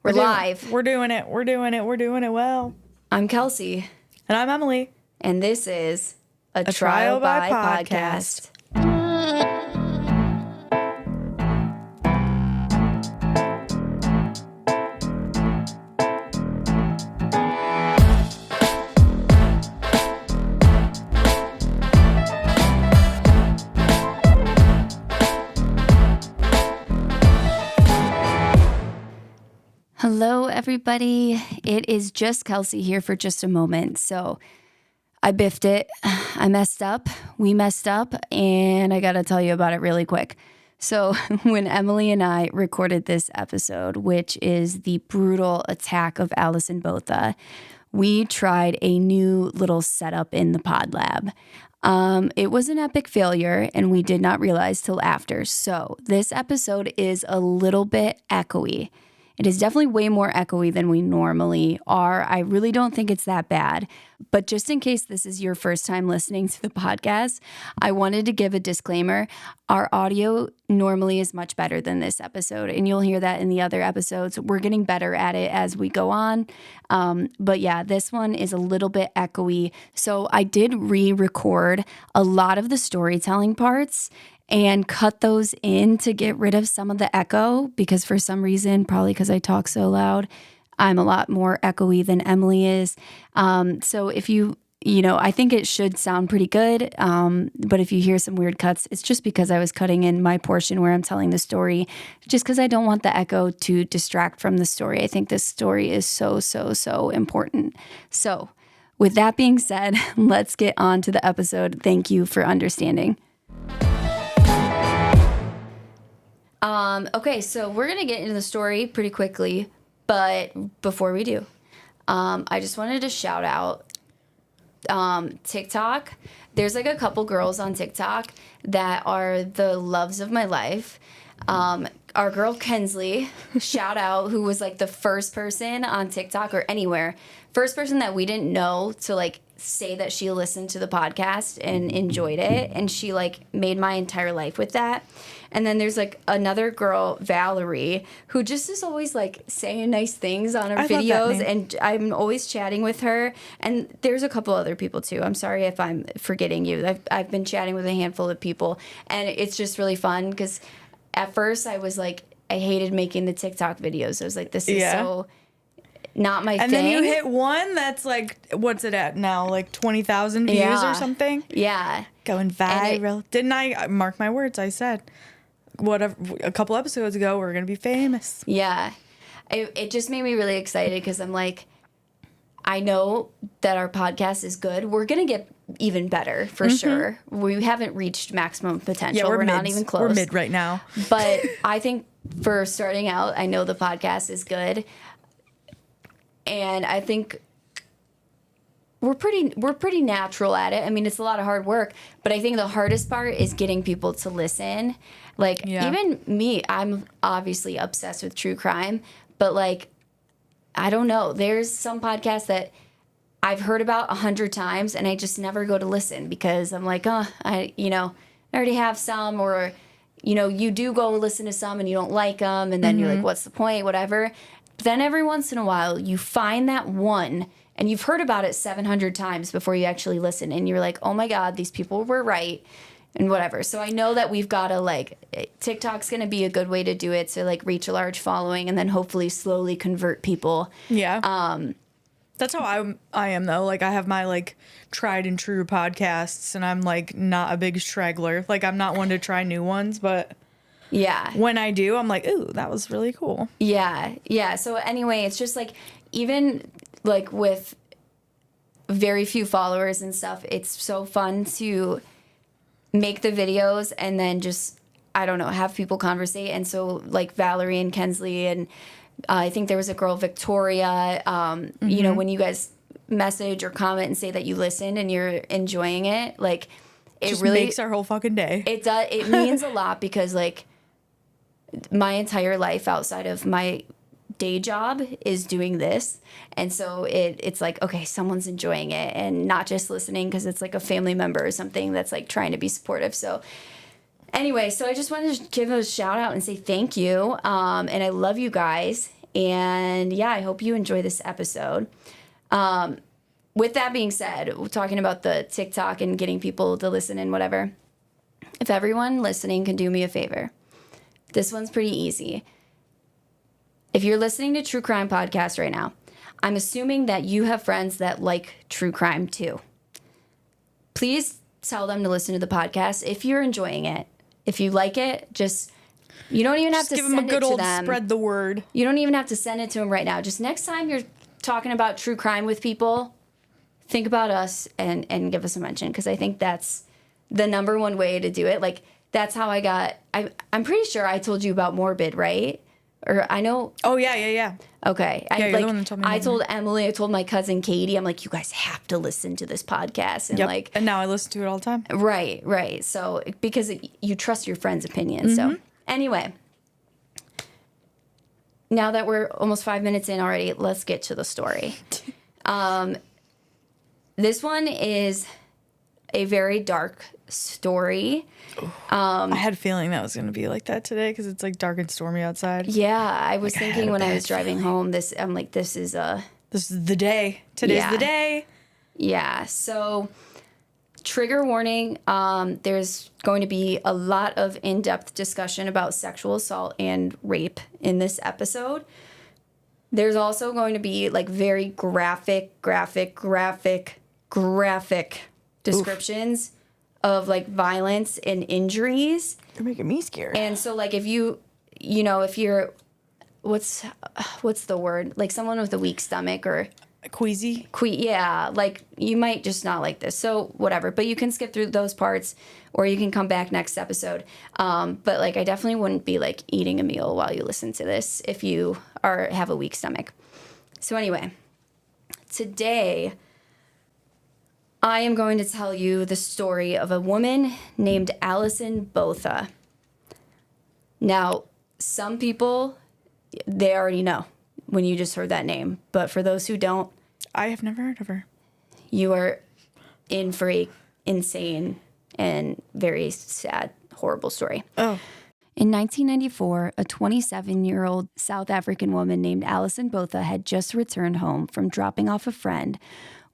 We're live. We're doing it. We're doing it. We're doing it well. I'm Kelsey. And I'm Emily. And this is a Trial by Podcast. Hello, everybody. It is just Kelsey here for just a moment. So I biffed it. I messed up. We messed up. And I got to tell you about it really quick. So when Emily and I recorded this episode, which is the brutal attack of Alison Botha, we tried a new little setup in the pod lab. It was an epic failure, and we did not realize till after. So this episode is a little bit echoey. It is definitely way more echoey than we normally are. I really don't think it's that bad. But just in case this is your first time listening to the podcast, I wanted to give a disclaimer. Our audio normally is much better than this episode, and you'll hear that in the other episodes. We're getting better at it as we go on. But yeah, this one is a little bit echoey. So I did re-record a lot of the storytelling parts and cut those in to get rid of some of the echo, because for some reason, probably because I talk so loud, I'm a lot more echoey than Emily is. So if I think it should sound pretty good, but if you hear some weird cuts, it's just because I was cutting in my portion where I'm telling the story, just because I don't want the echo to distract from the story. I think this story is so important. So with that being said, let's get on to the episode. Thank you for understanding. Okay, so we're going to get into the story pretty quickly, but before we do, I just wanted to shout out TikTok. There's like a couple girls on TikTok that are the loves of my life. Our girl Kensley, shout out, who was like the first person on TikTok or anywhere, first person that we didn't know to like say that she listened to the podcast and enjoyed it, and she like made my entire life with that. And then there's like another girl, Valerie, who just is always like saying nice things on her videos, and I'm always chatting with her. And there's a couple other people too. I'm sorry if I'm forgetting you. I've been chatting with a handful of people, and it's just really fun because at first I was like, I hated making the TikTok videos. I was like, this is so not my thing. And then you hit one that's like, what's it at now? Like 20,000 views or something? Yeah. Going viral. Didn't I mark my words? I said, whatever, a couple episodes ago, we're going to be famous. Yeah. It just made me really excited because I'm like, I know that our podcast is good. We're going to get even better for sure. We haven't reached maximum potential. Yeah, we're not even close. We're mid right now. But I think for starting out, I know the podcast is good. And I think we're pretty natural at it. I mean, it's a lot of hard work, but I think the hardest part is getting people to listen. Like, even me, I'm obviously obsessed with true crime, but like, I don't know. There's some podcasts that I've heard about 100 times and I just never go to listen because I'm like, I already have some, or, you do go listen to some and you don't like them. And then you're like, what's the point? Whatever. But then every once in a while you find that one and you've heard about it 700 times before you actually listen. And you're like, oh my God, these people were right. And whatever. So I know that we've got to like, TikTok's going to be a good way to do it. To like reach a large following and then hopefully slowly convert people. Yeah. That's how I am though. Like I have my like tried and true podcasts and I'm like not a big straggler. Like I'm not one to try new ones, but yeah, when I do, I'm like, ooh, that was really cool. Yeah. Yeah. So anyway, it's just like, even like with very few followers and stuff, it's so fun to make the videos and then just, I don't know, have people conversate. And so like Valerie and Kensley and I think there was a girl, Victoria, when you guys message or comment and say that you listen and you're enjoying it, like it just really makes our whole fucking day. It does. It means a lot because like my entire life outside of my day job is doing this. And so it's like, okay, someone's enjoying it and not just listening because it's like a family member or something that's like trying to be supportive. So anyway, so I just wanted to give a shout out and say thank you. And I love you guys. And yeah, I hope you enjoy this episode. With that being said, we're talking about the TikTok and getting people to listen and whatever. If everyone listening can do me a favor, this one's pretty easy. If you're listening to True Crime Podcast right now, I'm assuming that you have friends that like true crime too. Please tell them to listen to the podcast if you're enjoying it. If you like it, you don't even have to give them a send good it to old them. spread the word. You don't even have to send it to them right now. Just next time you're talking about true crime with people, think about us and give us a mention, because I think that's the number one way to do it. Like, that's how I'm pretty sure I told you about Morbid, right? Or I know. Oh, yeah. Okay. Yeah, you're the one that told me I about told Emily, I told my cousin Katie, I'm like, you guys have to listen to this podcast. And Yep. And now I listen to it all the time. Right. So, because you trust your friend's opinion. So, anyway, now that we're almost 5 minutes in already, let's get to the story. This one is a very dark story. I had a feeling that was going to be like that today because it's like dark and stormy outside. Yeah, I was thinking when I was bad driving home, I'm like, this is the day. Today's the day. Yeah, so trigger warning, there's going to be a lot of in-depth discussion about sexual assault and rape in this episode. There's also going to be like very graphic descriptions of like violence and injuries. You're making me scared. And so like if you're what's the word? Like someone with a weak stomach or Queasy. Yeah, like you might just not like this. So whatever, but you can skip through those parts or you can come back next episode. But like I definitely wouldn't be like eating a meal while you listen to this if you have a weak stomach. So anyway, today I am going to tell you the story of a woman named Alison Botha. Now, some people, they already know when you just heard that name. But for those who don't, I have never heard of her. You are in for a insane and very sad, horrible story. Oh. In 1994, a 27-year-old South African woman named Alison Botha had just returned home from dropping off a friend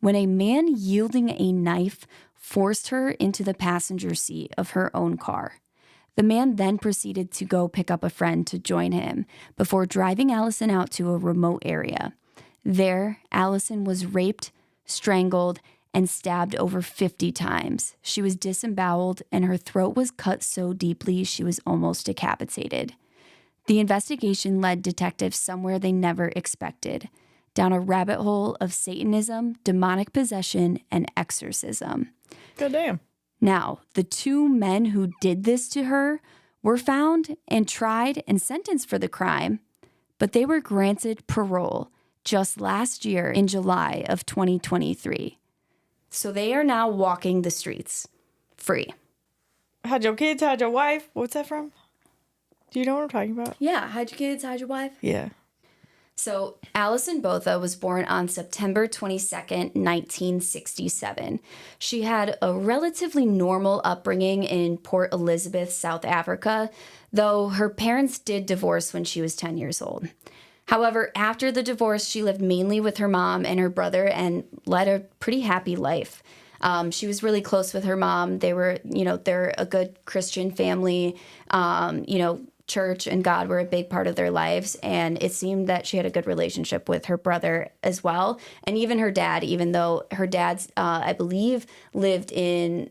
when a man yielding a knife forced her into the passenger seat of her own car. The man then proceeded to go pick up a friend to join him before driving Alison out to a remote area. There, Alison was raped, strangled, and stabbed over 50 times. She was disemboweled, and her throat was cut so deeply she was almost decapitated. The investigation led detectives somewhere they never expected, down a rabbit hole of Satanism, demonic possession, and exorcism. Goddamn. Now, the two men who did this to her were found and tried and sentenced for the crime, but they were granted parole just last year in July of 2023. So they are now walking the streets free. Hide your kids, hide your wife. What's that from? Do you know what I'm talking about? Yeah, hide your kids, hide your wife. Yeah. So Alison Botha was born on September 22nd, 1967. She had a relatively normal upbringing in Port Elizabeth, South Africa, though her parents did divorce when she was 10 years old. However, after the divorce, she lived mainly with her mom and her brother and led a pretty happy life. She was really close with her mom. They're a good Christian family. Church and God were a big part of their lives, and it seemed that she had a good relationship with her brother as well, and even her dad, even though her dad's, I believe, lived in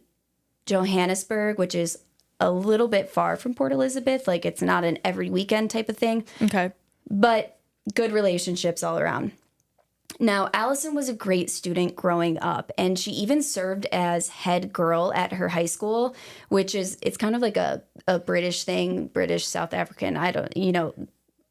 Johannesburg, which is a little bit far from Port Elizabeth. Like, it's not an every weekend type of thing. Okay. But good relationships all around. Now, Alison was a great student growing up, and she even served as head girl at her high school, it's kind of like a British thing, British, South African,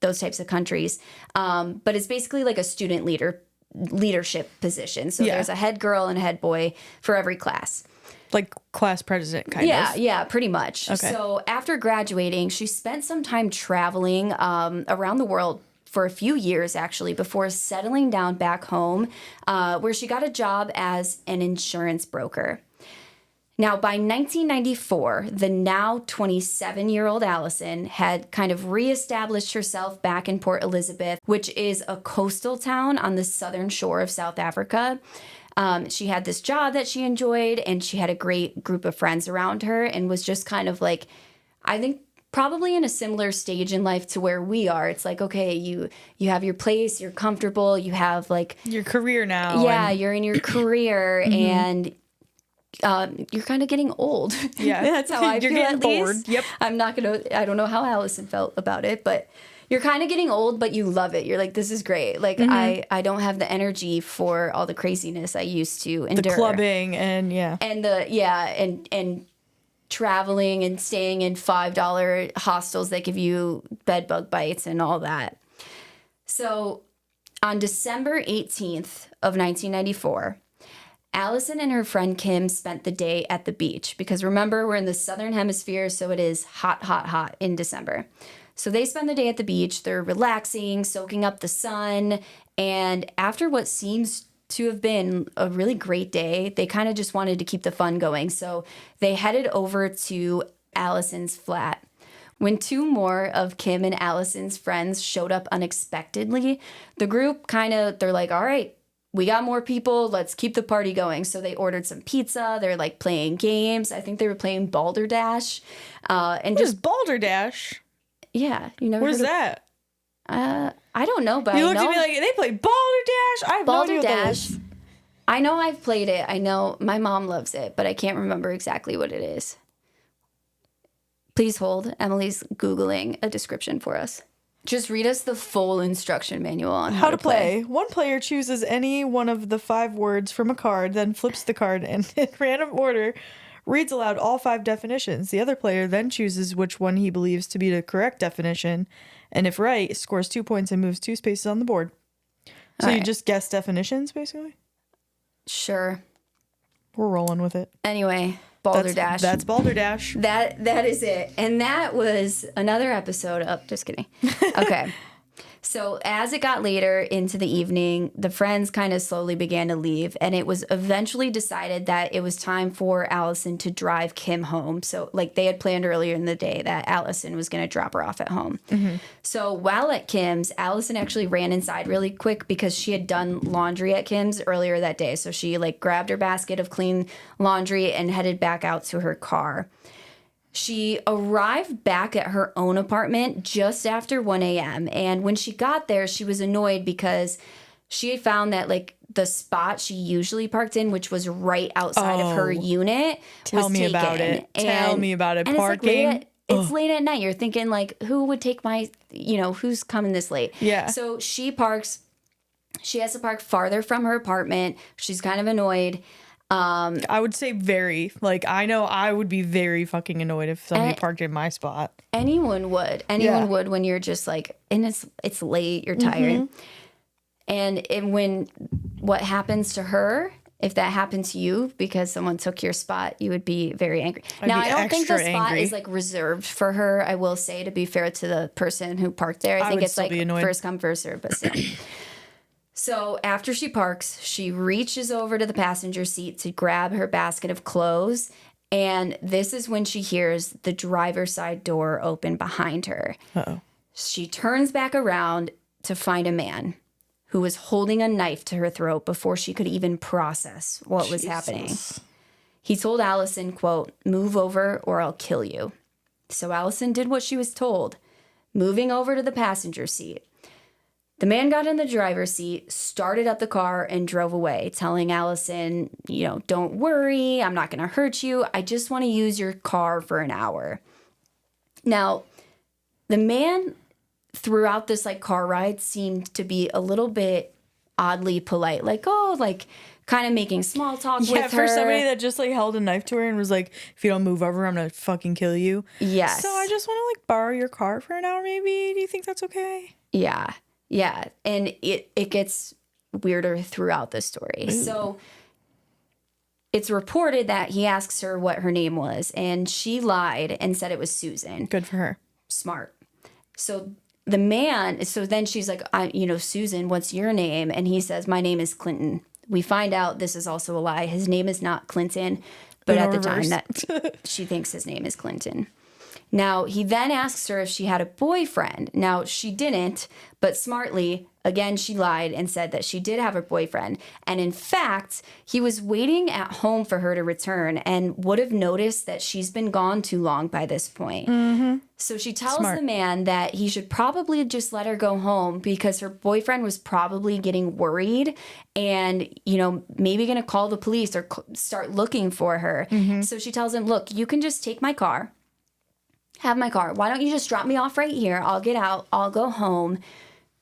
those types of countries. But it's basically like a student leadership position. So There's a head girl and a head boy for every class. Like class president, kind of. Yeah, pretty much. Okay. So after graduating, she spent some time traveling around the world for a few years, actually, before settling down back home, where she got a job as an insurance broker. Now, by 1994, the now 27-year-old Alison had kind of reestablished herself back in Port Elizabeth, which is a coastal town on the southern shore of South Africa. She had this job that she enjoyed, and she had a great group of friends around her, and was just kind of like, I think, probably in a similar stage in life to where we are. It's like, okay, you have your place, you're comfortable, you have like your career now. Yeah, you're in your career, and you're kind of getting old. Yeah. That's how I You're feel, getting at bored. least. Yep. I don't know how Alison felt about it, but you're kind of getting old, but you love it. You're like, this is great. Like, I don't have the energy for all the craziness I used to endure. The clubbing and and traveling and staying in $5 hostels that give you bed bug bites and all that. So on December 18th of 1994, Alison and her friend Kim spent the day at the beach because remember, we're in the southern hemisphere, so it is hot, hot, hot in December. So they spend the day at the beach. They're relaxing, soaking up the sun, and after what seems to have been a really great day, they kind of just wanted to keep the fun going. So they headed over to Alison's flat. When two more of Kim and Alison's friends showed up unexpectedly, the group they're like, all right, we got more people. Let's keep the party going. So they ordered some pizza. They're like playing games. I think they were playing Balderdash. What is Balderdash? Yeah. You never What is that? I don't know, but you I looked know. at me like, they play Balderdash? I have no idea what that Balderdash. is. I know I've played it. I know my mom loves it, but I can't remember exactly what it is. Please hold. Emily's Googling a description for us. Just read us the full instruction manual on how to play. One player chooses any one of the 5 words from a card, then flips the card and in random order reads aloud all 5 definitions. The other player then chooses which one he believes to be the correct definition, and if right, scores 2 points and moves 2 spaces on the board. So you just guess definitions, basically? Sure. We're rolling with it. Anyway, Balderdash. That's Balderdash. That is it. And that was another episode of... Just kidding. Okay. So as it got later into the evening, the friends kind of slowly began to leave, and it was eventually decided that it was time for Alison to drive Kim home. So like they had planned earlier in the day that Alison was going to drop her off at home. Mm-hmm. So while at Kim's, Alison actually ran inside really quick because she had done laundry at Kim's earlier that day. So she like grabbed her basket of clean laundry and headed back out to her car. She arrived back at her own apartment just after 1 a.m. And when she got there, she was annoyed because she had found that like the spot she usually parked in, which was right outside of her unit, was taken. About it. Tell me about it. And Parking. It's late at night. You're thinking like, who would take my, who's coming this late? Yeah. So she parks. She has to park farther from her apartment. She's kind of annoyed. I would say very. Like, I know I would be very fucking annoyed if somebody parked in my spot. Anyone would. Anyone would when you're just like, and it's late, you're tired. Mm-hmm. And when what happens to her, if that happened to you because someone took your spot, you would be very angry. Now, I don't think the spot is like reserved for her, I will say, to be fair to the person who parked there. I think it's like first come, first serve, but still. So after she parks, she reaches over to the passenger seat to grab her basket of clothes. And this is when she hears the driver's side door open behind her. Uh-oh. She turns back around to find a man who was holding a knife to her throat before she could even process what was happening. He told Alison, quote, "Move over or I'll kill you." So Alison did what she was told, moving over to the passenger seat. The man got in the driver's seat, started up the car, and drove away, telling Alison, don't worry, I'm not going to hurt you. I just want to use your car for an hour. Now, the man throughout this car ride seemed to be a little bit oddly polite, kind of making small talk with her. Yeah, for somebody that just held a knife to her and was like, if you don't move over, I'm going to fucking kill you. Yes. So I just want to borrow your car for an hour maybe. Do you think that's okay? Yeah. Yeah, and it gets weirder throughout the story. Ooh. So it's reported that he asks her what her name was, and she lied and said it was Susan. Good for her. Smart. So then she's like, Susan, what's your name? And he says, my name is Clinton. We find out this is also a lie. His name is not Clinton. But Uno at the time reverse. that she thinks his name is Clinton. Now, he then asks her if she had a boyfriend. Now, she didn't, but smartly, again, she lied and said that she did have a boyfriend. And in fact, he was waiting at home for her to return and would have noticed that she's been gone too long by this point. So she tells Smart. the man that he should probably just let her go home because her boyfriend was probably getting worried and, you know, maybe going to call the police or start looking for her. So she tells him, look, you can just take my car. Have my car. Why don't you just drop me off right here? I'll get out. I'll go home.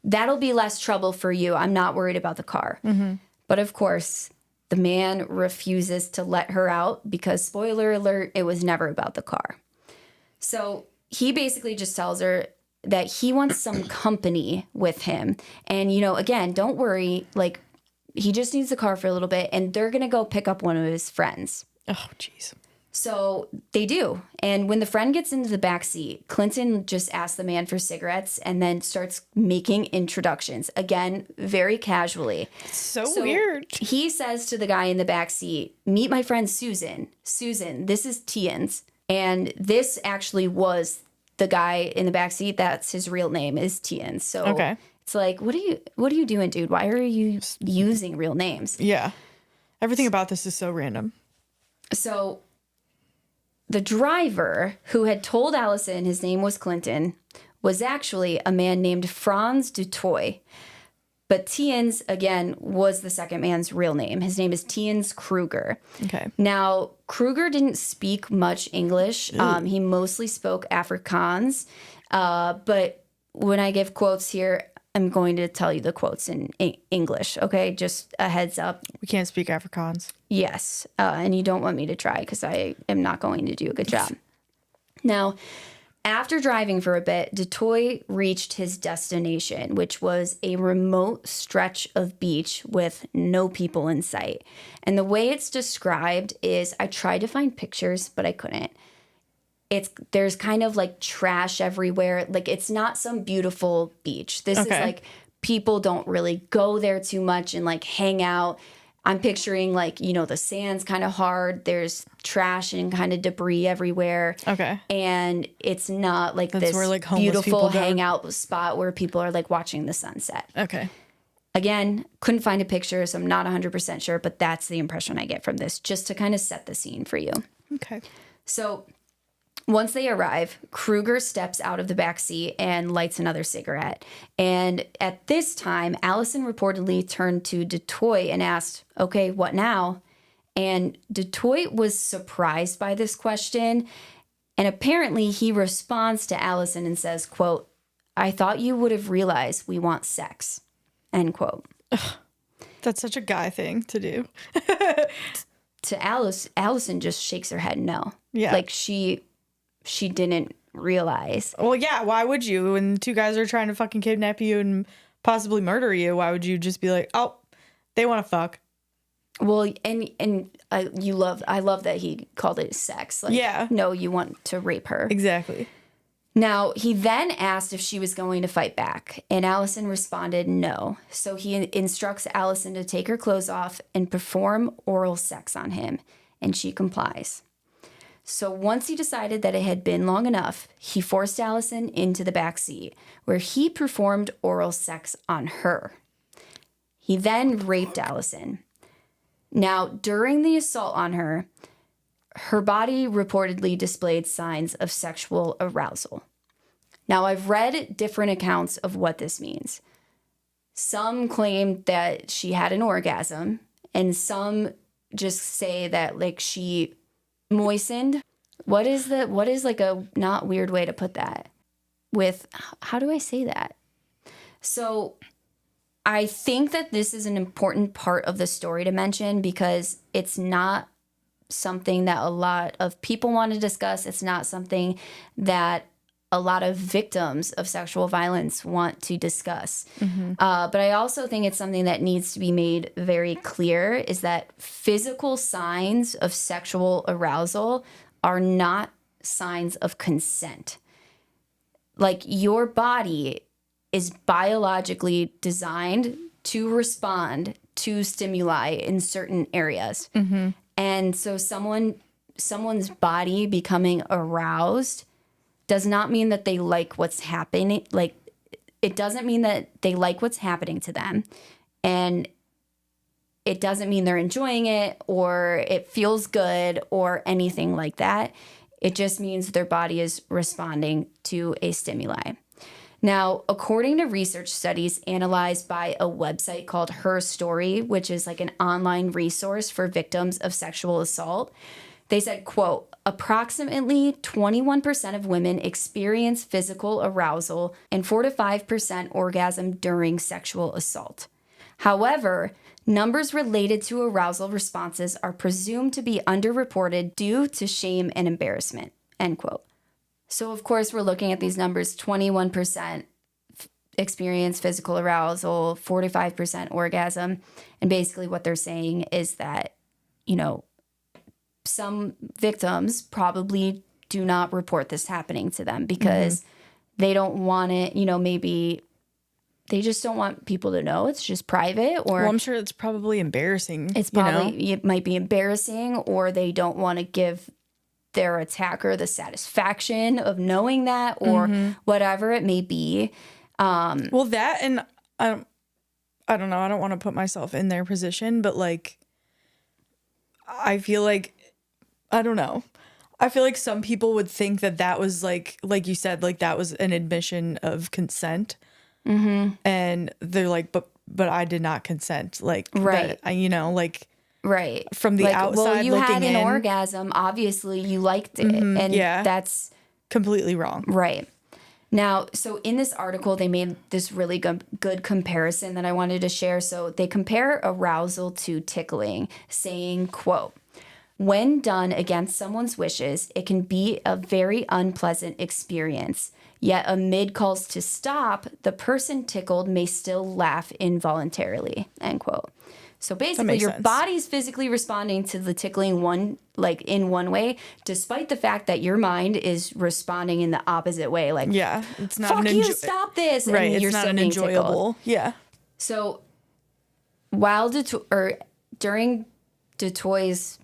That'll be less trouble for you. I'm not worried about the car. But of course, the man refuses to let her out because, spoiler alert, it was never about the car. So he basically just tells her that he wants some company with him. And, you know, again, don't worry. Like, he just needs the car for a little bit and they're going to go pick up one of his friends. Oh, jeez. So they do. And when the friend gets into the back seat, Clinton just asks the man for cigarettes and then starts making introductions. Again, very casually. So weird. He says to the guy in the back seat, meet my friend Susan. Susan, this is Tiens. And this actually was the guy in the back seat. That's his real name is Tiens. So Okay. it's like, what are you doing, dude? Why are you using real names? Yeah. Everything about this is so random. So the driver who had told Alison his name was Clinton was actually a man named Frans du Toit. But Tiens, again, was the second man's real name. His name is Tiens Krueger. Okay. Now, Krueger didn't speak much English. He mostly spoke Afrikaans. But when I give quotes here, I'm going to tell you the quotes in English, okay? Just a heads up. We can't speak Afrikaans. Yes, and you don't want me to try because I am not going to do a good job. Now, after driving for a bit, Toit reached his destination, which was a remote stretch of beach with no people in sight. And the way it's described is, I tried to find pictures, but I couldn't. There's kind of like trash everywhere. Like, it's not some beautiful beach. This is like, people don't really go there too much and like hang out. I'm picturing like, you know, the sand's kind of hard. There's trash and kind of debris everywhere. Okay. And it's not like That's this where, like, homeless beautiful people go. hangout spot where people are like watching the sunset. Okay. Again, couldn't find a picture, so I'm not 100% sure, but that's the impression I get from this, just to kind of set the scene for you. Okay. So once they arrive, Krueger steps out of the back seat and lights another cigarette. And at this time, Alison reportedly turned to Toit and asked, okay, what now? And Toit was surprised by this question. And apparently he responds to Alison and says, quote, I thought you would have realized we want sex, end quote. That's such a guy thing to do. To Alice, Alison just shakes her head no. Yeah. Like she didn't realize. Well, yeah, why would you? When two guys are trying to fucking kidnap you and possibly murder you, why would you just be like, oh, they want to fuck? Well, and I love that he called it sex. Like, Yeah. no, you want to rape her. Exactly. Now, he then asked if she was going to fight back, and Alison responded no. So he instructs Alison to take her clothes off and perform oral sex on him, and she complies. So once he decided that it had been long enough, he forced Alison into the back seat, where he performed oral sex on her. He then raped Alison. Now, during the assault on her, her body reportedly displayed signs of sexual arousal. Now, I've read different accounts of what this means. Some claim that she had an orgasm, and some just say that like she moistened. What is like a not weird way to put that? With, how do I say that? So I think that this is an important part of the story to mention because it's not something that a lot of people want to discuss. It's not something that a lot of victims of sexual violence want to discuss. But I also think it's something that needs to be made very clear is that physical signs of sexual arousal are not signs of consent. Like, your body is biologically designed to respond to stimuli in certain areas. And so someone someone's body becoming aroused does not mean that they like what's happening. Like, it doesn't mean that they like what's happening to them. And it doesn't mean they're enjoying it or it feels good or anything like that. It just means their body is responding to a stimuli. Now, according to research studies analyzed by a website called Her Story, which is like an online resource for victims of sexual assault, they said, quote, approximately 21% of women experience physical arousal and 4 to 5% orgasm during sexual assault. However, numbers related to arousal responses are presumed to be underreported due to shame and embarrassment, end quote. So, of course, we're looking at these numbers, 21% experience physical arousal, 45% orgasm. And basically what they're saying is that, you know, some victims probably do not report this happening to them because they don't want it, you know, maybe they just don't want people to know. It's just private. Or well, I'm sure it's probably embarrassing. It's probably, it might be embarrassing, or they don't want to give their attacker the satisfaction of knowing that, or whatever it may be. Well, that, and I don't know. I don't want to put myself in their position, but like, I feel like, I don't know. I feel like some people would think that that was like you said, like that was an admission of consent. And they're like, but I did not consent. Like, right. That, you know, like, right. From the like, outside well, you looking had an in, orgasm. Obviously, you liked it. And that's completely wrong. Right. Now, so in this article, they made this really good comparison that I wanted to share. So they compare arousal to tickling, saying, quote, when done against someone's wishes, it can be a very unpleasant experience. Yet amid calls to stop, the person tickled may still laugh involuntarily, end quote. So basically, your body's physically responding to the tickling in one way, despite the fact that your mind is responding in the opposite way. Like, yeah, it's not fuck you, stop this. Right, and it's you're not still an being enjoyable. tickled. Yeah. So while during Toit's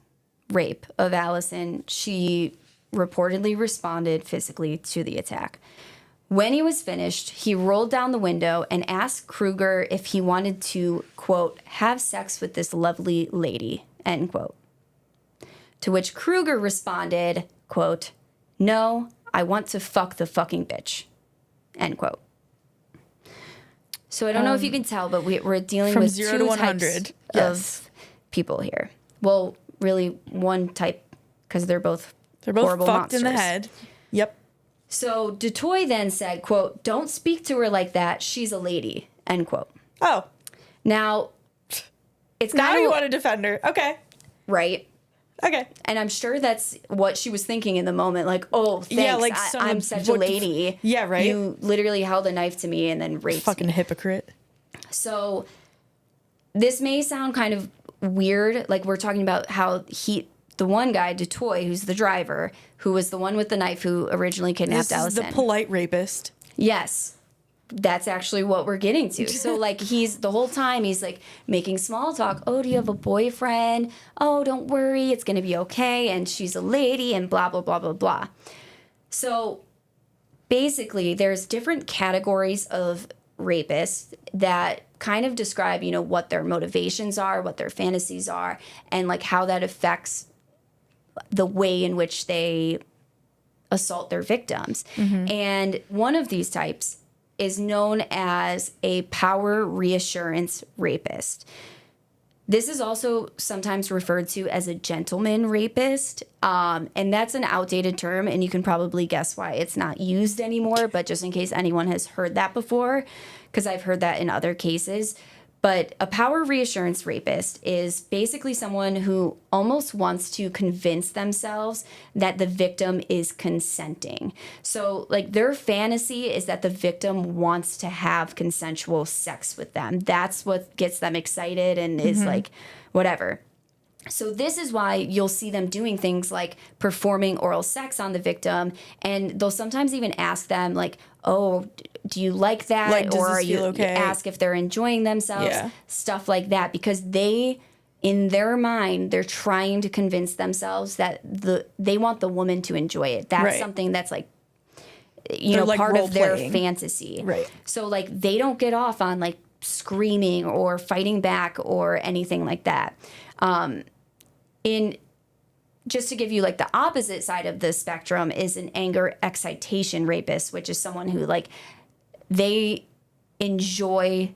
rape of Alison, she reportedly responded physically to the attack. When he was finished, he rolled down the window and asked Krueger if he wanted to, quote, have sex with this lovely lady, end quote. To which Krueger responded, quote, no, I want to fuck the fucking bitch, end quote. So I don't know if you can tell, but we're dealing with 0 two to 100. types of people here. Well, really one type, because they're both horrible fucked monsters. in the head. Yep. So Toit then said, quote, don't speak to her like that. She's a lady, end quote. Oh. Now, it's now kind you of... want to defend her. Okay. Right. Okay. And I'm sure that's what she was thinking in the moment. Like, oh, thanks. Yeah, like I'm such a lady. Yeah, right. You literally held a knife to me and then raped Fucking me. hypocrite. So this may sound kind of weird. Like, we're talking about how the one guy, Toit, who's the driver, who was the one with the knife who originally kidnapped Alison. The polite rapist. Yes. That's actually what we're getting to. So, like, the whole time he's like making small talk. Oh, do you have a boyfriend? Oh, don't worry. It's going to be okay. And she's a lady and blah, blah, blah, blah, blah. So basically, there's different categories of rapists that kind of describe, you know, what their motivations are, what their fantasies are, and like how that affects the way in which they assault their victims. And one of these types is known as a power reassurance rapist. This is also sometimes referred to as a gentleman rapist. And that's an outdated term, and you can probably guess why it's not used anymore, but just in case anyone has heard that before, because I've heard that in other cases. But a power reassurance rapist is basically someone who almost wants to convince themselves that the victim is consenting. So, like, their fantasy is that the victim wants to have consensual sex with them. That's what gets them excited and is like, whatever. So this is why you'll see them doing things like performing oral sex on the victim, and they'll sometimes even ask them, like, oh, do you like that? Like, does or this feel okay? You ask if they're enjoying themselves, stuff like that, because they in their mind, they're trying to convince themselves that they want the woman to enjoy it. That's Right. something that's like, They're, like, part of their role-playing. fantasy. Right. So like they don't get off on like screaming or fighting back or anything like that. Just to give you like the opposite side of the spectrum is an anger excitation rapist, which is someone who like they enjoy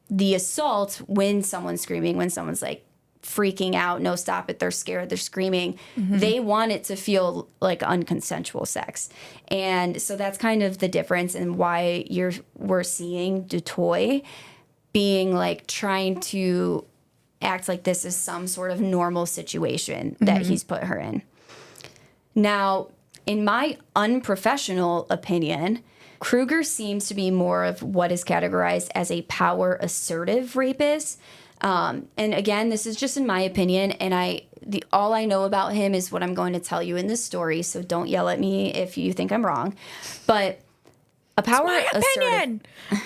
the assault when someone's screaming, when someone's like freaking out, no, stop it, they're scared, they're screaming. They want it to feel like unconsensual sex. And so that's kind of the difference in why we're seeing Toit being like trying to act like this is some sort of normal situation that he's put her in. Now, in my unprofessional opinion, Krueger seems to be more of what is categorized as a power assertive rapist. And again, this is just in my opinion, and all I know about him is what I'm going to tell you in this story, so don't yell at me if you think I'm wrong. But a power Opinion.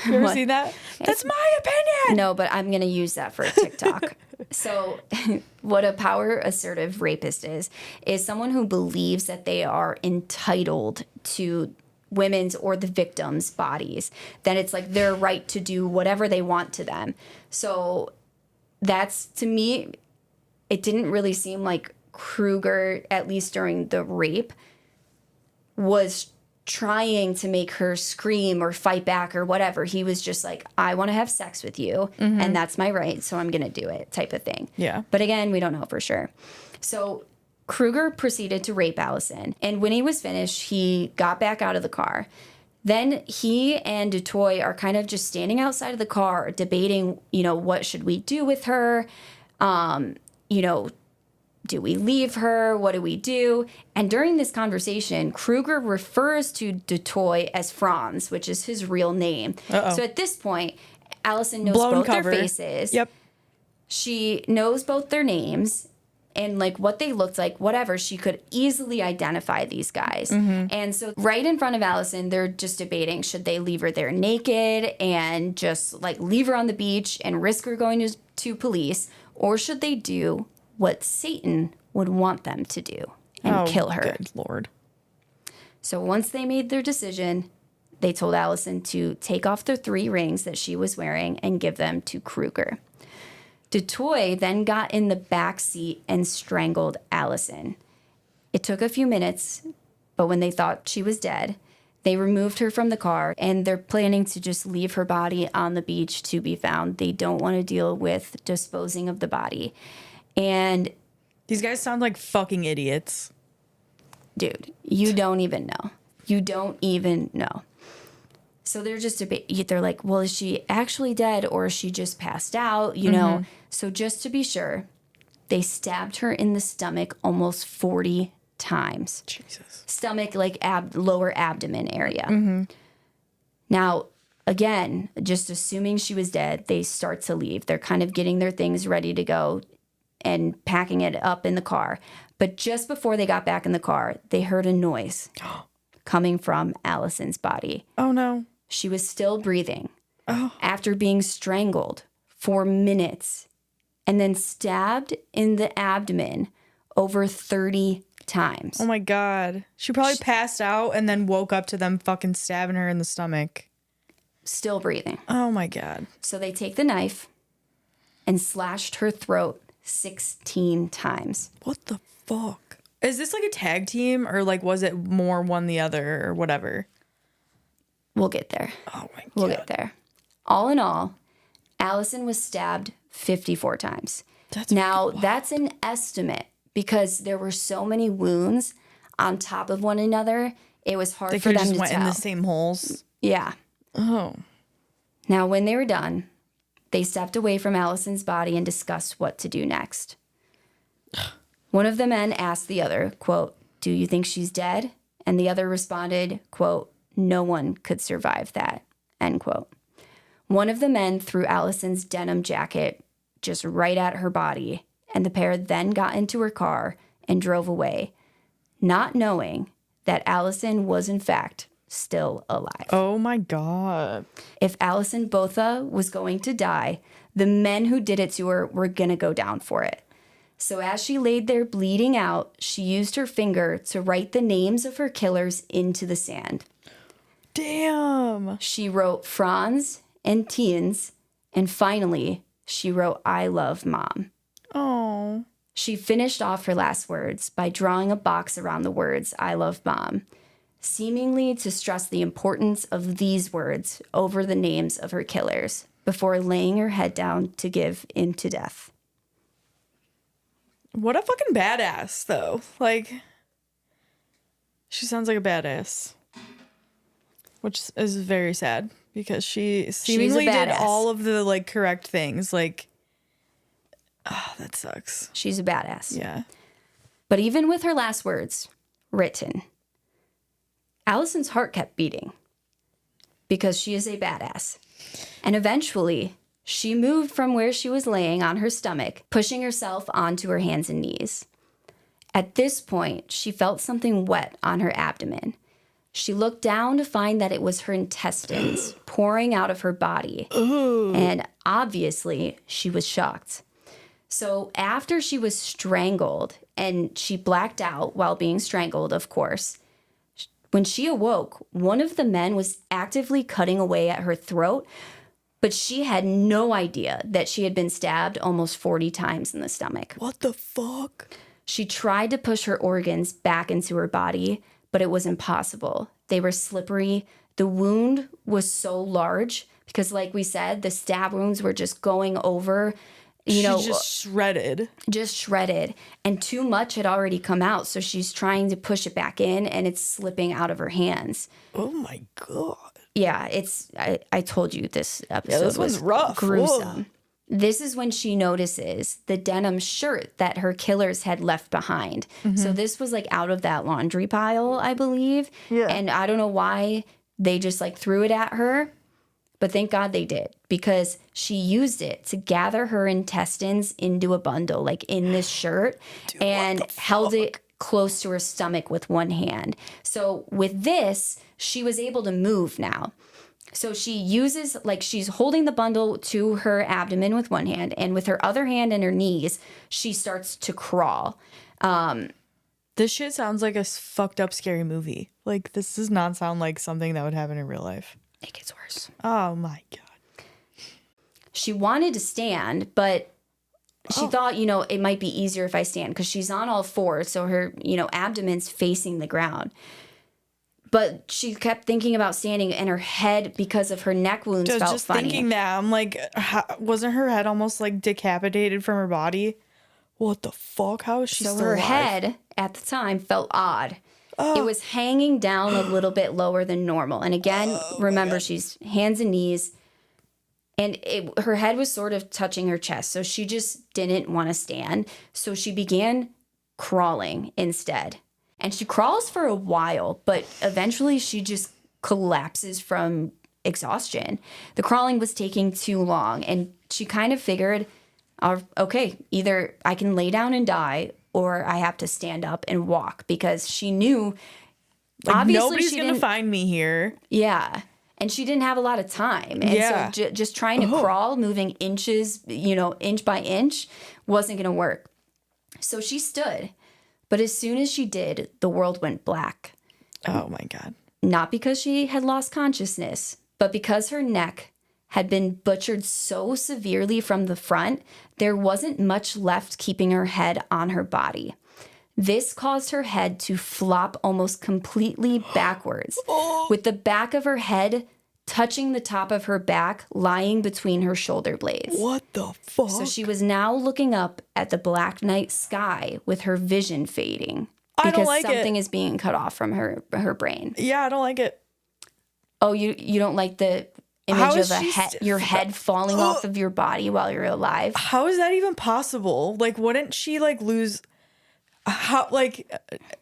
You ever seen that? That's my opinion. No, but I'm going to use that for a TikTok. So what a power assertive rapist is someone who believes that they are entitled to women's or the victim's bodies, that it's like their right to do whatever they want to them. So that's, to me, it didn't really seem like Krueger, at least during the rape, was trying to make her scream or fight back or whatever. He was just like, I want to have sex with you, and that's my right, so I'm going to do it, type of thing. Yeah. But again, we don't know for sure. So Krueger proceeded to rape Alison, and when he was finished, he got back out of the car. Then he and Toit are kind of just standing outside of the car debating, what should we do with her? Do we leave her? What do we do? And during this conversation, Krueger refers to Toit as Frans, which is his real name. Uh-oh. So at this point, Alison knows Blown both cover. their faces. Yep. She knows both their names and like what they looked like, whatever. She could easily identify these guys. And so right in front of Alison, they're just debating, should they leave her there naked and just like leave her on the beach and risk her going to police, or should they do what Satan would want them to do and kill her? Good Lord. So once they made their decision, they told Alison to take off the 3 rings that she was wearing and give them to Krueger. Toit then got in the back seat and strangled Alison. It took a few minutes, but when they thought she was dead, they removed her from the car, and they're planning to just leave her body on the beach to be found. They don't want to deal with disposing of the body. And These guys sound like fucking idiots. dude, you don't even know. You don't even know. So they're just they're like, well, is she actually dead or is she just passed out? So just to be sure, they stabbed her in the stomach almost 40 times. Jesus. Stomach, like lower abdomen area. Now, again, just assuming she was dead, they start to leave. They're kind of getting their things ready to go and packing it up in the car. But just before they got back in the car, they heard a noise coming from Alison's body. Oh, no. She was still breathing after being strangled for minutes and then stabbed in the abdomen over 30 times. Oh, my God. She probably passed out and then woke up to them fucking stabbing her in the stomach. Still breathing. Oh, my God. So they take the knife and slashed her throat 16 times. What the fuck? Is this like a tag team or like was it more one the other or whatever? We'll get there. Oh my God. We'll get there. All in all, Alison was stabbed 54 times. That's an estimate because there were so many wounds on top of one another. It was hard for them to tell. They just went in the same holes. Yeah. Oh. Now, when they were done, they stepped away from Alison's body and discussed what to do next. One of the men asked the other, quote, "Do you think she's dead?" And the other responded, quote, "No one could survive that," end quote. One of the men threw Alison's denim jacket just right at her body, and the pair then got into her car and drove away, not knowing that Alison was in fact still alive. Oh my God. If Alison Botha was going to die, the men who did it to her were going to go down for it. So as she laid there bleeding out, she used her finger to write the names of her killers into the sand. Damn. She wrote Frans and Thuens, and finally, she wrote, "I love Mom." Oh. She finished off her last words by drawing a box around the words, "I love Mom," seemingly to stress the importance of these words over the names of her killers before laying her head down to give in to death. What a fucking badass, though. Like, she sounds like a badass. Which is very sad because she seemingly did all of the, like, correct things. Like, that sucks. She's a badass. Yeah. But even with her last words written, Alison's heart kept beating because she is a badass. And eventually, she moved from where she was laying on her stomach, pushing herself onto her hands and knees. At this point, she felt something wet on her abdomen. She looked down to find that it was her intestines pouring out of her body. Ooh. And obviously, she was shocked. So after she was strangled, and she blacked out while being strangled, of course, when she awoke, one of the men was actively cutting away at her throat, but she had no idea that she had been stabbed almost 40 times in the stomach. What the fuck? She tried to push her organs back into her body, but it was impossible. They were slippery. The wound was so large because, like we said, the stab wounds were just going over, just shredded. Just shredded. And too much had already come out, so she's trying to push it back in, and it's slipping out of her hands. Oh, my God. Yeah, I told you this episode this was rough. Gruesome. Whoa. This is when she notices the denim shirt that her killers had left behind. Mm-hmm. So this was like out of that laundry pile, I believe. Yeah. And I don't know why they just like threw it at her, but thank God they did, because she used it to gather her intestines into a bundle, like in this shirt, and held it close to her stomach with one hand. So with this, she was able to move now. So she uses, like, she's holding the bundle to her abdomen with one hand, and with her other hand and her knees, she starts to crawl. This shit sounds like a fucked up, scary movie. Like, this does not sound like something that would happen in real life. It gets worse. Oh, my God. She wanted to stand, but she thought, it might be easier if I stand, because she's on all fours, so her, abdomen's facing the ground. But she kept thinking about standing, and her head, because of her neck wounds, felt just funny. Thinking that, I'm like, wasn't her head almost like decapitated from her body? What the fuck? How is she still alive? So her head at the time felt odd. It was hanging down a little bit lower than normal. And again, remember, she's hands and knees, and her head was sort of touching her chest. So she just didn't want to stand. So she began crawling instead. And she crawls for a while, but eventually she just collapses from exhaustion. The crawling was taking too long, and she kind of figured, okay, either I can lay down and die, or I have to stand up and walk, because she knew, like, obviously nobody's going to find me here. Yeah. And she didn't have a lot of time. And so just trying to crawl, moving inches, inch by inch, wasn't going to work. So she stood. But as soon as she did, the world went black. Oh, my God. Not because she had lost consciousness, but because her neck had been butchered so severely from the front, there wasn't much left keeping her head on her body. This caused her head to flop almost completely backwards, with the back of her head touching the top of her back, lying between her shoulder blades. What the fuck? So she was now looking up at the black night sky with her vision fading. Because something is being cut off from her brain. Yeah, I don't like it. Oh, you don't like the image of your head falling off of your body while you're alive? How is that even possible? Like, wouldn't she, like, lose... How, like,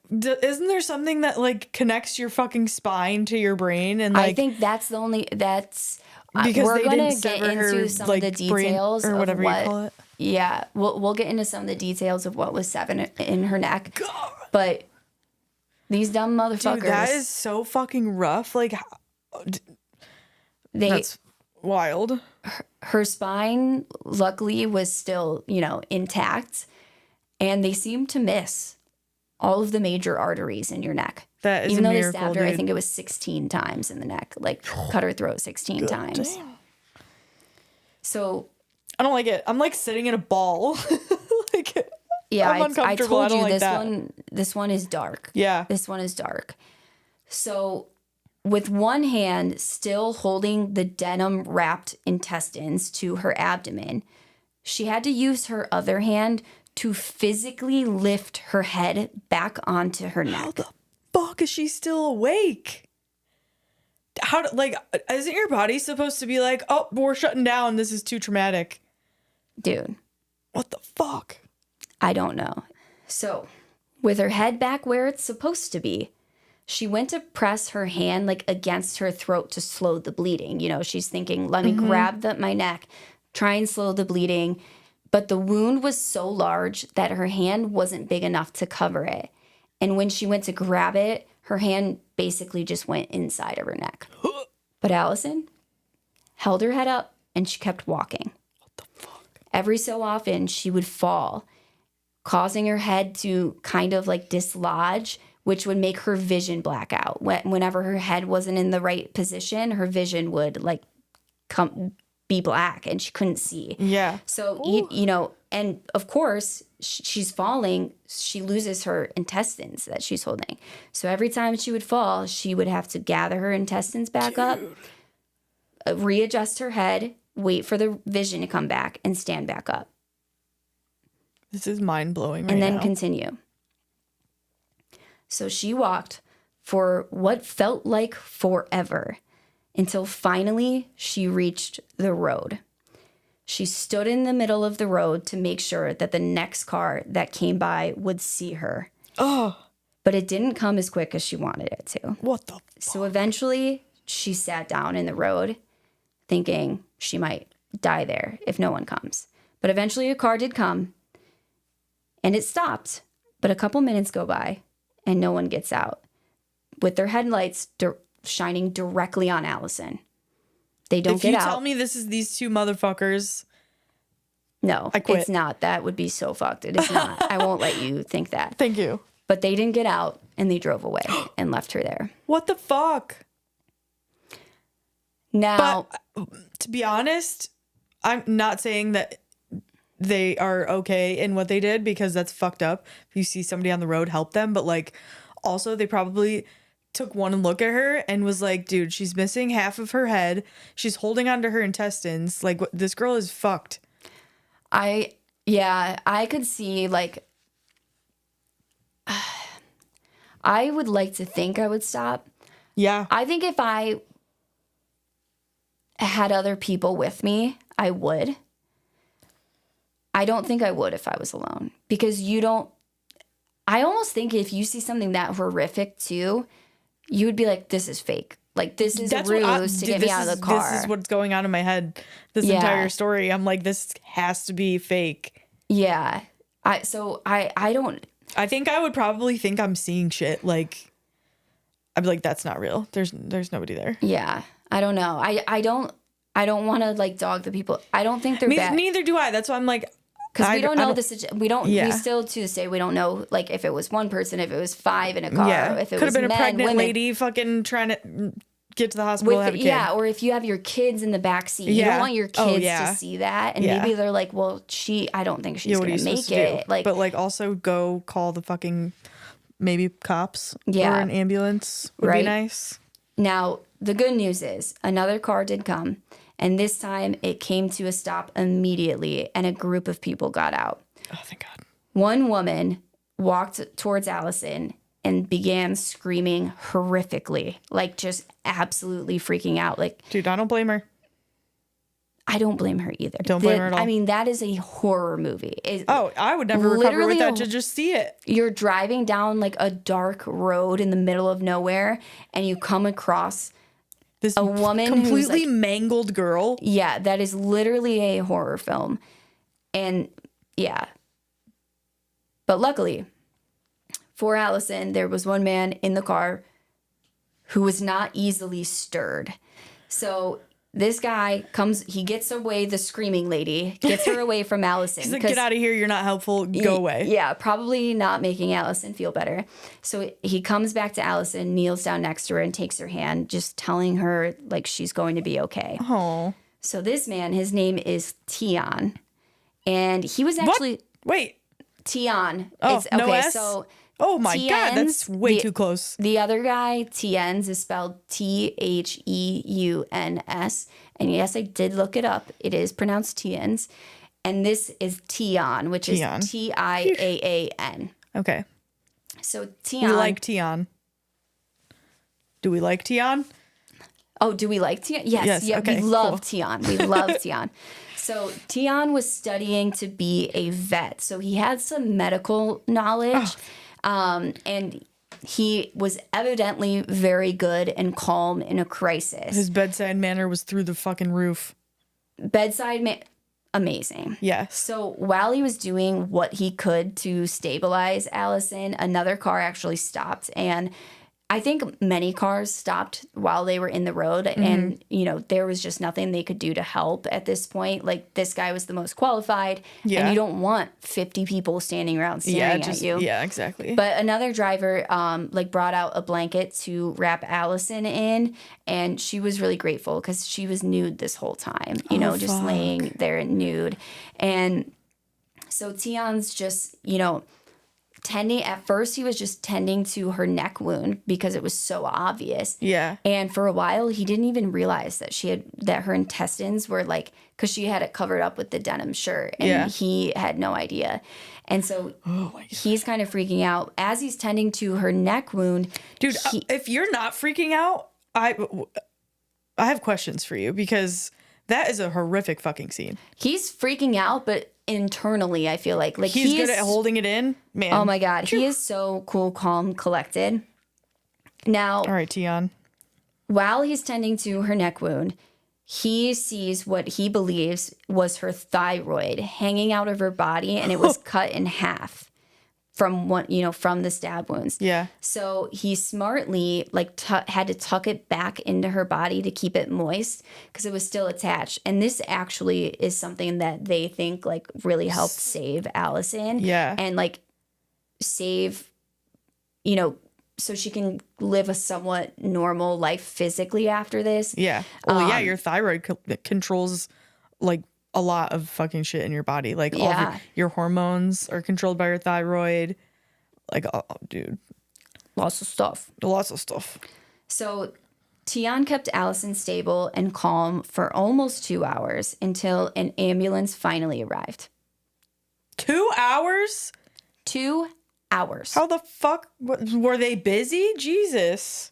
isn't there something that, like, connects your fucking spine to your brain? And, like, I think that's the only, because we're going to get into some of the details or whatever of what, you call it. Yeah, we'll get into some of the details of what was severed in her neck. God. But These dumb motherfuckers. Dude, that is so fucking rough. Like, they that's wild. her spine luckily was still, intact, and they seemed to miss all of the major arteries in your neck. That is even a though miracle, they stabbed her, I dude. think it was 16 times in the neck, like cut her throat 16 times. Damn. So I don't like it. I'm like sitting in a ball. Like, yeah, I'm I uncomfortable. told I don't you like this that. this one is dark. Yeah. This one is dark. So with one hand still holding the denim wrapped intestines to her abdomen, she had to use her other hand to physically lift her head back onto her neck. How the fuck is she still awake? Isn't your body supposed to be like, oh, we're shutting down, this is too traumatic? Dude, What the fuck? I don't know. So, with her head back where it's supposed to be, she went to press her hand like against her throat to slow the bleeding. She's thinking, let me grab my neck, try and slow the bleeding. But the wound was so large that her hand wasn't big enough to cover it. And when she went to grab it, her hand basically just went inside of her neck. But Alison held her head up and she kept walking. What the fuck? Every so often, she would fall, causing her head to kind of like dislodge, which would make her vision black out. Whenever her head wasn't in the right position, her vision would like be black and she couldn't see. Yeah. So, and of course, she's falling. She loses her intestines that she's holding. So every time she would fall, she would have to gather her intestines back up, readjust her head, wait for the vision to come back, and stand back up. This is mind-blowing And then now. continue. So she walked for what felt like forever until finally she reached the road. She stood in the middle of the road to make sure that the next car that came by would see her. Oh, But it didn't come as quick as she wanted it to. what the fuck? So eventually she sat down in the road thinking she might die there if no one comes. But eventually a car did come and it stopped. But a couple minutes go by and no one gets out with their headlights shining directly on Alison. They don't get out. If you tell me this is these two motherfuckers, No, I quit. It's not. That would be so fucked. It is not. I won't let you think that. thank you. But they didn't get out and they drove away and left her there. What the fuck? Now, But to be honest, I'm not saying that they are okay in what they did because that's fucked up. If you see somebody on the road, help them. But like, also they probably took one look at her and was like, dude, she's missing half of her head. She's holding onto her intestines. Like, this girl is fucked. I could see like, I would like to think I would stop. Yeah. I think if I had other people with me, I would. I don't think I would if I was alone because I almost think if you see something that horrific too, you would be like, this is fake. Like, this is a ruse to get me out of the car. This is what's going on in my head. This entire story. I'm like, this has to be fake. Yeah. I don't. I think I would probably think I'm seeing shit. Like, I'd be like, that's not real. There's nobody there. Yeah. I don't know. I don't want to like dog the people. I don't think they're bad. Neither do I. That's why I'm like, because we don't know we still to this day, we don't know like if it was one person, if it was five in a car, if it could was have been men, a pregnant women. lady fucking trying to get to the hospital and have a kid. Yeah, or if you have your kids in the back seat, you don't want your kids to see that, and maybe they're like, well, I don't think she's gonna make it. Like, but like also go call the fucking maybe cops or an ambulance would be nice. Now the good news is another car did come. And this time it came to a stop immediately and a group of people got out. Oh, thank God. One woman walked towards Alison and began screaming horrifically, like just absolutely freaking out. Like, dude, I don't blame her. I don't blame her either. Don't blame her at all. I mean, that is a horror movie. I would never recover with that to just see it. You're driving down like a dark road in the middle of nowhere and you come across a woman completely who's like, mangled girl. Yeah, that is literally a horror film. And yeah. But luckily, for Alison, there was one man in the car who was not easily stirred. So this guy comes, he gets away, the screaming lady, gets her away from Alison. He's like, get out of here. You're not helpful. Go away. Yeah, probably not making Alison feel better. So he comes back to Alison, kneels down next to her and takes her hand, just telling her like she's going to be okay. Oh. So this man, his name is Tion. And he was actually... What? Wait. Tion. Oh, It's, no okay, S? so... Oh my God, that's way the, too close. The other guy, Tiens, is spelled Theuns. And yes, I did look it up. It is pronounced Tiens. And this is Tion, which is Tiaan. Okay. So Tion. We like Tion. Do we like Tion? Oh, do we like Tion? Yes. Yeah, okay, we love cool. Tion. We love Tion. So Tion was studying to be a vet. So he had some medical knowledge. And he was evidently very good and calm in a crisis. His bedside manner was through the fucking roof. Amazing. Yes. So while he was doing what he could to stabilize Alison, another car actually stopped. And I think many cars stopped while they were in the road. Mm-hmm. And, you know, there was just nothing they could do to help at this point. Like, this guy was the most qualified. Yeah. And you don't want 50 people standing around staring at you. Yeah, exactly. But another driver, brought out a blanket to wrap Alison in. And she was really grateful because she was nude this whole time, just laying there nude. And so Tion's just, at first he was just tending to her neck wound because it was so obvious. Yeah. And for a while he didn't even realize that her intestines were because she had it covered up with the denim shirt, and he had no idea. And so he's kind of freaking out as he's tending to her neck wound. Dude, if you're not freaking out, I have questions for you, because that is a horrific fucking scene. He's freaking out, but internally I feel like he's good at holding it in, man. Oh my God, he is so cool, calm, collected. Now, all right, Tion. While he's tending to her neck wound, he sees what he believes was her thyroid hanging out of her body, and it was cut in half from from the stab wounds. Yeah. So he smartly had to tuck it back into her body to keep it moist because it was still attached. And this actually is something that they think really helped save Alison. Yeah. And save, so she can live a somewhat normal life physically after this. Yeah. Well, your thyroid controls a lot of fucking shit in your body. All of your hormones are controlled by your thyroid. Dude. Lots of stuff. So Tion kept Alison stable and calm for almost 2 hours until an ambulance finally arrived. 2 hours? 2 hours. How the fuck? Were they busy? Jesus.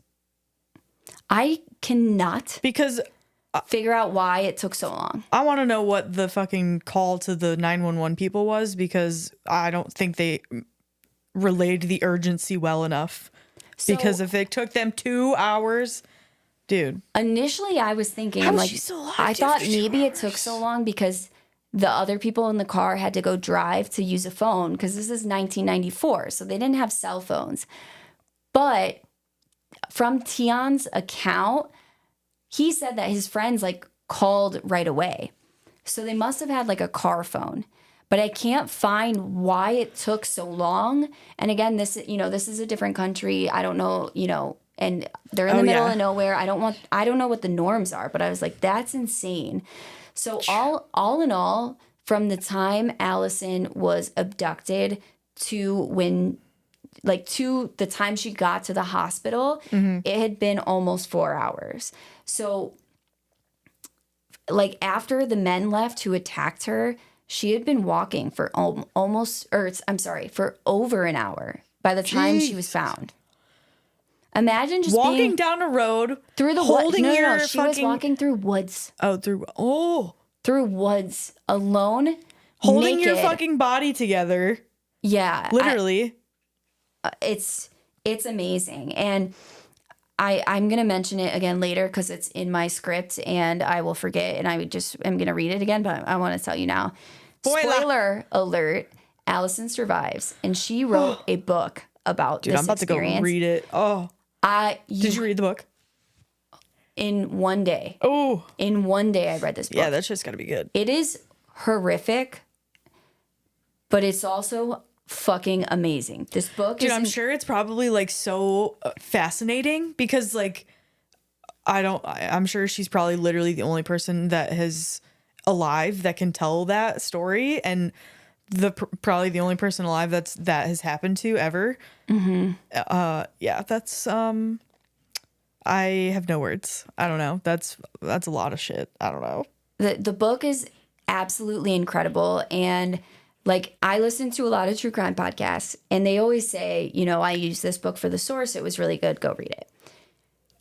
I cannot. Because... figure out why it took so long. I want to know what the fucking call to the 911 people was, because I don't think they relayed the urgency well enough. Because if it took them 2 hours, dude. Initially, I was thinking, I thought maybe it took so long because the other people in the car had to go drive to use a phone, because this is 1994, so they didn't have cell phones. But from Tion's account, he said that his friends called right away. So they must have had a car phone. But I can't find why it took so long. And again, this is a different country. I don't know, and they're in the middle of nowhere. I don't know what the norms are, but I was like, that's insane. So all in all, from the time Alison was abducted to to the time she got to the hospital, it had been almost 4 hours. So, after the men left who attacked her, she had been walking for for over an hour by the time she was found. Imagine just walking down a road through the holding woods. your She was walking through woods. Through woods alone, holding naked. your fucking body together. Yeah, literally. It's amazing. And I'm going to mention it again later because it's in my script and I will forget, and I just am going to read it again, but I want to tell you now. Spoiler alert, Alison survives, and she wrote a book about Dude, this I'm about experience. to go read it. Oh, did you read the book? In one day. Oh, In one day, I read this book. yeah, that's just gotta be good. It is horrific, but it's also fucking amazing. This book Dude, is I'm sure it's probably like so fascinating because like I'm sure she's probably literally the only person that has alive that can tell that story, and probably the only person alive that has happened to ever. Yeah, that's I have no words. I don't know. That's a lot of shit. I don't know. The book is absolutely incredible. And like, I listen to a lot of true crime podcasts, and they always say, you know, I use this book for the source. It was really good. Go read it.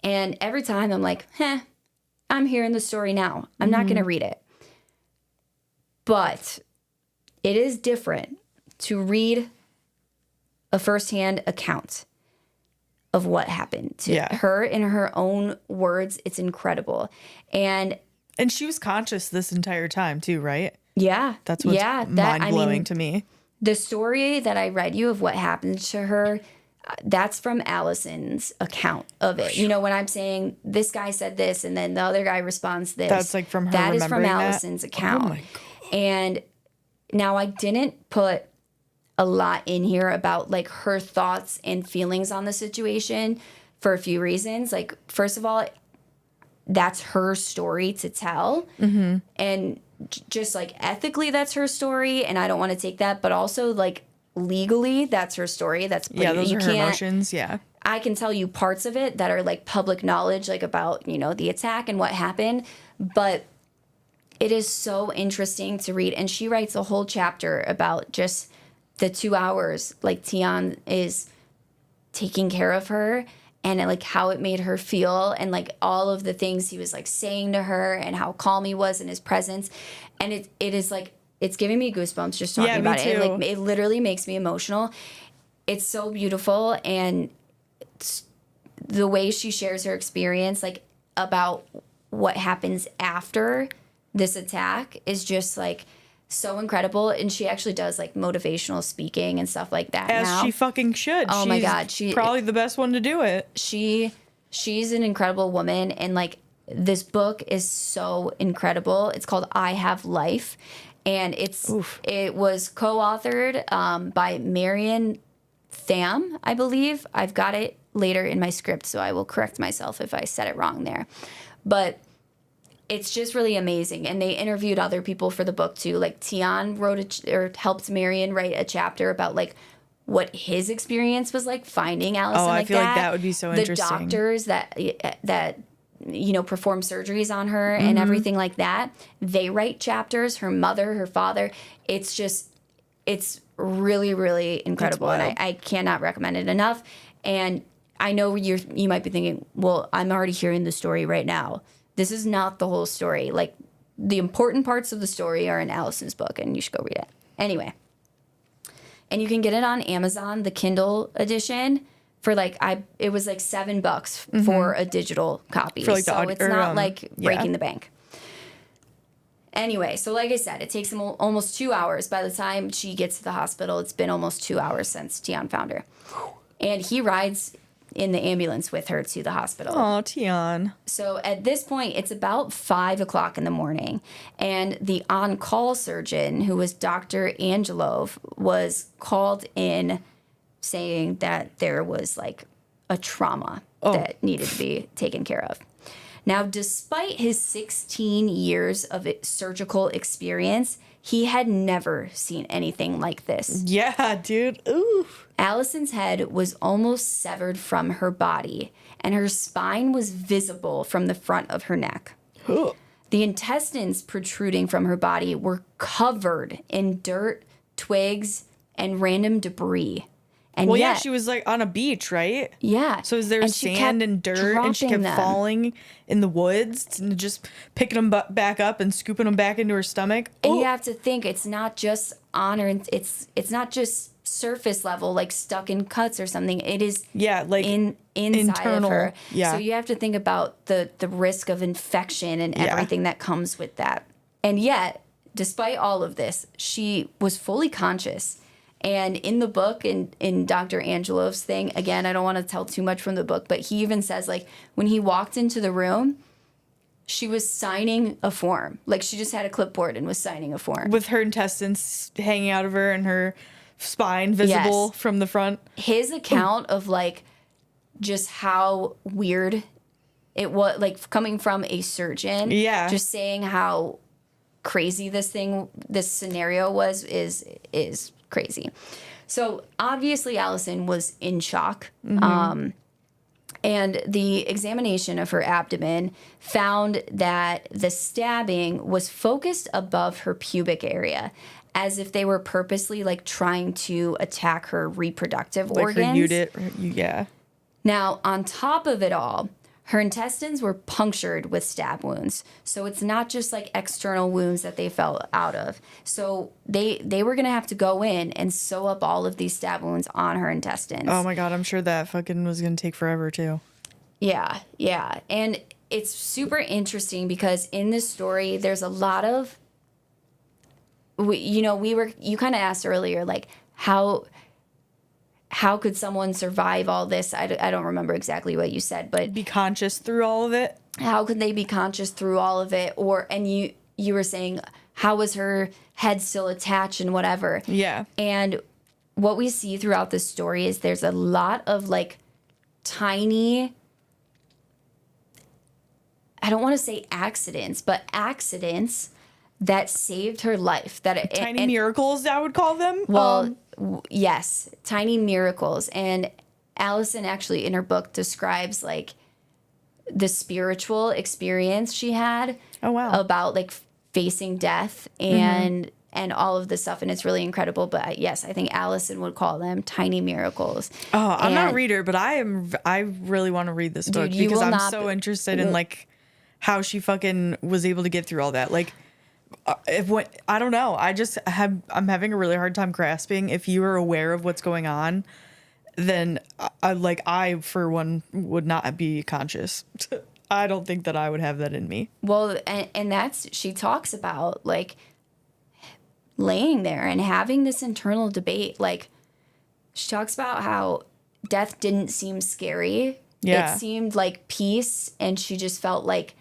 And every time I'm like, I'm hearing the story now. I'm not going to read it. But it is different to read a firsthand account of what happened to her in her own words. It's incredible. And she was conscious this entire time too, right? Yeah. That's what's mind-blowing to me. The story that I read you of what happened to her, that's from Alison's account of it. You know, when I'm saying this guy said this and then the other guy responds this. That's like from her That is from remembering that? Alison's account. Oh my God. And now I didn't put a lot in here about like her thoughts and feelings on the situation for a few reasons. Like, first of all, that's her story to tell. And just like ethically, that's her story. And I don't want to take that, but also like legally, that's her story. Those are her emotions. Yeah. I can tell you parts of it that are like public knowledge, like about, you know, the attack and what happened. But it is so interesting to read. And she writes a whole chapter about just the 2 hours like Tian is taking care of her, and like how it made her feel, and like all of the things he was like saying to her, and how calm he was in his presence. And it is like, it's giving me goosebumps just talking about it. Like, it literally makes me emotional. It's so beautiful. And the way she shares her experience, like about what happens after this attack, is just like so incredible. And she actually does like motivational speaking and stuff like that. As now. She fucking should. Oh my God. She's probably the best one to do it. She's an incredible woman. And like, this book is so incredible. It's called I Have Life. And it was co-authored by Marion Tham, I believe. I've got it later in my script, so I will correct myself if I said it wrong there. But it's just really amazing. And they interviewed other people for the book too. Like Tian helped Marion write a chapter about like what his experience was like finding Alison. I feel like that would be so interesting. The doctors that you know, perform surgeries on her and everything like that. They write chapters, her mother, her father. It's really, really incredible. And I cannot recommend it enough. And I know you might be thinking, well, I'm already hearing the story right now. This is not the whole story. Like, the important parts of the story are in Alison's book, and you should go read it. Anyway. And you can get it on Amazon, the Kindle edition, for like, it was like $7 for a digital copy. For like so it's not like breaking the bank. Anyway, so like I said, it takes them almost 2 hours. By the time she gets to the hospital, it's been almost 2 hours since Tian found her. And he rides in the ambulance with her to the hospital. Oh, Tian. So at this point, it's about 5 o'clock in the morning. And the on-call surgeon, who was Dr. Angelov, was called in saying that there was like a trauma that needed to be taken care of. Now, despite his 16 years of surgical experience, he had never seen anything like this. Yeah, dude. Ooh. Alison's head was almost severed from her body, and her spine was visible from the front of her neck. Ooh. The intestines protruding from her body were covered in dirt, twigs, and random debris. And well, yet, yeah, she was like on a beach, right? Yeah. So is there sand and dirt, and she kept falling in the woods and just picking them back up and scooping them back into her stomach. And you have to think, it's not just on her, it's not just surface level, like stuck in cuts or something. It is like inside internal, of her. Yeah. So you have to think about the risk of infection and everything that comes with that. And yet, despite all of this, she was fully conscious And in the book, in Dr. Angelov's thing, again, I don't want to tell too much from the book, but he even says, like, when he walked into the room, she was signing a form. Like, she just had a clipboard and was signing a form. With her intestines hanging out of her and her spine visible from the front. His account of, like, just how weird it was, like, coming from a surgeon. Yeah. Just saying how crazy this scenario was is crazy. So, obviously, Alison was in shock. And the examination of her abdomen found that the stabbing was focused above her pubic area, as if they were purposely, like, trying to attack her reproductive organs. Yeah. Now, on top of it all, her intestines were punctured with stab wounds. So it's not just, like, external wounds that they fell out of. So they were going to have to go in and sew up all of these stab wounds on her intestines. Oh, my God. I'm sure that fucking was going to take forever, too. Yeah, yeah. And it's super interesting because in this story, there's a lot of, you kind of asked earlier, like, how could someone survive all this? I don't remember exactly what you said, but be conscious through all of it. How could they be conscious through all of it? And you were saying, how was her head still attached and whatever? Yeah. And what we see throughout this story is there's a lot of, like, tiny, I don't want to say accidents, but accidents that saved her life. Tiny miracles, I would call them. Well, yes, tiny miracles. And Alison actually in her book describes, like, the spiritual experience she had. Oh, wow. About, like, facing death and all of this stuff. And it's really incredible. But yes, I think Alison would call them tiny miracles. Oh, I'm not a reader, but I really want to read this book because I'm so interested in, like, how she fucking was able to get through all that. Like, I don't know. I'm having a really hard time grasping. If you are aware of what's going on, then I for one would not be conscious. I don't think that I would have that in me. Well, and she talks about, like, laying there and having this internal debate. Like, she talks about how death didn't seem scary. Yeah. It seemed like peace, and she just felt like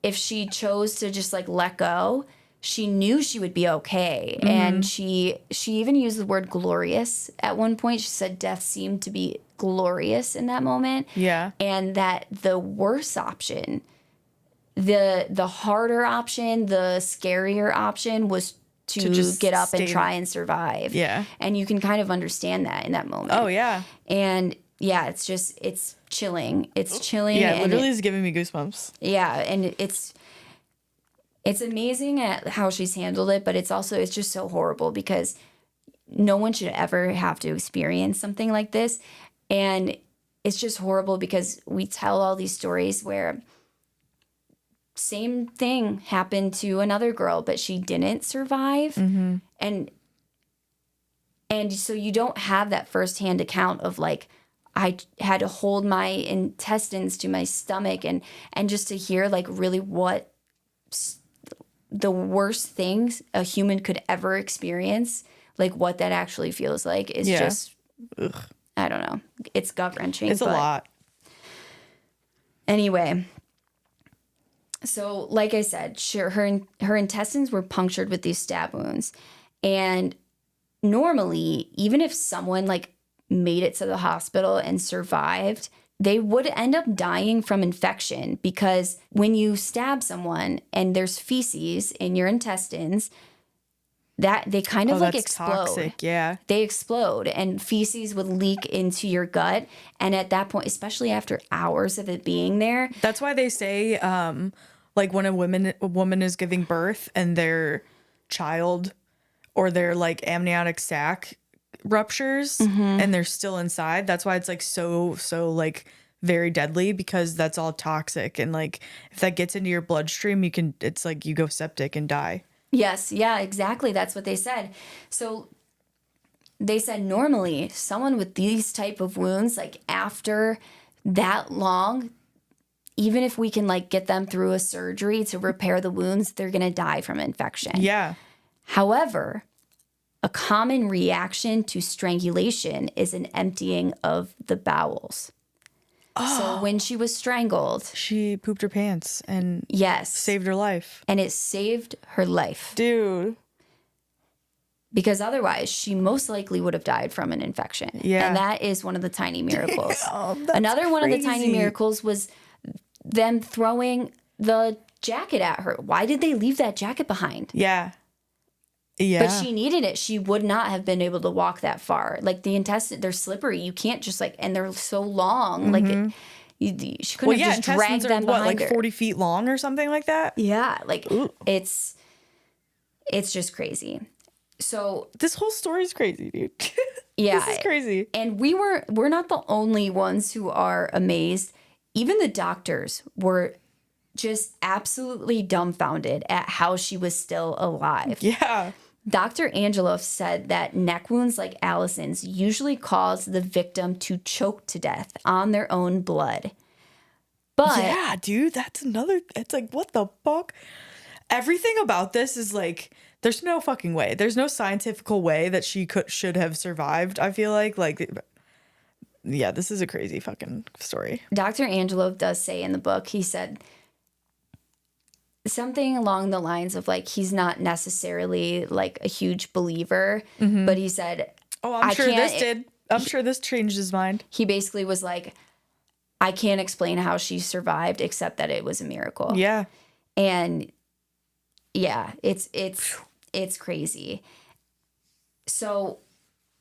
if she chose to just, like, let go, she knew she would be okay. And she even used the word glorious at one point. She said death seemed to be glorious in that moment. Yeah. And that the worst option, the harder option, the scarier option was to just get up and try and survive. Yeah. And you can kind of understand that in that moment. Oh, yeah. And yeah, it's chilling. It's chilling. Yeah, it literally is giving me goosebumps. Yeah, and it's amazing at how she's handled it, but it's just so horrible because no one should ever have to experience something like this. And it's just horrible because we tell all these stories where same thing happened to another girl, but she didn't survive. And so you don't have that firsthand account of, like, I had to hold my intestines to my stomach and just to hear, like, really what the worst things a human could ever experience, like, what that actually feels like is just, I don't know. It's gut-wrenching. It's a lot. Anyway, so like I said, her intestines were punctured with these stab wounds. And normally, even if someone, like, made it to the hospital and survived, they would end up dying from infection because when you stab someone and there's feces in your intestines, that they kind of like explode. Toxic, yeah. They explode and feces would leak into your gut. And at that point, especially after hours of it being there. That's why they say, like, when a woman is giving birth and their child or their, like, amniotic sac ruptures and they're still inside, that's why it's, like, so like very deadly, because that's all toxic. And, like, if that gets into your bloodstream, it's like you go septic and die. Yes, yeah, exactly. That's what they said. So they said normally someone with these type of wounds, like, after that long, even if we can, like, get them through a surgery to repair the wounds, they're going to die from infection. Yeah. However, A common reaction to strangulation is an emptying of the bowels. So when she was strangled, She pooped her pants and yes, saved her life. and it saved her life. Dude. Because otherwise, she most likely would have died from an infection. Yeah. And that is one of the tiny miracles. Damn, that's Another one of the tiny crazy. miracles was them throwing the jacket at her. Why did they leave that jacket behind? Yeah. Yeah. But she needed it. She would not have been able to walk that far. Like the intestine, they're slippery. You can't just like, and they're so long. Like she couldn't have just dragged intestines them are what, behind like her. 40 feet long or something like that? Yeah, like it's just crazy. So This whole story is crazy, dude. yeah, This is crazy. and we're not the only ones who are amazed. Even the doctors were just absolutely dumbfounded at how she was still alive. Yeah. Dr. Angeloff said that neck wounds like Alison's usually cause the victim to choke to death on their own blood. But Yeah, dude, that's another. It's like, what the fuck? Everything about this is like, there's no fucking way. There's no scientific way that she should have survived. I feel like, yeah, this is a crazy fucking story. Dr. Angeloff does say in the book, he said something along the lines of like, he's not necessarily like a huge believer, but he said, Oh, I'm I sure can't- this did. I'm sure this changed his mind. he basically was like, I can't explain how she survived except that it was a miracle. Yeah. And yeah, it's crazy. So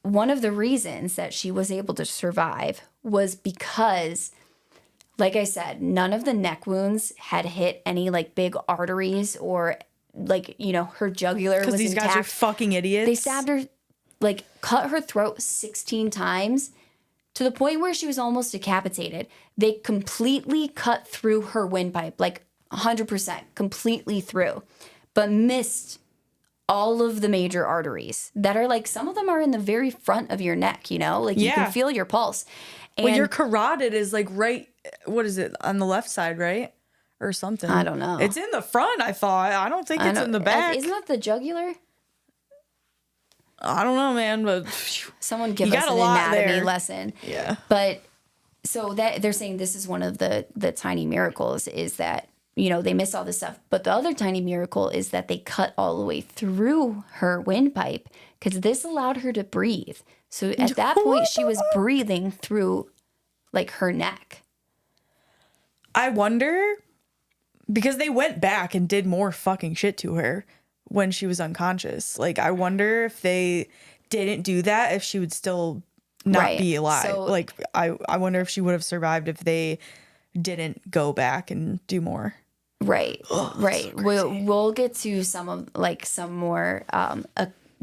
one of the reasons that she was able to survive was because, like I said, none of the neck wounds had hit any like big arteries or like, you know, her jugular was Because these intact. guys are fucking idiots. They stabbed her, like cut her throat 16 times to the point where she was almost decapitated. They completely cut through her windpipe, like 100%, completely through, but missed all of the major arteries that are like, some of them are in the very front of your neck, you know, like you Yeah. can feel your pulse. And Well, your carotid is like right, what is it, on the left side, right? Or something. I don't know. It's in the front, I thought. I don't think it's in the back. Isn't that the jugular? I don't know, man, but Someone give You us got an a lot anatomy there. lesson. yeah. But so that they're saying this is one of the tiny miracles is that, you know, they miss all this stuff. But the other tiny miracle is that they cut all the way through her windpipe because this allowed her to breathe. So at that point, she was breathing through like her neck. I wonder, because they went back and did more fucking shit to her when she was unconscious. Like, I wonder if they didn't do that, if she would still not Right. be alive. So- Like, I wonder if she would have survived if they didn't go back and do more. Right. Right. We'll get to some more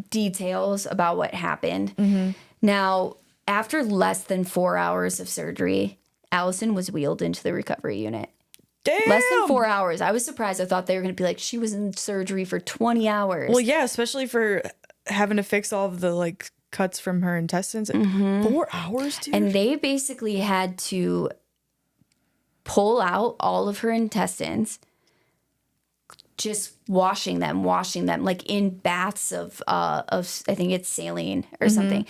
details about what happened. Now, after less than 4 hours of surgery, Alison was wheeled into the recovery unit. Damn. Less than 4 hours. I was surprised. I thought they were going to be like, she was in surgery for 20 hours. Well, yeah, especially for having to fix all of the like cuts from her intestines. 4 hours, dude. And they basically had to pull out all of her intestines, just washing them like in baths of I think it's saline or something.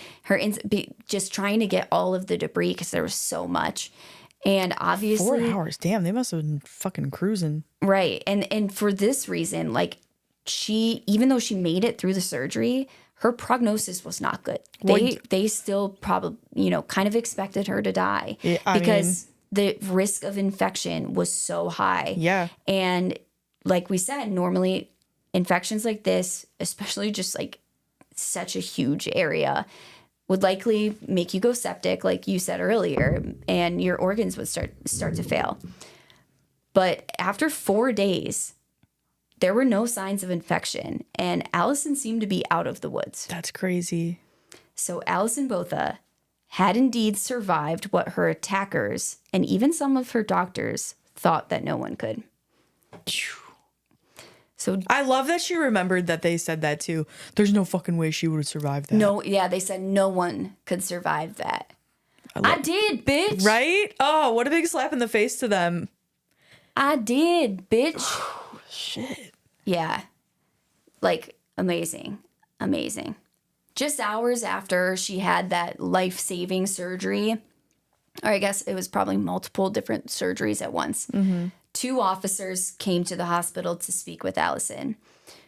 Just trying to get all of the debris because there was so much. And 4 obviously, hours. Damn, they must have been fucking cruising. right. And for this reason, like even though she made it through the surgery, her prognosis was not good. They still probably, you know, kind of expected her to die because the risk of infection was so high. Yeah. And like we said, normally infections like this, especially just like such a huge area, would likely make you go septic, like you said earlier, and your organs would start to fail. But after 4 days, there were no signs of infection, and Alison seemed to be out of the woods. That's crazy. So Alison Botha had indeed survived what her attackers and even some of her doctors thought that no one could. So I love that she remembered that they said that too. There's no fucking way she would have survived that. they said no one could survive that. I did, bitch. Right? Oh, what a big slap in the face to them. I did, bitch. Shit. Yeah. Like, amazing. Amazing. just hours after she had that life-saving surgery, or I guess it was probably multiple different surgeries at once, 2 officers came to the hospital to speak with Alison.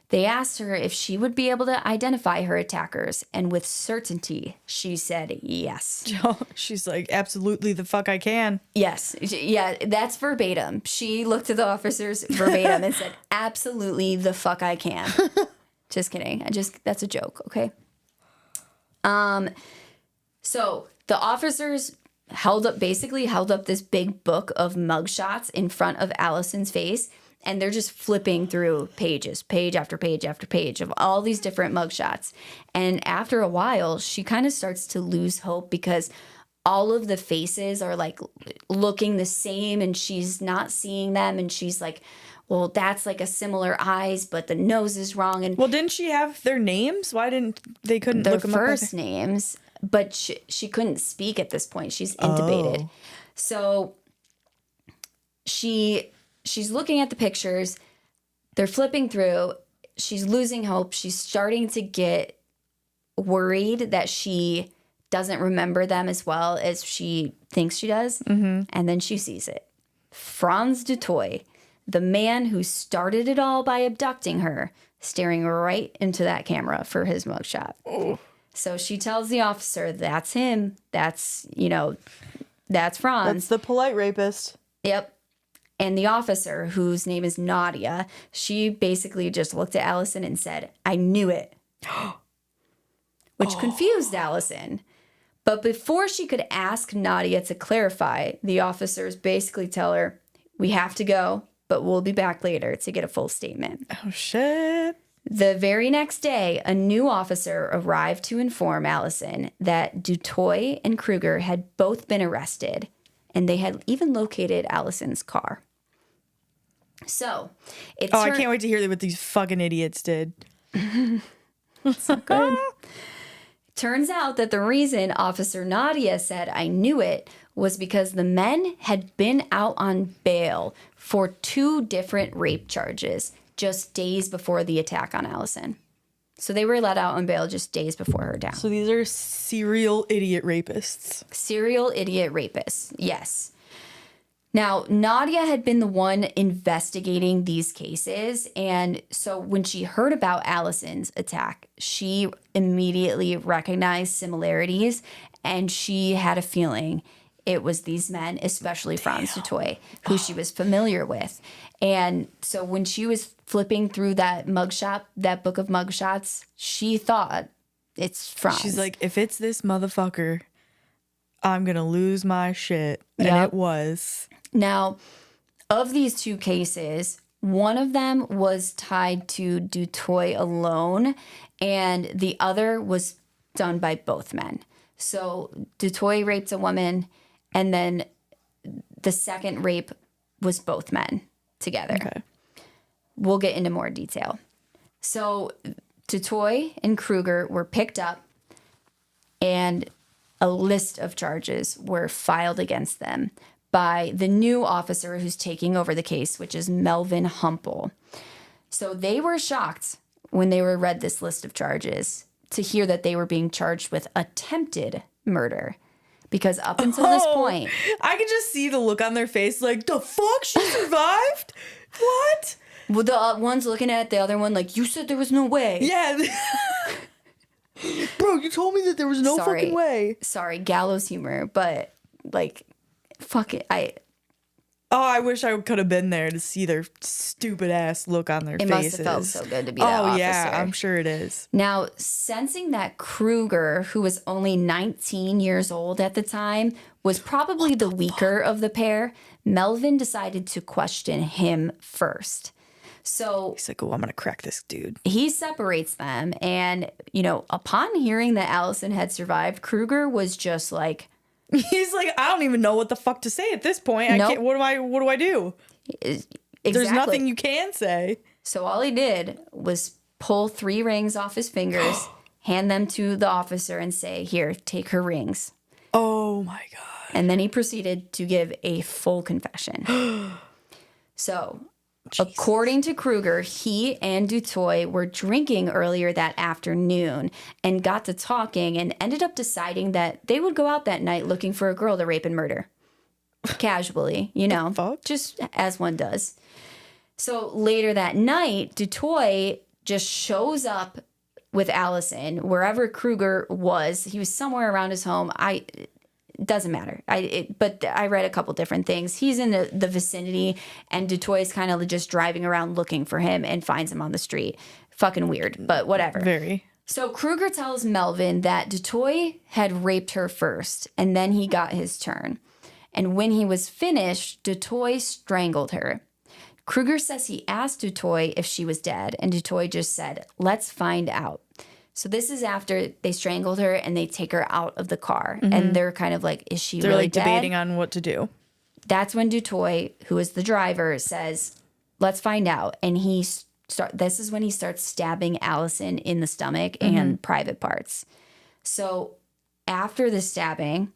They asked her if she would be able to identify her attackers, and with certainty, she said yes. She's like, absolutely the fuck I can. Yes. Yeah, that's verbatim. She looked at the officers verbatim and said, absolutely the fuck I can. Just kidding. That's a joke, okay? So the officers basically held up this big book of mugshots in front of Alison's face, and they're just flipping through pages, page after page after page of all these different mugshots. And after a while, she kind of starts to lose hope because all of the faces are like looking the same and she's not seeing them. And she's like, well, that's like a similar eyes, but the nose is wrong. And well, didn't she have their names? Why didn't they couldn't their look them up? Their first names, but she couldn't speak at this point. She's intubated. Oh. So she's looking at the pictures. They're flipping through. She's losing hope. She's starting to get worried that she doesn't remember them as well as she thinks she does. Mm-hmm. And then she sees it. Frans du Toit, the man who started it all by abducting her, staring right into that camera for his mugshot. Oh. So she tells the officer, that's him. That's Frans. That's the polite rapist. Yep. And the officer, whose name is Nadia, she basically just looked at Alison and said, I knew it. Which confused Alison. But before she could ask Nadia to clarify, the officers basically tell her, we have to go, but we'll be back later to get a full statement. Oh, shit. The very next day, a new officer arrived to inform Alison that du Toit and Krueger had both been arrested, and they had even located Alison's car. So, I can't wait to hear what these fucking idiots did. It's not good. Turns out that the reason Officer Nadia said I knew it was because the men had been out on bail for 2 different rape charges just days before the attack on Alison. So they were let out on bail just days before her death. So these are serial idiot rapists. Serial idiot rapists, yes. Now, Nadia had been the one investigating these cases, and so when she heard about Alison's attack, she immediately recognized similarities, and she had a feeling it was these men, especially Frans du Toit, who she was familiar with. And so when she was flipping through that mugshot, that book of mugshots, she thought it's Frans. She's like, if it's this motherfucker, I'm going to lose my shit. And Yep. it was. Now, of these 2 cases, one of them was tied to du Toit alone, and the other was done by both men. So du Toit raped a woman, and then the second rape was both men together. Okay. We'll get into more detail. So du Toit and Krueger were picked up, and a list of charges were filed against them by the new officer who's taking over the case, which is Melvin Humpel. So they were shocked when they were read this list of charges to hear that they were being charged with attempted murder. Because up until this point... I can just see the look on their face like, the fuck? She survived? What? Well, the one's looking at the other one like, you said there was no way. Yeah. Bro, you told me that there was no fucking way. Sorry, gallows humor, but like... Fuck it. I wish I could have been there to see their stupid ass look on their faces. It must have felt so good to be that officer. Oh, yeah, I'm sure it is. Now, sensing that Krueger, who was only 19 years old at the time, was probably the weaker of the pair, Melvin decided to question him first. So he's like, oh, I'm going to crack this dude. He separates them. And, upon hearing that Alison had survived, Krueger was just like... He's like, I don't even know what the fuck to say at this point. Nope. I can't. What do I do? Exactly. There's nothing you can say. So all he did was pull 3 rings off his fingers, hand them to the officer, and say, "Here, take her rings." Oh my God. And then he proceeded to give a full confession. So According to Krueger, he and Toit were drinking earlier that afternoon and got to talking and ended up deciding that they would go out that night looking for a girl to rape and murder. Casually, just as one does. So later that night, Toit just shows up with Alison wherever Krueger was. He was somewhere around his home. It doesn't matter. But I read a couple different things. He's in the vicinity, and Toit is kind of just driving around looking for him and finds him on the street. Fucking weird, but whatever. Very. So Krueger tells Melvin that Toit had raped her first, and then he got his turn. And when he was finished, Toit strangled her. Krueger says he asked Toit if she was dead, and Toit just said, "Let's find out." So this is after they strangled her and they take her out of the car. Mm-hmm. And they're kind of like, is she really dead? They're debating on what to do. That's when Toit, who is the driver, says, "Let's find out." And this is when he starts stabbing Alison in the stomach and private parts. So after the stabbing,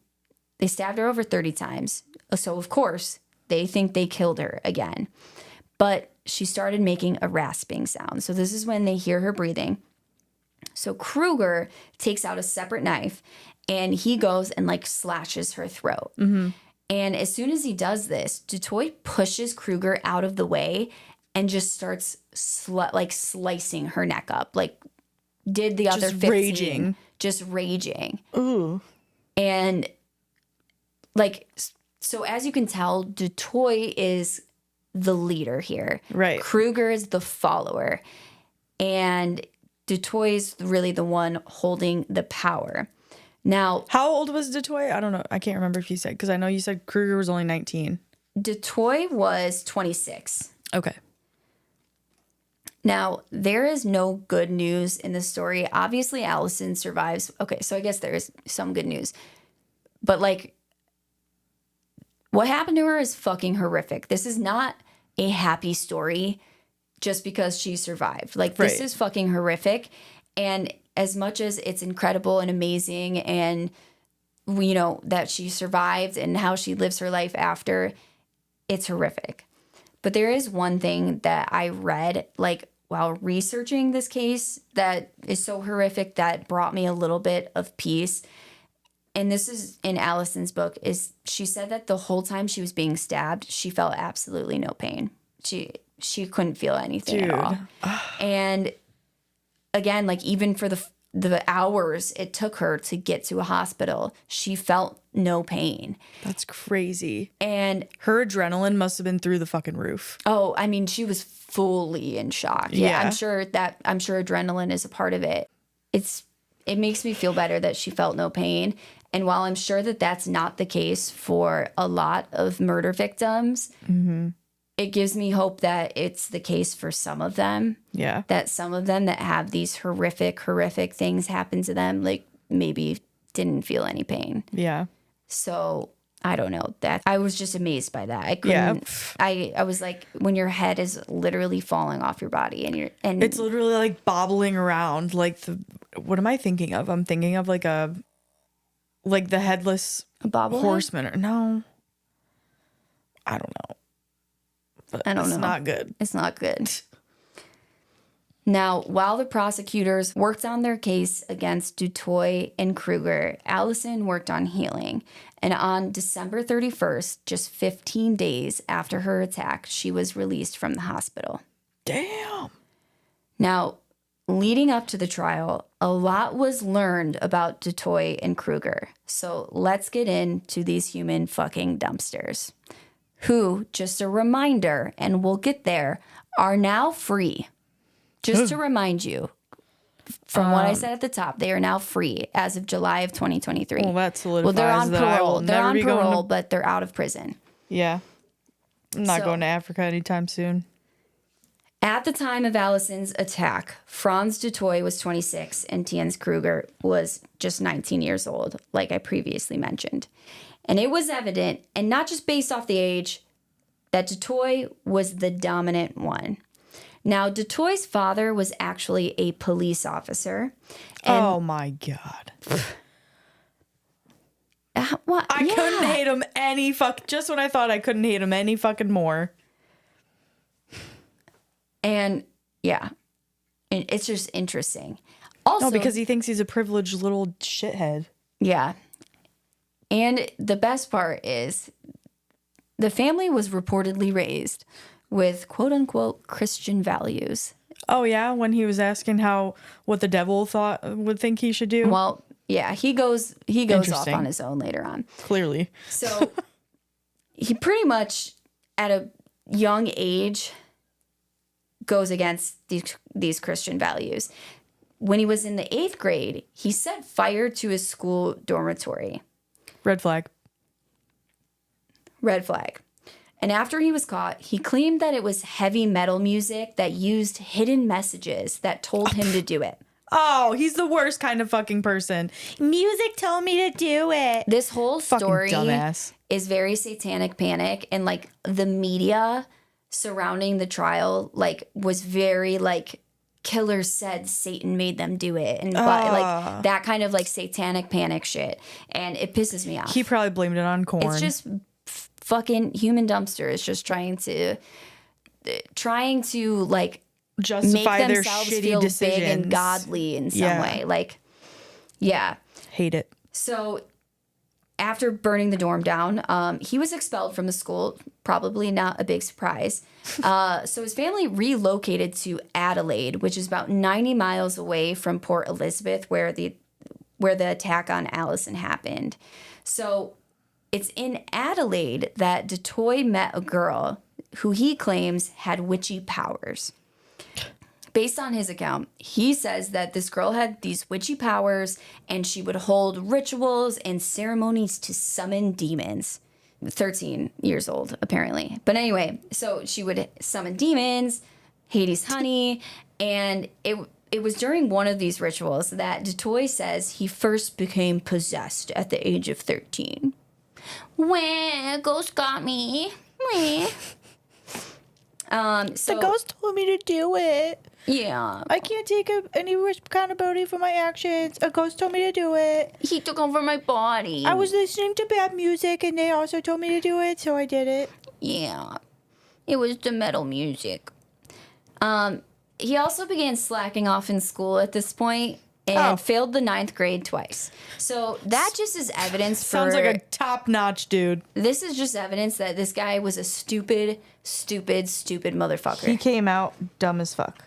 they stabbed her over 30 times. So of course, they think they killed her again. But she started making a rasping sound. So this is when they hear her breathing. So Krueger takes out a separate knife and he goes and slashes her throat. Mm-hmm. And as soon as he does this, Toit pushes Krueger out of the way and just starts slicing her neck up. Did the other 15. Raging. Just raging. Ooh. And so as you can tell, Toit is the leader here. Right. Krueger is the follower. And Toit is really the one holding the power. Now, how old was Toit? I don't know. I can't remember if you said, because I know you said Krueger was only 19. Toit was 26. Okay. Now, there is no good news in the story. Obviously, Alison survives. Okay, so I guess there is some good news. But what happened to her is fucking horrific. This is not a happy story just because she survived. This is fucking horrific. And as much as it's incredible and amazing and, that she survived and how she lives her life after, it's horrific. But there is one thing that I read, while researching this case that is so horrific that brought me a little bit of peace. And this is in Alison's book, is she said that the whole time she was being stabbed, she felt absolutely no pain. She couldn't feel anything at all. And again, even for the hours it took her to get to a hospital, she felt no pain. That's crazy. And her adrenaline must have been through the fucking roof. Oh, I mean, she was fully in shock. Yeah. I'm sure adrenaline is a part of it. It makes me feel better that she felt no pain. And while I'm sure that that's not the case for a lot of murder victims, it gives me hope that it's the case for some of them. Yeah. That some of them that have these horrific things happen to them, maybe didn't feel any pain. Yeah. So I don't know. That I was just amazed by that. I couldn't. Yeah. I was like, when your head is literally falling off your body and it's literally bobbling around. What am I thinking of? I'm thinking of the headless horseman. No, I don't know. But I don't know. It's not good. It's not good. Now, while the prosecutors worked on their case against Toit and Krueger, Alison worked on healing. And on December 31st, just 15 days after her attack, she was released from the hospital. Damn. Now, leading up to the trial, a lot was learned about Toit and Krueger. So let's get into these human fucking dumpsters, who, just a reminder, and we'll get there, are now free. Just to remind you, from what I said at the top, they are now free as of July of 2023. Well, that solidifies. Well, they're on parole. They're on parole, but they're out of prison. Yeah. I'm not going to Africa anytime soon. At the time of Alison's attack, Frans Toit was 26 and Tiens Krueger was just 19 years old, like I previously mentioned. And it was evident, and not just based off the age, that Toit was the dominant one. Now, Toit's father was actually a police officer. Oh, my God. What? I couldn't hate him just when I thought I couldn't hate him any fucking more. And yeah, and it's just interesting. Also, No, because he thinks he's a privileged little shithead. yeah. And the best part is the family was reportedly raised with quote unquote Christian values. Oh, yeah? When he was asking what the devil would think he should do? Well, yeah, he goes off on his own later on. Clearly. So he pretty much at a young age goes against these Christian values. When he was in the 8th grade, he set fire to his school dormitory. Red flag. Red flag. And after he was caught, he claimed that it was heavy metal music that used hidden messages that told him to do it. Oh, he's the worst kind of fucking person. Music told me to do it. This whole story dumbass. is very satanic panic, and like the media surrounding the trial like was very like killers said Satan made them do it, and like that kind of like satanic panic shit, and it pisses me off. He probably blamed it on corn. It's just fucking human dumpster is just trying to like justify make their themselves shitty feel decisions. big and godly in some way. Like, yeah. Hate it. So after burning the dorm down, he was expelled from the school. Probably not a big surprise. So his family relocated to Adelaide, which is about 90 miles away from Port Elizabeth, where the attack on Alison happened. So it's in Adelaide that Toit met a girl who he claims had witchy powers. Based on his account, he says that this girl had these witchy powers and she would hold rituals and ceremonies to summon demons. 13 years old, apparently. But anyway, so she would summon demons, Hades honey, and it was during one of these rituals that Toit says he first became possessed at the age of 13. Wah, ghost got me. Wah. So the ghost told me to do it. Yeah. I can't take any accountability for my actions. A ghost told me to do it. He took over my body. I was listening to bad music and they also told me to do it, so I did it. Yeah. It was the metal music. He also began slacking off in school at this point and failed the 9th grade twice. So that just is evidence Sounds like a top-notch dude. This is just evidence that this guy was a stupid motherfucker. He came out dumb as fuck.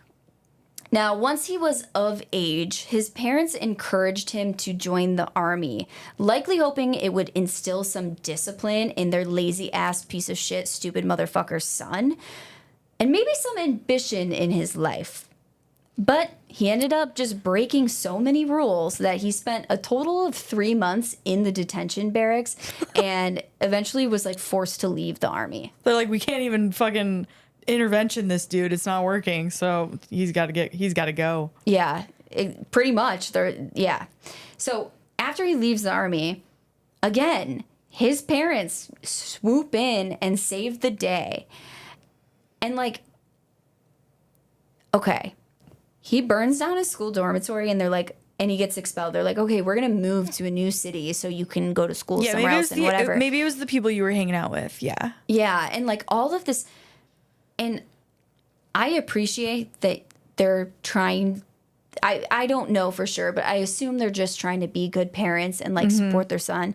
Now, once he was of age, his parents encouraged him to join the army, likely hoping it would instill some discipline in their lazy-ass piece of shit, stupid motherfucker's son, and maybe some ambition in his life. But he ended up just breaking so many rules that he spent a total of 3 months in the detention barracks and eventually was like forced to leave the army. They're like, we can't even fucking intervention this dude. It's not working. So he's got to go. Yeah, pretty much. Yeah. So after he leaves the army, again, his parents swoop in and save the day. And like, okay, he burns down his school dormitory and they're like, and he gets expelled. They're like, okay, we're going to move to a new city so you can go to school somewhere else and whatever. Maybe it was the people you were hanging out with. Yeah. Yeah. And like all of this. And I appreciate that they're trying. I don't know for sure, but I assume they're just trying to be good parents and like support their son.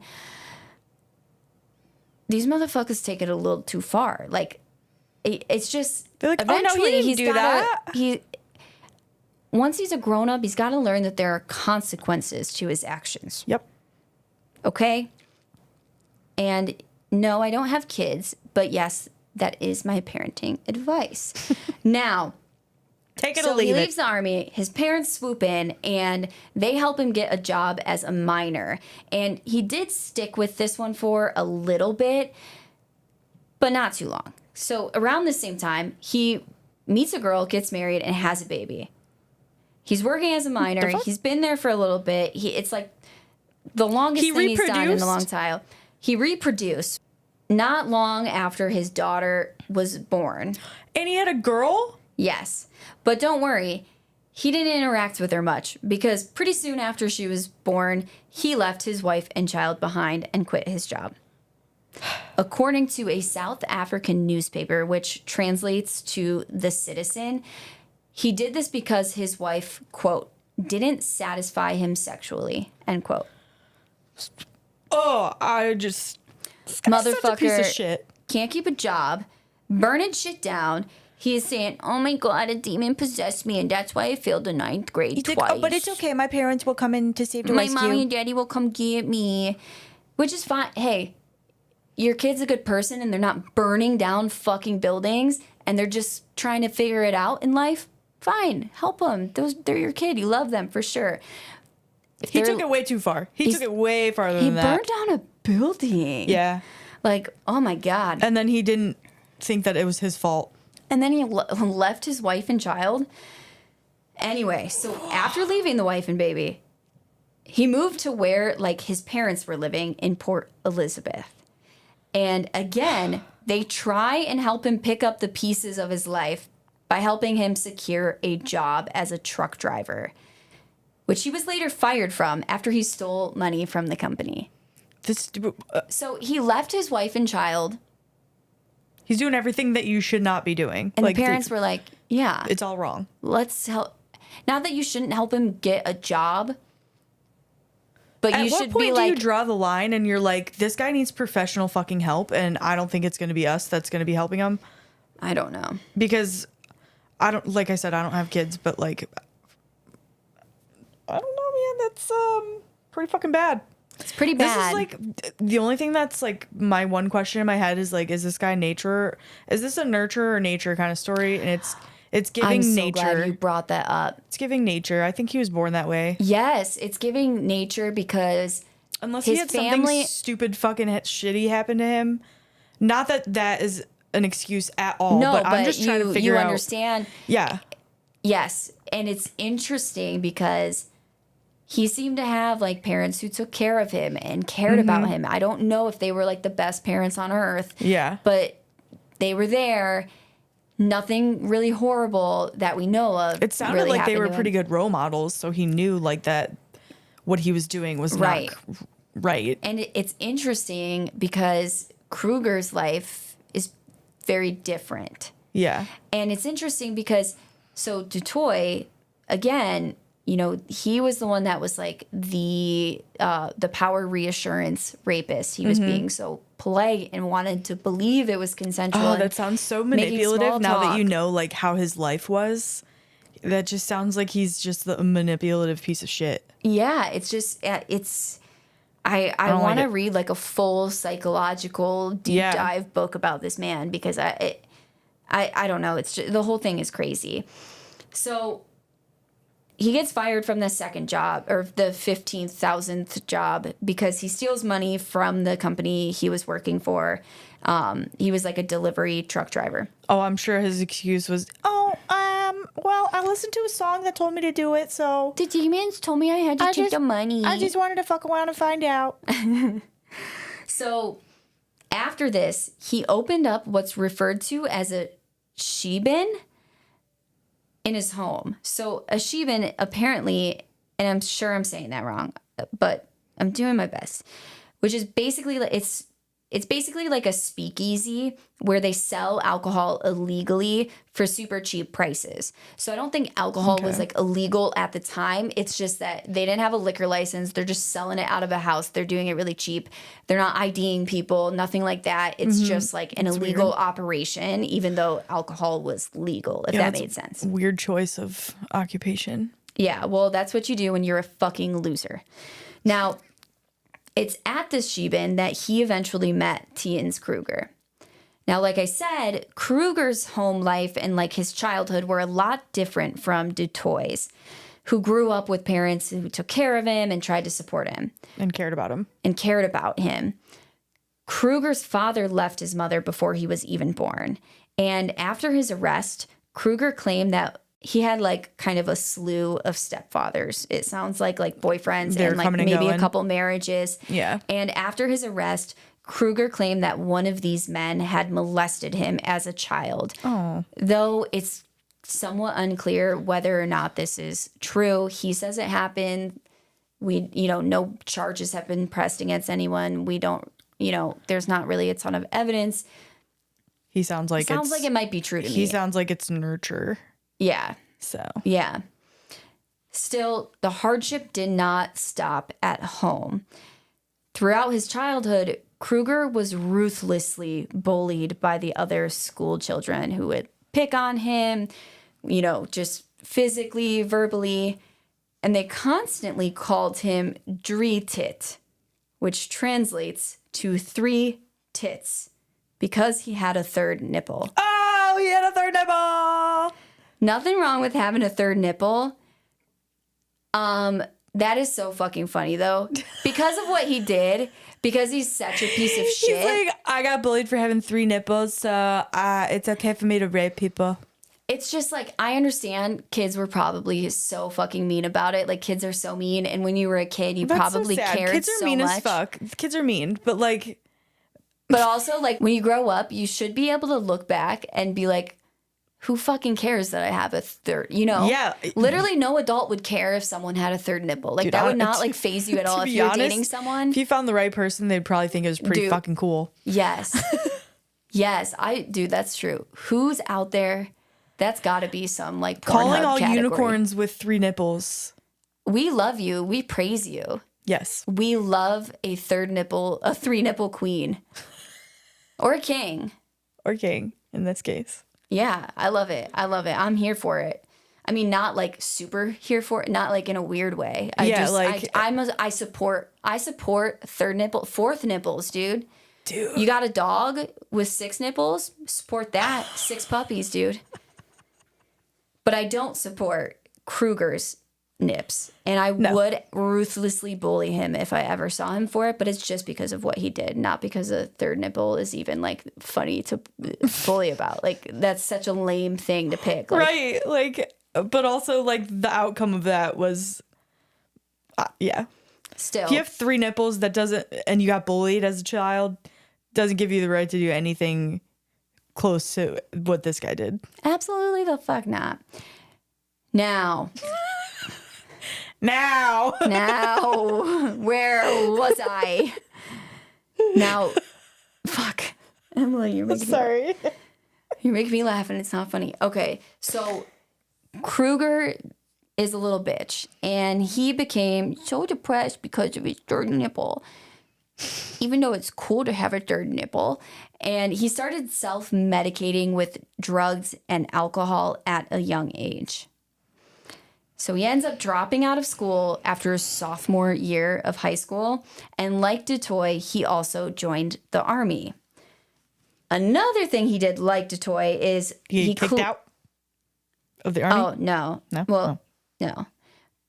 These motherfuckers take it a little too far. Like, it's just they're like, eventually oh, no, he didn't do that. Once he's a grown up, he's got to learn that there are consequences to his actions. Yep. Okay. And no, I don't have kids, but yes, that is my parenting advice. Now, take it or leave it. He leaves the army. His parents swoop in and they help him get a job as a miner. And he did stick with this one for a little bit, but not too long. So around the same time, he meets a girl, gets married, and has a baby. He's working as a miner. He's been there for a little bit. It's like the longest thing he's done in a long time. He reproduced not long after his daughter was born. And he had a girl? Yes. But don't worry, he didn't interact with her much because pretty soon after she was born, he left his wife and child behind and quit his job. According to a South African newspaper, which translates to The Citizen, he did this because his wife, quote, didn't satisfy him sexually, end quote. Oh, I just... Motherfucker such a piece of shit. Can't keep a job, burning shit down. He is saying, oh my God, a demon possessed me, and that's why I failed the 9th grade He's twice. like, oh, but it's okay. My parents will come in to save the My rescue. mommy and daddy will come get me, which is fine. Hey, your kid's a good person, and they're not burning down fucking buildings, and they're just trying to figure it out in life. Fine, help them. They're your kid. You love them for sure. He took it way too far. He took it way farther He than that. burned down a building. Yeah. Like, oh my God. And then he didn't think that it was his fault. And then he left his wife and child. Anyway, so after leaving the wife and baby, he moved to where, like, his parents were living in Port Elizabeth. And again, they try and help him pick up the pieces of his life by helping him secure a job as a truck driver, which he was later fired from after he stole money from the company. So he left his wife and child. He's doing everything that you should not be doing. And the parents were like, yeah. It's all wrong. Let's help. Not that you shouldn't help him get a job, but you should be like... At what point do you draw the line and you're like, this guy needs professional fucking help, and I don't think it's going to be us that's going to be helping him? I don't know. Because I don't, like I said, I don't have kids, but like, I don't know, man. That's pretty fucking bad. It's pretty bad. This is like the only thing that's like my one question in my head is like, is this guy nature? Is this a nurture or nature kind of story? And it's giving I'm so nature. glad you brought that up. It's giving nature. I think he was born that way. Yes, it's giving nature because unless his he had family... something stupid fucking shitty happen to him. Not that that is an excuse at all. No, but I'm just trying to figure out. You understand. Yeah. Yes, and it's interesting because he seemed to have like parents who took care of him and cared about him. I don't know if they were like the best parents on earth. Yeah. But they were there. Nothing really horrible that we know of. It sounded really like they were happened to pretty him. good role models, so he knew like that what he was doing was Right. not right. And it's interesting because Krueger's life is very different. Yeah. And it's interesting because, so Toit, again, you know, he was the one that was like the power reassurance rapist. He was being so polite and wanted to believe it was consensual. Oh, that sounds so manipulative now that you know like how his life was. That just sounds like he's just the manipulative piece of shit. Yeah, it's just, I want to read like a full psychological deep dive book about this man because I don't know. It's just, the whole thing is crazy. So he gets fired from the second job or the 15,000th job because he steals money from the company he was working for. He was like a delivery truck driver. Oh, I'm sure his excuse was, well, I listened to a song that told me to do it, so The demons told me I had to take the money. I just wanted to fuck around and find out. So after this, he opened up what's referred to as a shebin in his home. So a shebin apparently, and I'm sure I'm saying that wrong, but I'm doing my best, which is basically it's basically like a speakeasy where they sell alcohol illegally for super cheap prices. So I don't think alcohol was like illegal at the time. It's just that they didn't have a liquor license. They're just selling it out of a house. They're doing it really cheap. They're not IDing people, nothing like that. It's just like an illegal operation, even though alcohol was legal, if that made sense. Weird choice of occupation. Yeah, well, that's what you do when you're a fucking loser. Now, it's at this shebin that he eventually met Thuens Krueger. Now, like I said, Krueger's home life and like his childhood were a lot different from Toit's, who grew up with parents who took care of him and tried to support him. And cared about him. Krueger's father left his mother before he was even born. And after his arrest, Krueger claimed that he had like kind of a slew of stepfathers. It sounds like boyfriends and like maybe a couple marriages. Yeah. And after his arrest, Krueger claimed that one of these men had molested him as a child. Oh. Though it's somewhat unclear whether or not this is true. He says it happened. No charges have been pressed against anyone. We don't there's not really a ton of evidence. He sounds like it might be true to me. He sounds like it's nurture. Yeah. So. Yeah. Still, the hardship did not stop at home. Throughout his childhood, Krueger was ruthlessly bullied by the other school children who would pick on him, just physically, verbally, and they constantly called him Dreetit, which translates to 3 tits, because he had a third nipple. Oh, he had a third nipple! Nothing wrong with having a third nipple. That is so fucking funny, though. Because of what he did, because he's such a piece of shit. He's like, I got bullied for having 3 nipples, so it's okay for me to rape people. It's just like, I understand kids were probably so fucking mean about it. Like, kids are so mean. And when you were a kid, you probably cared so much. Kids are mean as fuck. Kids are mean, but like... But also, like, when you grow up, you should be able to look back and be like, who fucking cares that I have a third, Yeah. Literally no adult would care if someone had a third nipple. Like, dude, that would not, like, phase you at all if you were dating someone. If you found the right person, they'd probably think it was pretty fucking cool. Yes. Yes. Dude, that's true. Who's out there? That's got to be some, like, calling all category. Unicorns with 3 nipples. We love you. We praise you. Yes. We love a 3-nipple queen. Or a king. Or king, in this case. Yeah, I love it. I'm here for it. I mean, not like super here for it, not like in a weird way. I support 4th nipples, dude. Dude. You got a dog with 6 nipples? Support that. 6 puppies, dude. But I don't support Krueger's nips. And I would ruthlessly bully him if I ever saw him for it, but it's just because of what he did, not because a third nipple is even like funny to bully about. Like, that's such a lame thing to pick. Like, right. Like, but also like the outcome of that was, yeah. Still. If you have 3 nipples and you got bullied as a child, doesn't give you the right to do anything close to what this guy did. Absolutely the fuck not. Now, where was I? Now, fuck. Emily, you're making me laugh and it's not funny. Okay, so Krueger is a little bitch and he became so depressed because of his third nipple, even though it's cool to have a third nipple. And he started self-medicating with drugs and alcohol at a young age. So he ends up dropping out of school after his sophomore year of high school. And like Toit, he also joined the army. Another thing he did like Toit is he kicked out of the army? Oh, no. No? Well, no.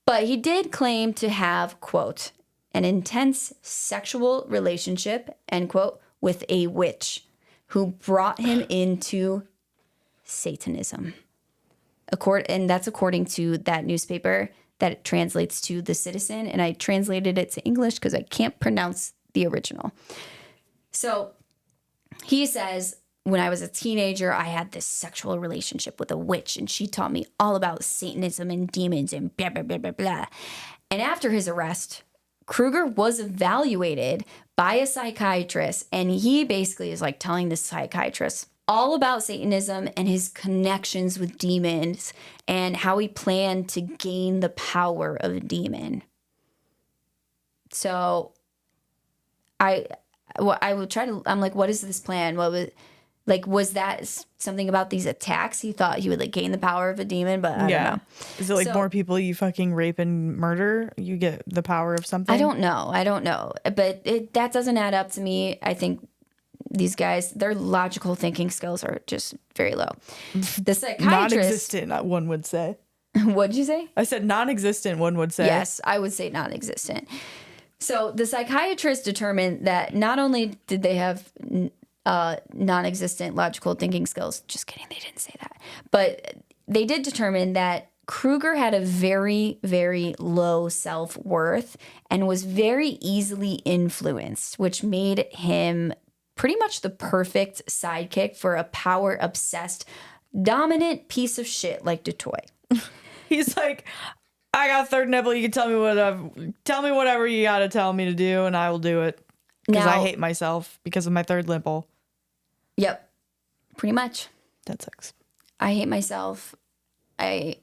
But he did claim to have, quote, an intense sexual relationship, end quote, with a witch who brought him into Satanism. And that's according to that newspaper that it translates to The Citizen. And I translated it to English because I can't pronounce the original. So he says, when I was a teenager, I had this sexual relationship with a witch and she taught me all about Satanism and demons and blah, blah, blah, blah, blah. And after his arrest, Krueger was evaluated by a psychiatrist. And he basically is like telling the psychiatrist all about Satanism and his connections with demons and how he planned to gain the power of a demon. So I would try to, I'm like, what is this plan? Was that something about these attacks? He thought he would like gain the power of a demon, but I don't know. Is it like more people you fucking rape and murder, you get the power of something? I don't know. But that doesn't add up to me. I think these guys, their logical thinking skills are just very low. The psychiatrist... Non-existent, one would say. What'd you say? I said non-existent, one would say. Yes, I would say non-existent. So the psychiatrist determined that not only did they have non-existent logical thinking skills, just kidding, they didn't say that, but they did determine that Krueger had a very, very low self-worth and was very easily influenced, which made him pretty much the perfect sidekick for a power-obsessed, dominant piece of shit like Toit. He's like, I got third nipple. You can tell me whatever you got to tell me to do, and I will do it. Because I Now- hate myself because of my third nipple. Yep. Pretty much. That sucks. I hate myself. I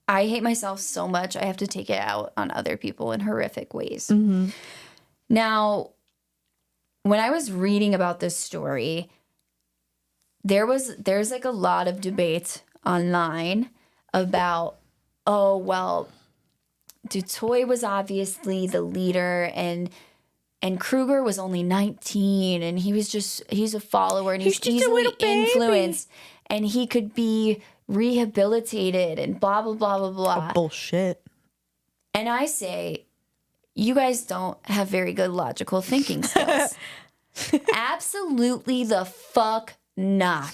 hate myself so much. I have to take it out on other people in horrific ways. Mm-hmm. Now, when I was reading about this story, there's like a lot of debate online about, oh, well, Toit was obviously the leader and Krueger was only 19 and he's a follower and he's just a easily little baby. influenced and he could be rehabilitated and blah, blah, blah, blah, blah. Bullshit. And I say, you guys don't have very good logical thinking skills. Absolutely the fuck not.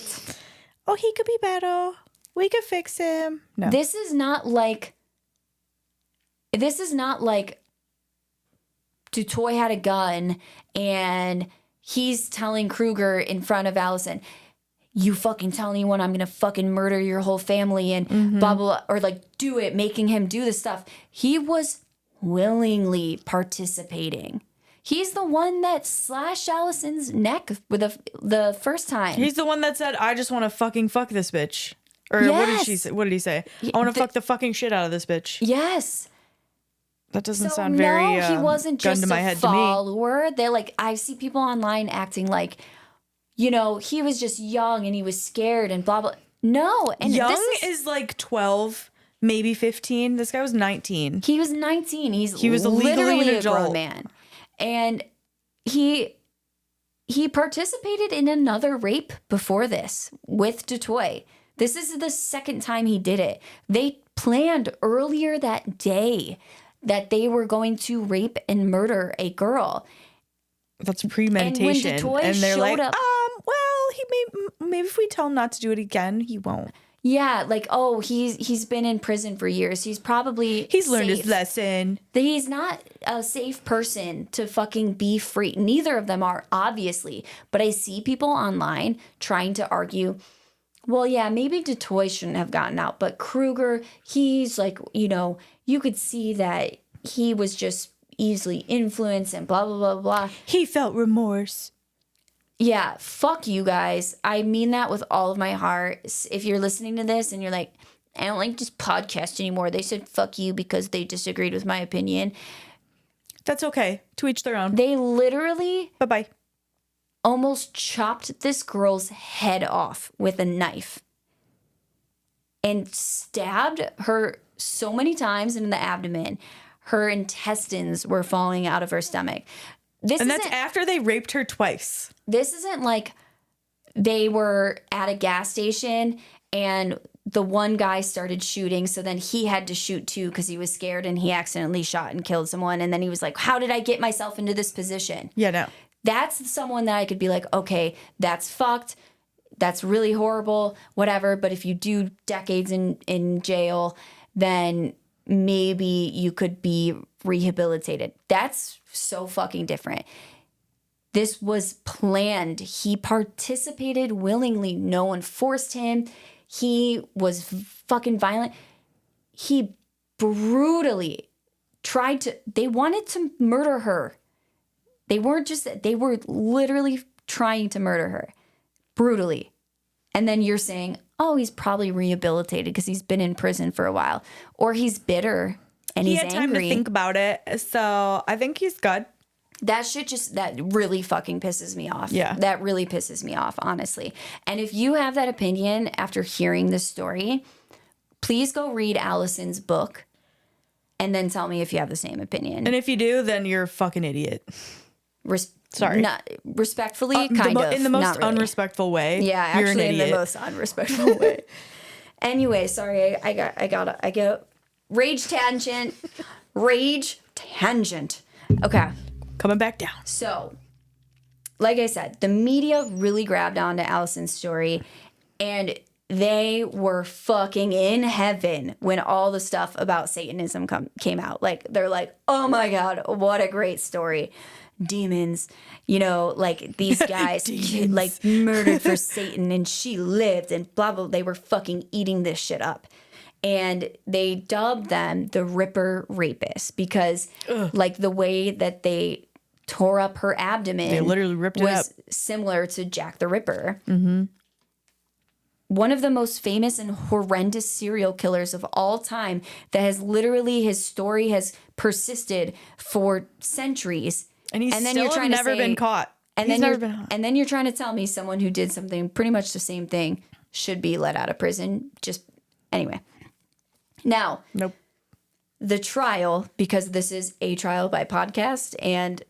Oh, he could be better. We could fix him. No. This is not like Toit had a gun and he's telling Krueger in front of Alison, you fucking tell anyone I'm gonna fucking murder your whole family and blah, blah, blah, or like do it, making him do this stuff. He was willingly participating. He's the one that slashed Alison's neck with the first time. He's the one that said, I just want to fucking fuck this bitch. Or what did she Yes. say? What did he say? I want to fuck the fucking shit out of this bitch. Yes. That doesn't So sound very no, he wasn't gun just to my a head to me. follower. They're like, I see people online acting like, you know, he was just young and he was scared and blah blah. No, and Young this is like 12, maybe 15. This guy was 19. he was 19. He was legally literally an a grown adult. man, and he participated in another rape before this with Toit. This is the second time he did it. They planned earlier that day that they were going to rape and murder a girl. That's premeditation. And when Toit they're showed like, up- well, he maybe if we tell him not to do it again, he won't. Yeah, like, oh, he's been in prison for years. He's probably He's learned his safe. lesson. He's not a safe person to fucking be free. Neither of them are, obviously. But I see people online trying to argue, well, yeah, maybe Toit shouldn't have gotten out. But Krueger, he's like, you know, you could see that he was just easily influenced and blah, blah, blah, blah. He felt remorse. Yeah, fuck you guys. I mean that with all of my heart. If you're listening to this and you're like, I don't like this podcast anymore. They said fuck you because they disagreed with my opinion. That's okay. To each their own. They literally Bye-bye. almost chopped this girl's head off with a knife and stabbed her so many times in the abdomen. Her intestines were falling out of her stomach. And that's after they raped her twice. This isn't like they were at a gas station and the one guy started shooting, so then he had to shoot too because he was scared and he accidentally shot and killed someone. And then he was like, how did I get myself into this position? Yeah, no. That's someone that I could be like, okay, that's fucked. That's really horrible, whatever. But if you do decades in jail, then maybe you could be rehabilitated. That's so fucking different. This was planned. He participated willingly. No one forced him. He was fucking violent. He brutally tried to, they wanted to murder her. They were literally trying to murder her brutally. And then you're saying, oh, he's probably rehabilitated because he's been in prison for a while. Or he's bitter and He he's had time angry. to think about it. So I think he's good. That really fucking pisses me off. Yeah. That really pisses me off, honestly. And if you have that opinion after hearing this story, please go read Alison's book and then tell me if you have the same opinion. And if you do, then you're a fucking idiot. Sorry. Respectfully, kind of. In the most not really. unrespectful way. Yeah, you're actually an in the idiot. most unrespectful way. Anyway, sorry, I got rage tangent. Rage tangent. Okay. Coming back down. So, like I said, the media really grabbed onto Alison's story and they were fucking in heaven when all the stuff about Satanism came out. Like, they're like, oh my God, what a great story. Demons, you know, like these guys like murdered for Satan and she lived and blah, blah. They were fucking eating this shit up. And they dubbed them the Ripper Rapists because like the way that they tore up her abdomen. They literally ripped it up. Was similar to Jack the Ripper. Mm-hmm. One of the most famous and horrendous serial killers of all time that has literally, his story has persisted for centuries. And he's never been caught. And then you're trying to tell me someone who did something pretty much the same thing should be let out of prison. Just anyway. Now, nope. The trial, because this is a trial by podcast, and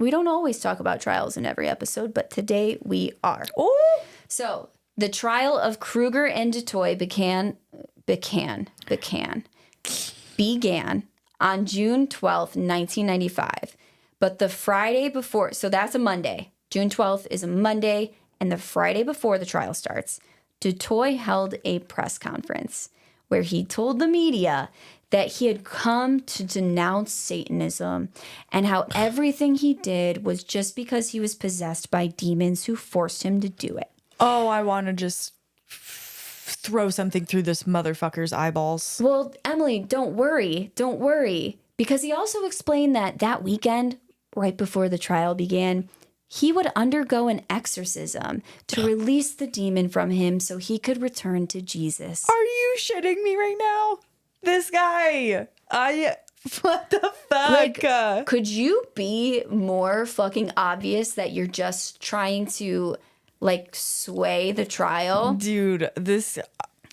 we don't always talk about trials in every episode, but today we are. Oh, so the trial of Krueger and Toit began on June 12th, 1995. But the Friday before, so that's a Monday. June 12th is a Monday, and the Friday before the trial starts, Toit held a press conference where he told the media that he had come to denounce Satanism and how everything he did was just because he was possessed by demons who forced him to do it. Oh, I want to just throw something through this motherfucker's eyeballs. Well, Emily, don't worry. Don't worry. Because he also explained that weekend, right before the trial began, he would undergo an exorcism to release the demon from him so he could return to Jesus. Are you shitting me right now? This guy. What the fuck? Like, could you be more fucking obvious that you're just trying to, like, sway the trial? Dude,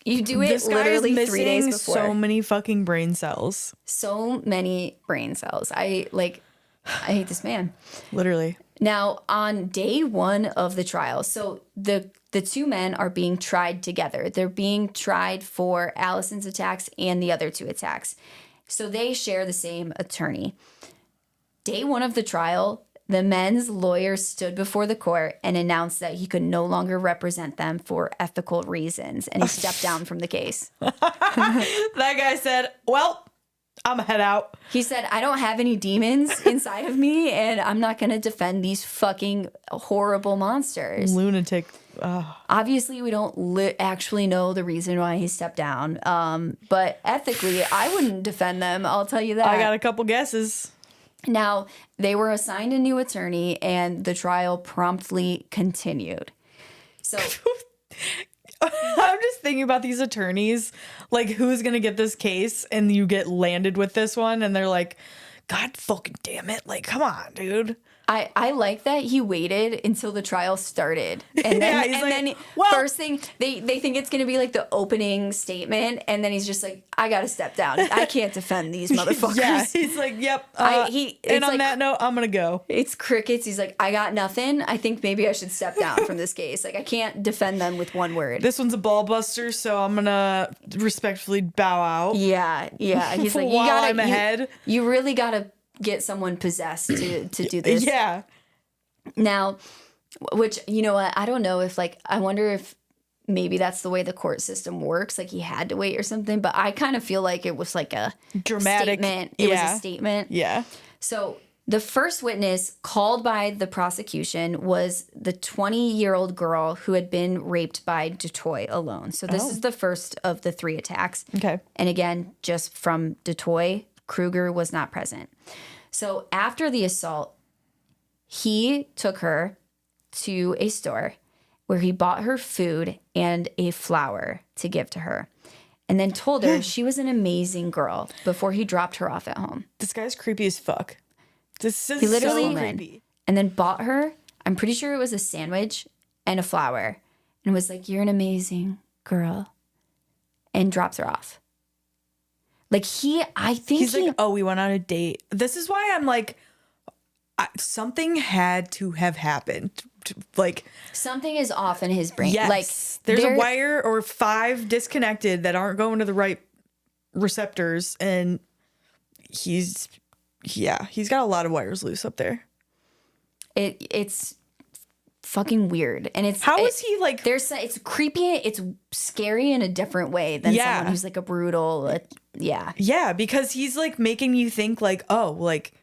you do it literally 3 days before. So many fucking brain cells. So many brain cells. I hate this man. Literally. Now, on day one of the trial, so the two men are being tried together. They're being tried for Alison's attacks and the other two attacks. So they share the same attorney. Day one of the trial, the men's lawyer stood before the court and announced that he could no longer represent them for ethical reasons, and he stepped down from the case. That guy said, well, I'm gonna head out. He said, I don't have any demons inside of me, and I'm not going to defend these fucking horrible monsters. Lunatic. Obviously, we don't actually know the reason why he stepped down. But ethically, I wouldn't defend them. I'll tell you that. I got a couple guesses. Now, they were assigned a new attorney, and the trial promptly continued. So... I'm just thinking about these attorneys, like, who's going to get this case, and you get landed with this one, and they're like, God fucking damn it. Like, come on, dude. I like that he waited until the trial started. And then, yeah, then first thing, they think it's going to be like the opening statement. And then he's just like, I got to step down. I can't defend these motherfuckers. Yeah, he's like, yep. And on that note, I'm going to go. It's crickets. He's like, I got nothing. I think maybe I should step down from this case. Like, I can't defend them with one word. This one's a ball buster, so I'm going to respectfully bow out. Yeah. He's like, I'm ahead. You really got to get someone possessed to do this. Yeah. Now, which, you know what? I don't know if, like, I wonder if maybe that's the way the court system works. Like, he had to wait or something. But I kind of feel like it was like a dramatic statement. It was a statement. Yeah. So the first witness called by the prosecution was the 20-year-old girl who had been raped by Toit alone. So this is the first of the 3 attacks. Okay. And again, just from Toit, Krueger was not present. So after the assault, he took her to a store where he bought her food and a flower to give to her, and then told her she was an amazing girl before he dropped her off at home. This guy's creepy as fuck. This is He literally so creepy. And then bought her, I'm pretty sure it was a sandwich and a flower, and was like, you're an amazing girl, and drops her off. Like, I think he's like, oh, we went on a date. This is why I'm like, something had to have happened. Like, something is off in his brain. Yes, like, there's a wire or 5 disconnected that aren't going to the right receptors, and he's got a lot of wires loose up there. It's fucking weird, and it's is he like? It's creepy. It's scary in a different way than someone who's like a brutal. Yeah, because he's like making you think like, oh, like,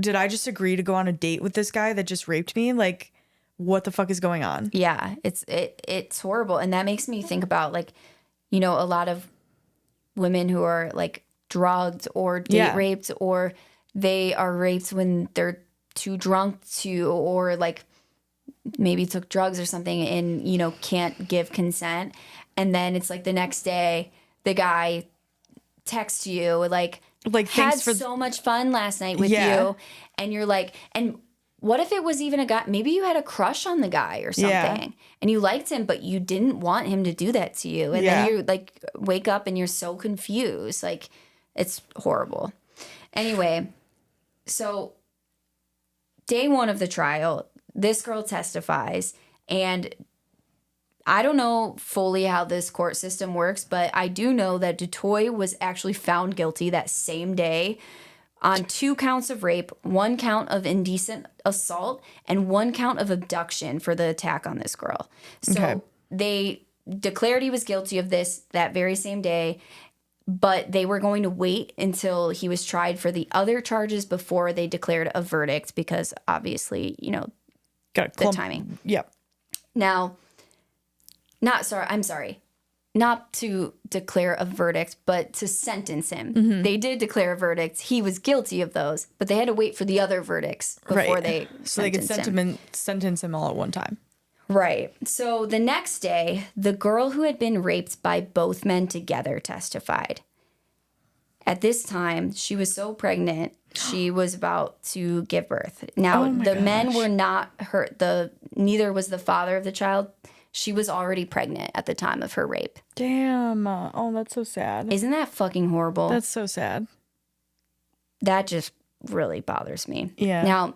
did I just agree to go on a date with this guy that just raped me? Like, what the fuck is going on? Yeah, it's horrible, and that makes me think about, like, you know, a lot of women who are like drugged or date raped, or they are raped when they're too drunk to, or like maybe took drugs or something and, you know, can't give consent. And then it's like the next day, the guy texts you like had thanks for so much fun last night with you. And you're like, and what if it was even a guy? Maybe you had a crush on the guy or something and you liked him, but you didn't want him to do that to you. And then you like wake up and you're so confused. Like, it's horrible. Anyway, so day one of the trial, this girl testifies, and I don't know fully how this court system works, but I do know that Toit was actually found guilty that same day on 2 counts of rape, 1 count of indecent assault, and 1 count of abduction for the attack on this girl. So they declared he was guilty of this that very same day, but they were going to wait until he was tried for the other charges before they declared a verdict because obviously, you know, the timing. Yep. Now, not to declare a verdict, but to sentence him. They did declare a verdict. He was guilty of those, but they had to wait for the other verdicts before they could sentence him all at one time. Right. So the next day, the girl who had been raped by both men together testified. At this time, she was so pregnant, she was about to give birth. Now, the men were not hurt. Neither was the father of the child. She was already pregnant at the time of her rape. Damn. Oh, that's so sad. Isn't that fucking horrible? That's so sad. That just really bothers me. Yeah. Now,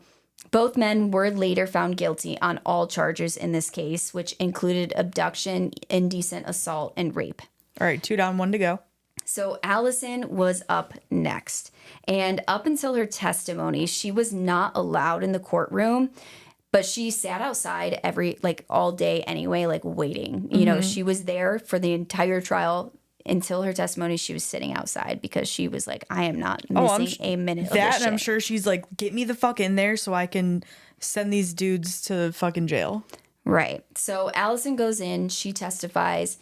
both men were later found guilty on all charges in this case, which included abduction, indecent assault, and rape. All right, 2 down, 1 to go. So Alison was up next. And up until her testimony, she was not allowed in the courtroom, but she sat outside all day anyway, like waiting. You know, she was there for the entire trial until her testimony. She was sitting outside because she was like, I am not missing a minute of this shit. I'm sure she's like, get me the fuck in there so I can send these dudes to fucking jail. Right. So Alison goes in, she testifies.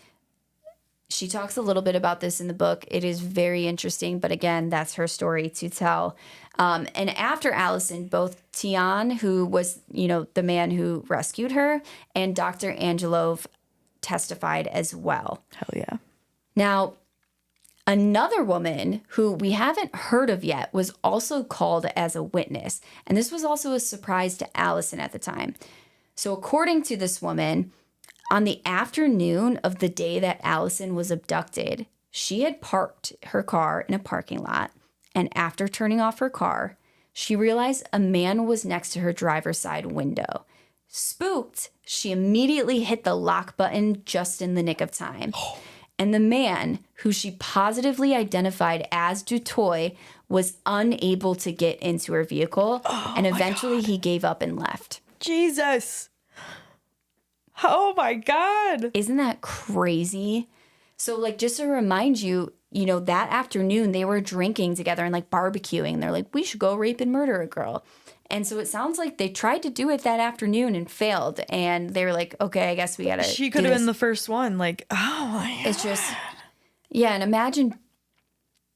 She talks a little bit about this in the book. It is very interesting, but again, that's her story to tell. And after Alison, both Tian, who was, you know, the man who rescued her, and Dr. Angelov testified as well. Hell yeah. Now, another woman who we haven't heard of yet was also called as a witness. And this was also a surprise to Alison at the time. So according to this woman, on the afternoon of the day that Alison was abducted, she had parked her car in a parking lot. And after turning off her car, she realized a man was next to her driver's side window. Spooked, she immediately hit the lock button just in the nick of time. And the man, who she positively identified as Toit, was unable to get into her vehicle. And eventually he gave up and left. Jesus. Oh my God. Isn't that crazy? So, like, just to remind you, you know, that afternoon they were drinking together and like barbecuing. They're like, we should go rape and murder a girl. And so it sounds like they tried to do it that afternoon and failed. And they were like, okay, I guess we got to. She could have been the first one. Like, oh my God. It's just, yeah. And imagine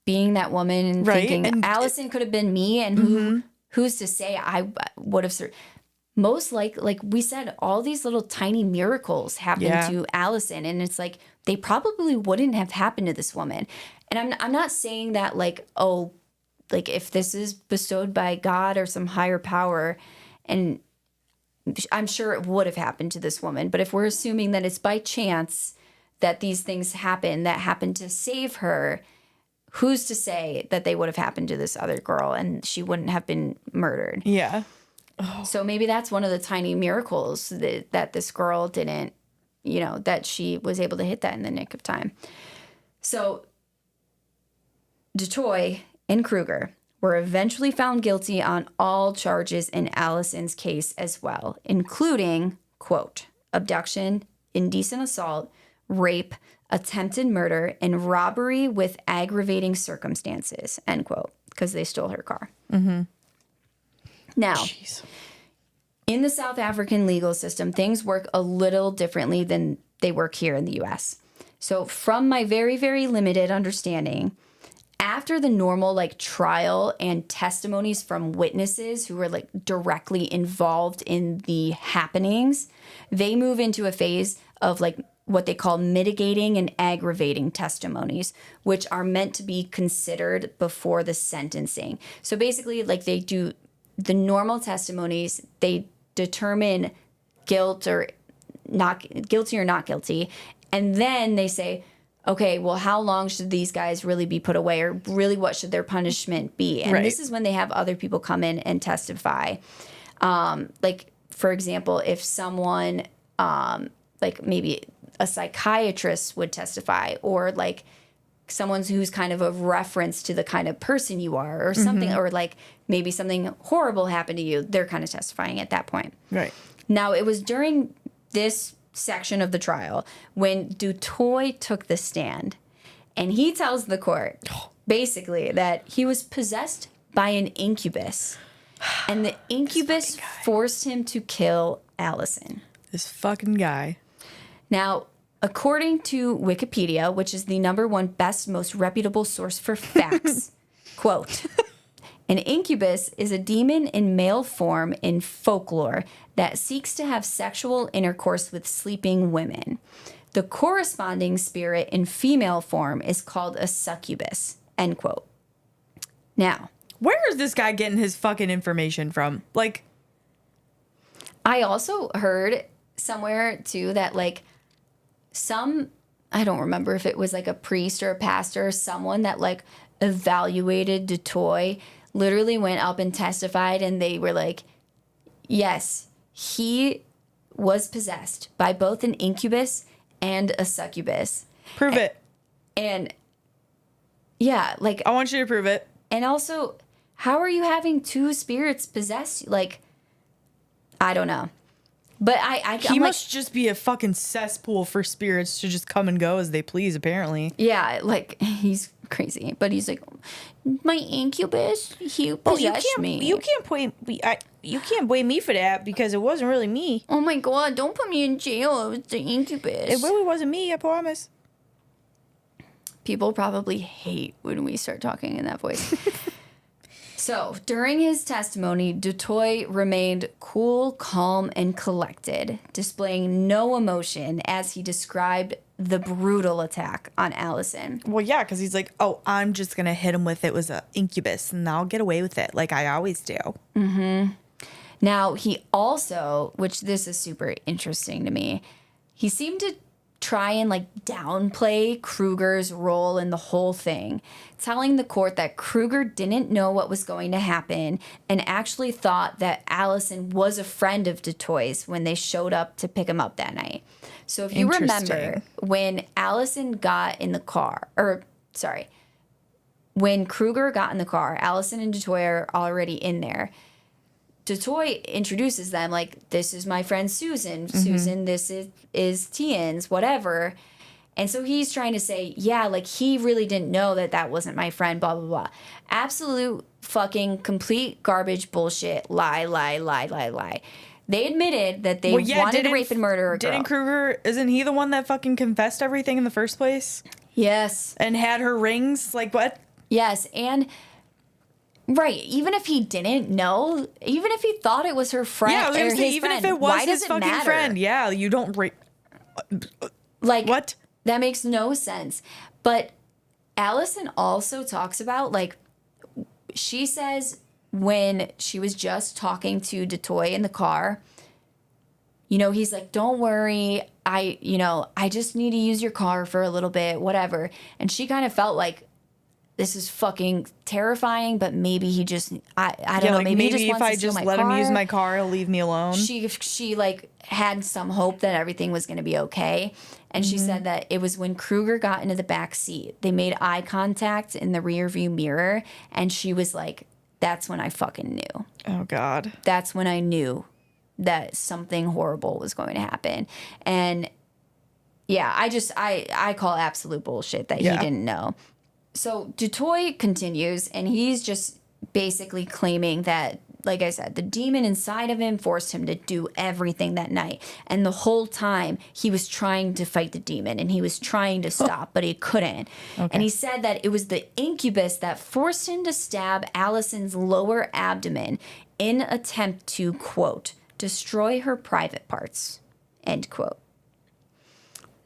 being that woman and thinking, and Alison could have been me. And who's to say I would have served? Most like we said, all these little tiny miracles happened to Alison. And it's like, they probably wouldn't have happened to this woman. And I'm not saying that like, oh, like if this is bestowed by God or some higher power, and I'm sure it would have happened to this woman. But if we're assuming that it's by chance that these things happen, that happened to save her, who's to say that they would have happened to this other girl and she wouldn't have been murdered? Yeah. Oh. So maybe that's one of the tiny miracles that this girl didn't, you know, that she was able to hit that in the nick of time. So Toit and Krueger were eventually found guilty on all charges in Alison's case as well, including, quote, abduction, indecent assault, rape, attempted murder, and robbery with aggravating circumstances, end quote, because they stole her car. Now, in the South African legal system, things work a little differently than they work here in the U.S. So from my very, very limited understanding, after the normal like trial and testimonies from witnesses who were like directly involved in the happenings, they move into a phase of like what they call mitigating and aggravating testimonies, which are meant to be considered before the sentencing. So basically, like they do the normal testimonies, they determine guilt or not guilty or not guilty, and then they say, okay, well, how long should these guys really be put away, or really what should their punishment be? And this is when they have other people come in and testify. Like, for example, if someone, like maybe a psychiatrist would testify, or like someone who's kind of a reference to the kind of person you are, or something, or like maybe something horrible happened to you, they're kind of testifying at that point. Right. Now, it was during this section of the trial when Toit took the stand, and he tells the court basically that he was possessed by an incubus, and the incubus forced him to kill Alison. This fucking guy. Now, according to Wikipedia, which is the #1 best, most reputable source for facts, quote, an incubus is a demon in male form in folklore that seeks to have sexual intercourse with sleeping women. The corresponding spirit in female form is called a succubus, end quote. Now, where is this guy getting his fucking information from? Like, I also heard somewhere too that like I don't remember if it was like a priest or a pastor or someone that like evaluated Toit literally went up and testified, and they were like, yes, he was possessed by both an incubus and a succubus. Prove it. And yeah, like, I want you to prove it. And also, how are you having two spirits possess you? Like, I don't know. But he must just be a fucking cesspool for spirits to just come and go as they please, apparently. Yeah, like, he's crazy. But he's like, my incubus, he possessed me. You can't blame me for that because it wasn't really me. Oh my god, don't put me in jail. It was the incubus. It really wasn't me, I promise. People probably hate when we start talking in that voice. So, during his testimony, Toit remained cool, calm, and collected, displaying no emotion as he described the brutal attack on Alison. Well, yeah, because he's like, oh, I'm just going to hit him with it was an incubus, and I'll get away with it like I always do. Mm-hmm. Now, he also, which this is super interesting to me, he seemed to try and like downplay Krueger's role in the whole thing, telling the court that Krueger didn't know what was going to happen and actually thought that Alison was a friend of Toit's when they showed up to pick him up that night. So if you remember, when Alison got in the car, when Krueger got in the car, Alison and Toit are already in there. Toit introduces them like, this is my friend Susan. Mm-hmm. Susan, this is Tien's, whatever. And so he's trying to say, yeah, like he really didn't know that wasn't my friend, blah, blah, blah. Absolute fucking complete garbage bullshit. Lie. They admitted that they wanted to rape and murder a girl. Didn't Krueger, isn't he the one that fucking confessed everything in the first place? Yes. And had her rings? Like what? Yes, and... Right, even if he didn't know, even if he thought it was her friend, yeah, I was gonna say, even if it was his fucking matter? friend, yeah, you don't like what? That makes no sense. But Alison also talks about like she says when she was just talking to Toit in the car, you know, he's like, "Don't worry, I just need to use your car for a little bit, whatever." And she kind of felt like, this is fucking terrifying, but maybe he just, I don't know, like maybe he just wants if I to steal just my let car. him use my car, he'll leave me alone. She like had some hope that everything was going to be okay. And she said that it was when Krueger got into the back seat, they made eye contact in the rear view mirror. And she was like, that's when I fucking knew. Oh God. That's when I knew that something horrible was going to happen. And yeah, I call absolute bullshit that he didn't know. So Toit continues, and he's just basically claiming that like I said, the demon inside of him forced him to do everything that night. And the whole time he was trying to fight the demon and he was trying to stop, but he couldn't. Okay. And he said that it was the incubus that forced him to stab Alison's lower abdomen in attempt to, quote, destroy her private parts, end quote.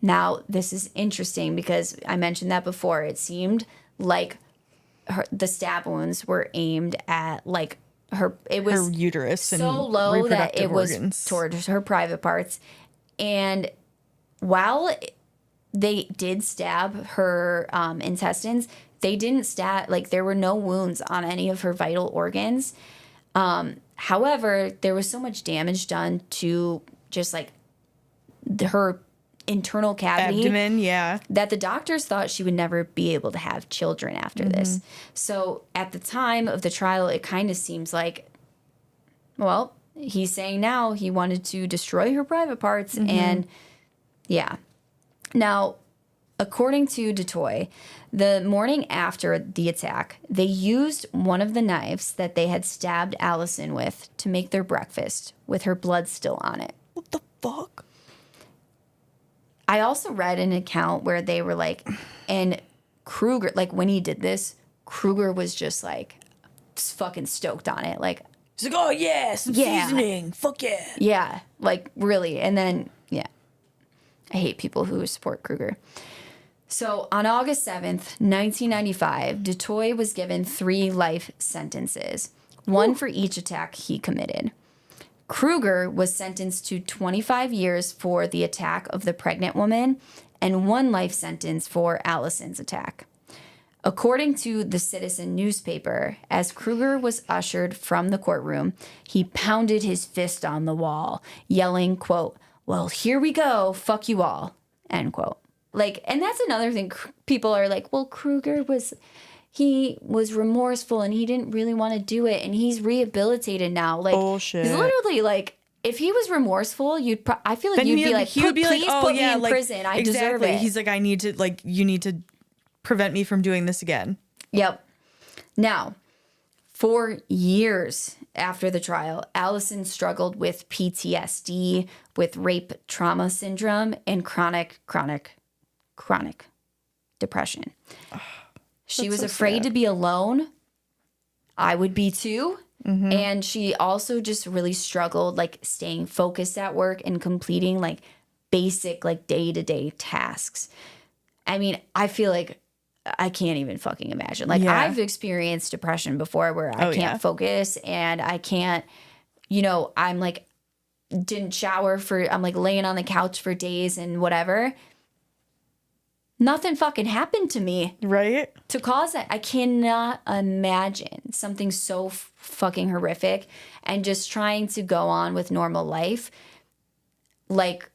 Now, this is interesting because I mentioned that before. It seemed like the stab wounds were aimed at like her. It was her uterus so and low that reproductive it was organs. towards her private parts. And while they did stab her intestines, they didn't stab, like there were no wounds on any of her vital organs. However, there was so much damage done to just like her internal cavity, Abdomen, yeah. that the doctors thought she would never be able to have children after this. So at the time of the trial, it kind of seems like, well, he's saying now he wanted to destroy her private parts. And yeah. Now, according to Toit, the morning after the attack, they used one of the knives that they had stabbed Alison with to make their breakfast with her blood still on it. What the fuck? I also read an account where they were like, and Krueger, like when he did this, Krueger was just like fucking stoked on it. Like, He's like, oh yeah, some seasoning. Fuck yeah. yeah, like really. And then, yeah, I hate people who support Krueger. So on August 7th, 1995, Toit was given 3 life sentences, one for each attack he committed. Krueger was sentenced to 25 years for the attack of the pregnant woman and 1 life sentence for Alison's attack. According to the Citizen newspaper, as Krueger was ushered from the courtroom, he pounded his fist on the wall, yelling, quote, well, here we go, fuck you all, end quote. Like, and that's another thing. People are like, well, Krueger was remorseful and he didn't really want to do it and he's rehabilitated now. Like, bullshit. He's literally like, if he was remorseful, I feel like Then you'd be he would be like, please oh put yeah, me in like, prison. I exactly. deserve it. He's like, I need to, like, you need to prevent me from doing this again. Yep. Now, for years after the trial, Alison struggled with PTSD, with rape trauma syndrome, and chronic depression. She was so afraid sad. to be alone. I would be too. And she also just really struggled, like staying focused at work and completing like basic, like day-to-day tasks. I mean, I feel like I can't even fucking imagine. Like I've experienced depression before where I can't focus and I can't, I'm like, didn't shower I'm like laying on the couch for days and whatever. Nothing fucking happened to me. Right? To cause that. I cannot imagine something so fucking horrific and just trying to go on with normal life. Like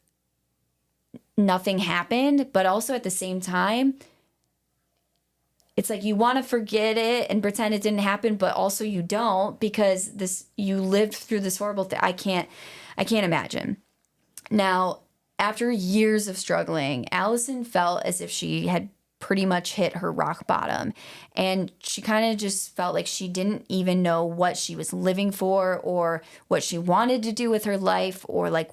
nothing happened, but also at the same time, it's like you want to forget it and pretend it didn't happen, but also you don't because you lived through this horrible thing. I can't imagine. Now, after years of struggling, Alison felt as if she had pretty much hit her rock bottom. And she kind of just felt like she didn't even know what she was living for or what she wanted to do with her life or like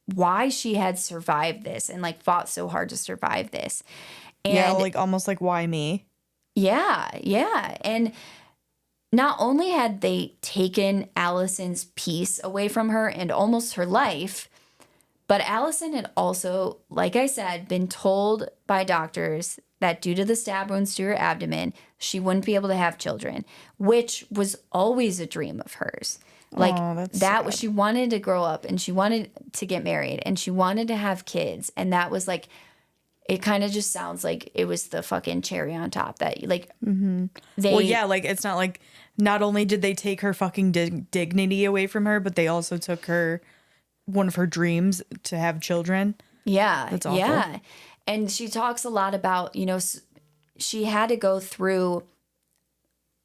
why she had survived this and like fought so hard to survive this. And like almost like, why me? Yeah. And not only had they taken Alison's peace away from her and almost her life, but Alison had also, like I said, been told by doctors that due to the stab wounds to her abdomen, she wouldn't be able to have children, which was always a dream of hers. Like that was, she wanted to grow up and she wanted to get married and she wanted to have kids. And that was like, it kind of just sounds like it was the fucking cherry on top that like like it's not like not only did they take her fucking dignity away from her, but they also took one of her dreams to have children. Yeah. That's awful. Yeah. And she talks a lot about, she had to go through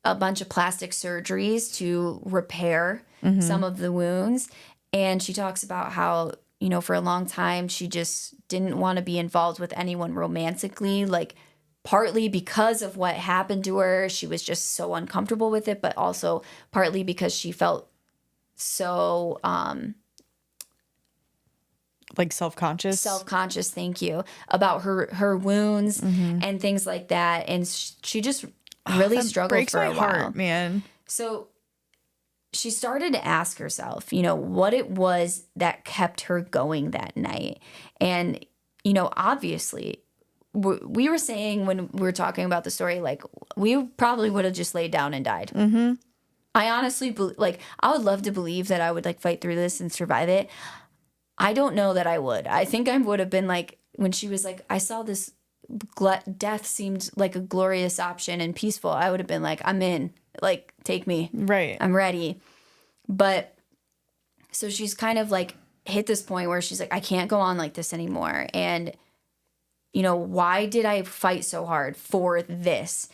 a bunch of plastic surgeries to repair some of the wounds. And she talks about how, for a long time, she just didn't want to be involved with anyone romantically, like partly because of what happened to her. She was just so uncomfortable with it, but also partly because she felt so like self-conscious. Thank you, about her wounds and things like that. And she just really struggled for a while. Heart, man. So she started to ask herself, you know, what it was that kept her going that night. And, you know, obviously, we were saying when we were talking about the story, like, we probably would have just laid down and died. Mm-hmm. I honestly, I would love to believe that I would, like, fight through this and survive it. I don't know that I would. I think I would have been like, when she was like, I saw this, death seemed like a glorious option and peaceful. I would have been like, I'm in. Like, take me. Right. I'm ready. But so she's kind of like hit this point where she's like, I can't go on like this anymore. And, you know, why did I fight so hard for this?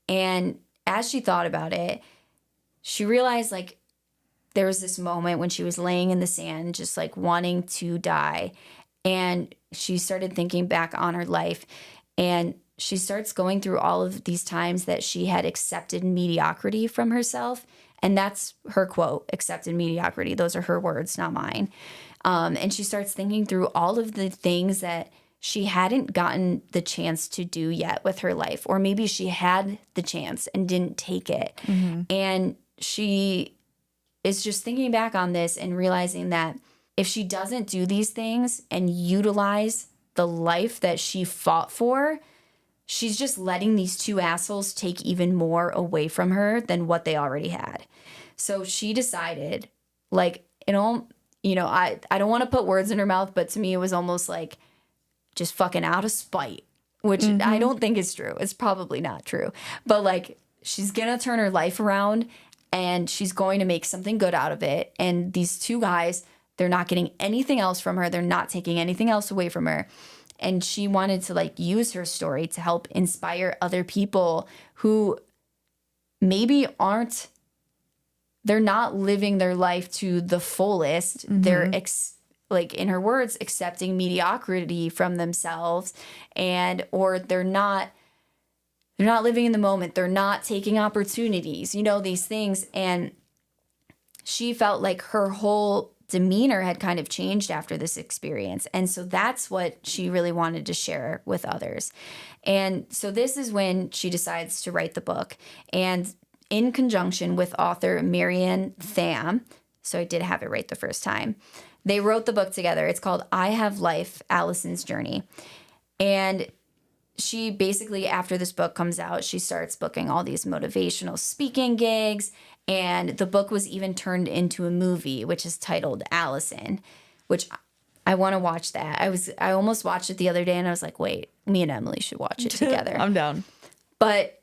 And as she thought about it, she realized, like, there was this moment when she was laying in the sand, just like wanting to die. And she started thinking back on her life, and she starts going through all of these times that she had accepted mediocrity from herself. And that's her quote, accepted mediocrity. Those are her words, not mine. And she starts thinking through all of the things that she hadn't gotten the chance to do yet with her life. Or maybe she had the chance and didn't take it. Mm-hmm. And she is just thinking back on this and realizing that if she doesn't do these things and utilize the life that she fought for, she's just letting these two assholes take even more away from her than what they already had. So she decided, like, I don't want to put words in her mouth, but to me it was almost like just fucking out of spite, which I don't think is true. It's probably not true. But, like, she's going to turn her life around and she's going to make something good out of it. And these two guys, they're not getting anything else from her. They're not taking anything else away from her. And she wanted to, like, use her story to help inspire other people who maybe they're not living their life to the fullest. Mm-hmm. They're, like, in her words, accepting mediocrity from themselves, or they're not living in the moment. They're not taking opportunities, you know, these things. And she felt like her whole demeanor had kind of changed after this experience. And so that's what she really wanted to share with others. And so this is when she decides to write the book. And in conjunction with author Marianne Thamm, so I did have it right the first time, they wrote the book together. It's called I Have Life, Alison's Journey. And she basically, after this book comes out, she starts booking all these motivational speaking gigs. And the book was even turned into a movie, which is titled Alison, which I want to watch that. I almost watched it the other day and I was like, wait, me and Emily should watch it together. I'm down. But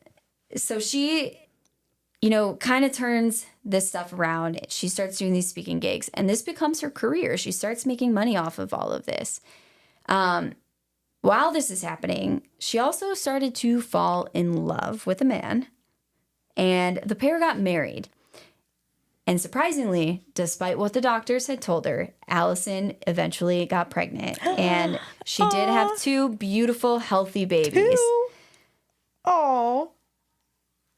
so she, you know, kind of turns this stuff around. She starts doing these speaking gigs and this becomes her career. She starts making money off of all of this. While this is happening, she also started to fall in love with a man. And the pair got married. And surprisingly, despite what the doctors had told her, Alison eventually got pregnant. And she did have 2 beautiful, healthy babies. 2? Oh,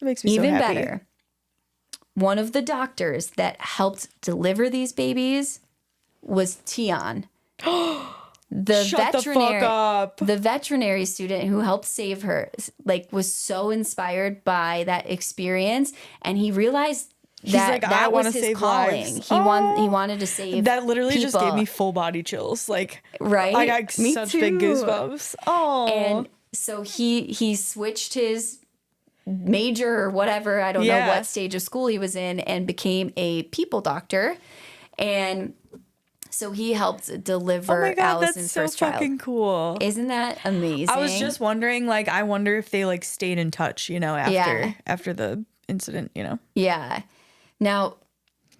it makes me even so happy. better. One of the doctors that helped deliver these babies was Tion. Shut the fuck up. The veterinary student who helped save her, like, was so inspired by that experience, and he realized that was his calling. Lives. He wanted to save. That literally people. just gave me full body chills. Like, right? I got Me such too. big goosebumps. Oh, and so he switched his major or whatever, I don't know what stage of school he was in, and became a people doctor, and so he helped deliver Alison's first child. That's so fucking cool. Isn't that amazing? I was just wondering, like, I wonder if they, like, stayed in touch, you know, after the incident, you know? Yeah. Now,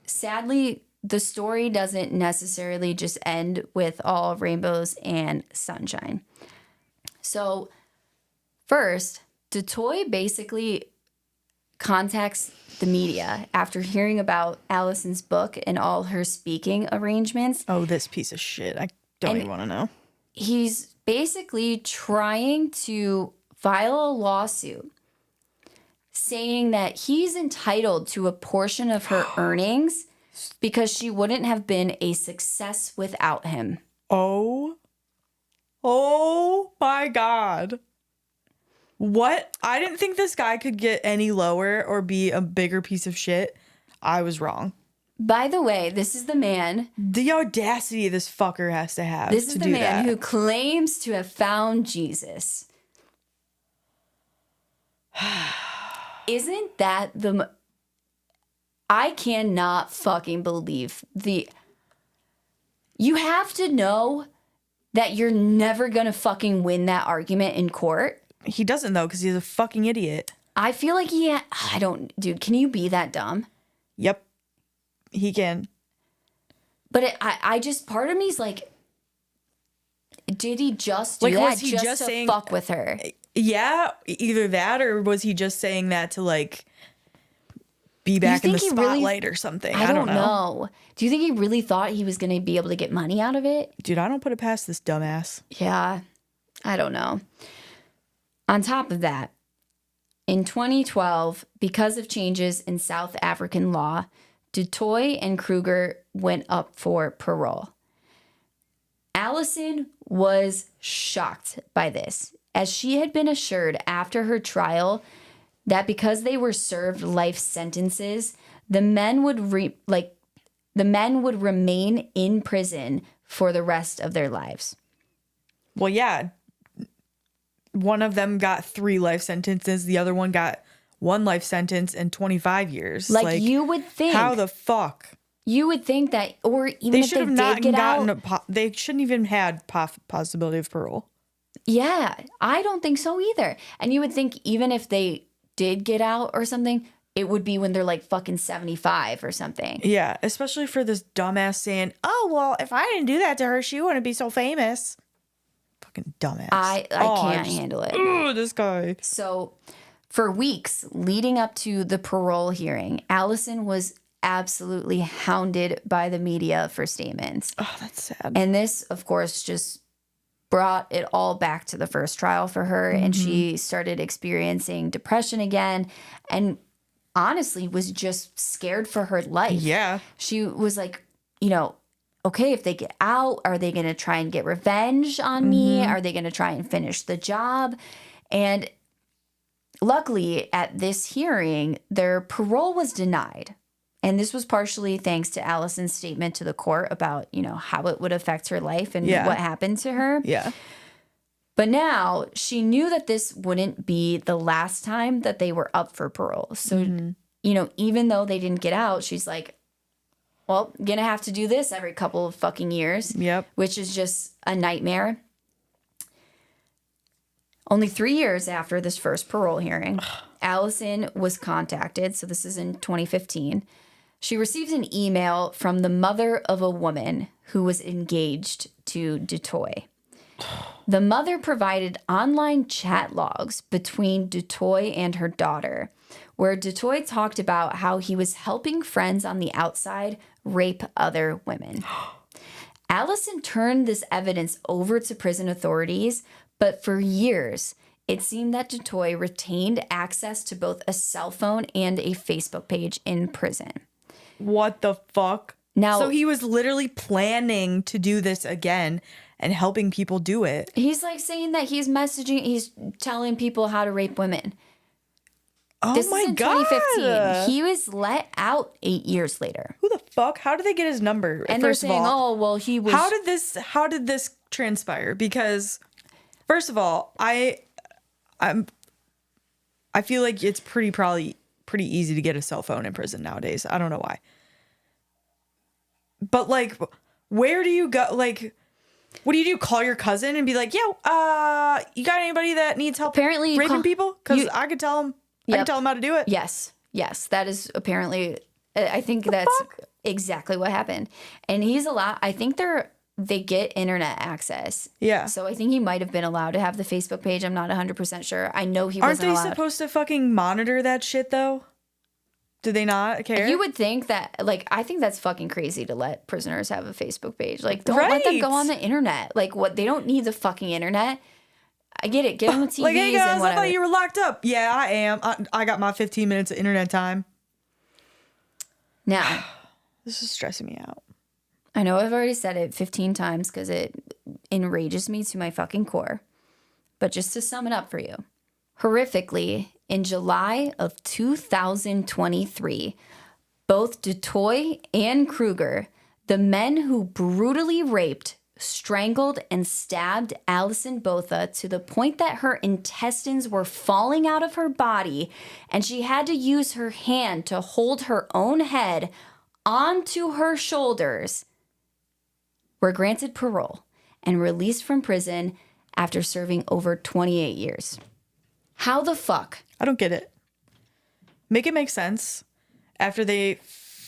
sadly, the story doesn't necessarily just end with all rainbows and sunshine. So, first, Toit basically contacts the media after hearing about Alison's book and all her speaking arrangements. Oh, this piece of shit. I don't even want to know. He's basically trying to file a lawsuit saying that he's entitled to a portion of her earnings because she wouldn't have been a success without him. Oh my God. What? I didn't think this guy could get any lower or be a bigger piece of shit. I was wrong. By the way, this is the man. The audacity this fucker has to have. This is the man who claims to have found Jesus. Isn't that I cannot fucking believe you have to know that you're never gonna fucking win that argument in court. He doesn't though, because he's a fucking idiot. I feel like dude, can you be that dumb? Yep, he can. But I just, part of me is like, did he just do like, that was he just to saying, fuck with her? Yeah, either that or was he just saying that to like be back in the spotlight or something? I don't know. Do you think he really thought he was going to be able to get money out of it? Dude, I don't put it past this dumbass. Yeah, I don't know. On top of that, in 2012, because of changes in South African law, Toit and Krueger went up for parole. Alison was shocked by this, as she had been assured after her trial that because they were served life sentences, the men would remain in prison for the rest of their lives. Well, yeah. One of them got 3 life sentences. The other one got 1 life sentence and 25 years. Like you would think. How the fuck? You would think that, or even They if should they have not did get gotten out. they shouldn't even had possibility of parole. Yeah, I don't think so either. And you would think even if they did get out or something, it would be when they're like fucking 75 or something. Yeah, especially for this dumbass saying, "Oh well, if I didn't do that to her, she wouldn't be so famous." Fucking dumbass. I can't handle it. Ugh, this guy. So for weeks leading up to the parole hearing, Alison was absolutely hounded by the media for statements. Oh, that's sad. And this, of course, just brought it all back to the first trial for her. And she started experiencing depression again. And honestly was just scared for her life. Yeah. She was like, okay, if they get out, are they going to try and get revenge on me? Are they going to try and finish the job? And luckily at this hearing, their parole was denied. And this was partially thanks to Alison's statement to the court about, how it would affect her life and what happened to her. Yeah. But now she knew that this wouldn't be the last time that they were up for parole. So, even though they didn't get out, she's like, well, gonna have to do this every couple of fucking years. Yep. Which is just a nightmare. Only 3 years after this first parole hearing, Alison was contacted. So this is in 2015. She received an email from the mother of a woman who was engaged to Toit. The mother provided online chat logs between Toit and her daughter, where Toit talked about how he was helping friends on the outside rape other women. Alison turned this evidence over to prison authorities, but for years, it seemed that Toit retained access to both a cell phone and a Facebook page in prison. What the fuck? Now, so he was literally planning to do this again and helping people do it. He's like saying that he's telling people how to rape women. Oh this my is in God. 2015. He was let out 8 years later. Who the fuck? How did they get his number? And they're saying, oh, well, he was... How did this transpire? Because first of all, I feel like it's pretty easy to get a cell phone in prison nowadays. I don't know why. But like, where do you go? Like, what do you do? Call your cousin and be like, yo, you got anybody that needs help apparently raping people? Because I could tell them. Yep. I can tell them how to do it. Yes. That is apparently, I think that's exactly what happened. And he's allowed, I think they get internet access. Yeah. So I think he might have been allowed to have the Facebook page. I'm not 100% sure. I know he wasn't allowed. Aren't they supposed to fucking monitor that shit though? Do they not care? You would think that, like, I think that's fucking crazy to let prisoners have a Facebook page. Like, don't let them go on the internet. Like, what? They don't need the fucking internet. I get it. Give them TVs Like, hey guys, and I whatever. thought you were locked up. Yeah, I am. I got my 15 minutes of internet time. Now, This is stressing me out. I know I've already said it 15 times because it enrages me to my fucking core. But just to sum it up for you, horrifically, in July of 2023, both Toit and Krueger, the men who brutally raped, strangled, and stabbed Alison Botha to the point that her intestines were falling out of her body and she had to use her hand to hold her own head onto her shoulders, were granted parole and released from prison after serving over 28 years. How the fuck? I don't get it. Make it make sense. After they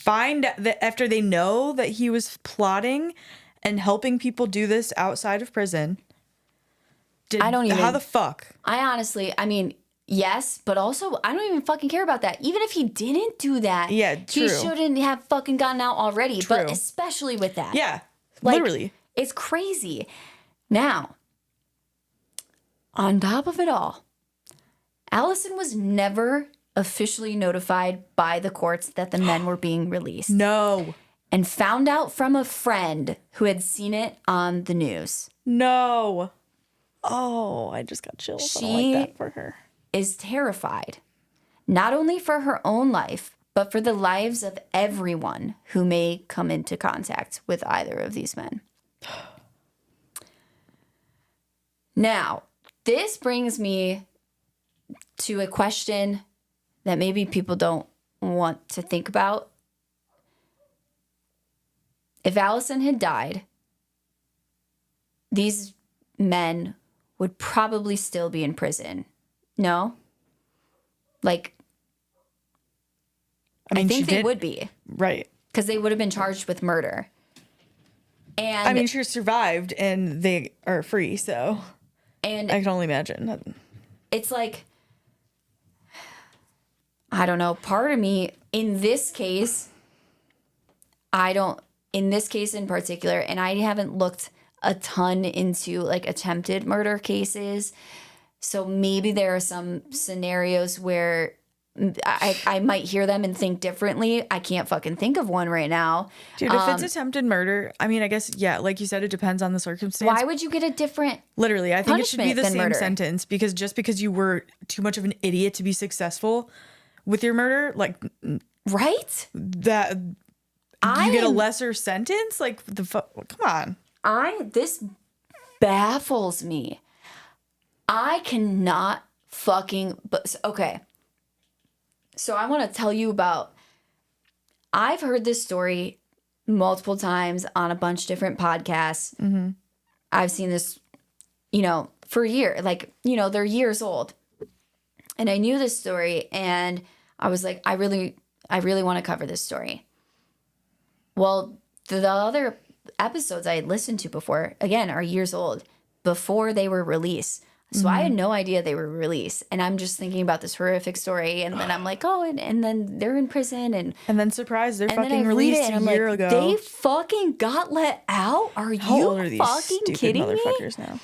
after they know that he was plotting and helping people do this outside of prison. How the fuck? I honestly, I mean, yes, but also I don't even fucking care about that. Even if he didn't do that, Yeah, he true. shouldn't have fucking gotten out already. But True. especially with that. Yeah, Like, literally. It's crazy. Now, on top of it all, Alison was never officially notified by the courts that the men were being released. No. And found out from a friend who had seen it on the news. No. Oh, I just got chills. I don't like that for her. Is terrified, not only for her own life, but for the lives of everyone who may come into contact with either of these men. Now, this brings me to a question that maybe people don't want to think about. If Alison had died, these men would probably still be in prison. No? Like, I mean, think they would be. Right. Because they would have been charged with murder. And I mean, she survived and they are free, so and I can only imagine. it's like, I don't know, part of me, in this case in particular, and I haven't looked a ton into like attempted murder cases, so maybe there are some scenarios where I might hear them and think differently. I can't fucking think of one right now. Dude, if it's attempted murder, I mean, I guess, yeah, like you said, it depends on the circumstance. Why would you get a different Literally, I think it should be punishment the than same murder? sentence, because just because you were too much of an idiot to be successful with your murder, like right? that, you get a lesser sentence? Like, the fuck? Come on. This baffles me. I cannot fucking, but okay. So I want to tell you about, I've heard this story multiple times on a bunch of different podcasts. Mm-hmm. I've seen this, for a year, like, they're years old. And I knew this story and I was like, I really want to cover this story. Well, the other episodes I had listened to before, again, are years old, before they were released. So I had no idea they were released. And I'm just thinking about this horrific story. And then I'm like, oh, and then they're in prison. And then surprise, they're then I fucking read released it, and a I'm year like, ago. They fucking got let out? Are How you old are these fucking stupid kidding me? motherfuckers now?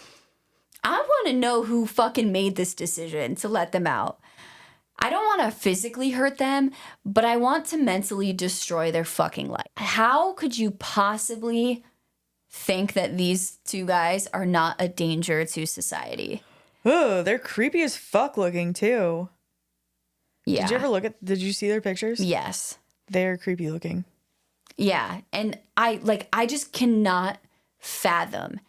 I want to know who fucking made this decision to let them out. I don't want to physically hurt them, but I want to mentally destroy their fucking life. How could you possibly think that these two guys are not a danger to society? Oh, they're creepy as fuck looking too. Yeah. Did you see their pictures? Yes. They're creepy looking. Yeah. And I just cannot fathom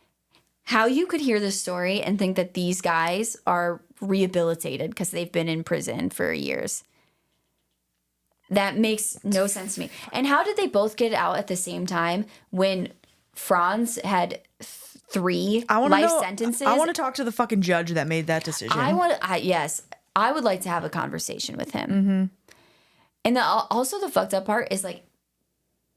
how you could hear this story and think that these guys are rehabilitated because they've been in prison for years. That makes no sense to me. And how did they both get out at the same time when Frans had 3 life sentences? I want to talk to the fucking judge that made that decision. Yes, I would like to have a conversation with him. Mm-hmm. And also the fucked up part is, like,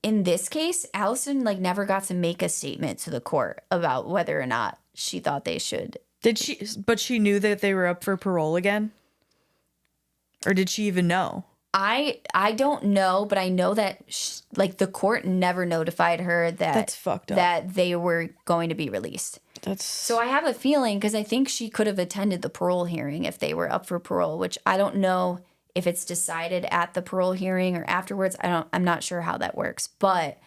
in this case, Alison, like, never got to make a statement to the court about whether or not she thought they should. Did she? But she knew that they were up for parole again? Or did she even know? I don't know, but I know that the court never notified her that That's fucked up. that they were going to be released. So I have a feeling, because I think she could have attended the parole hearing if they were up for parole, which I don't know if it's decided at the parole hearing or afterwards. I'm not sure how that works. But,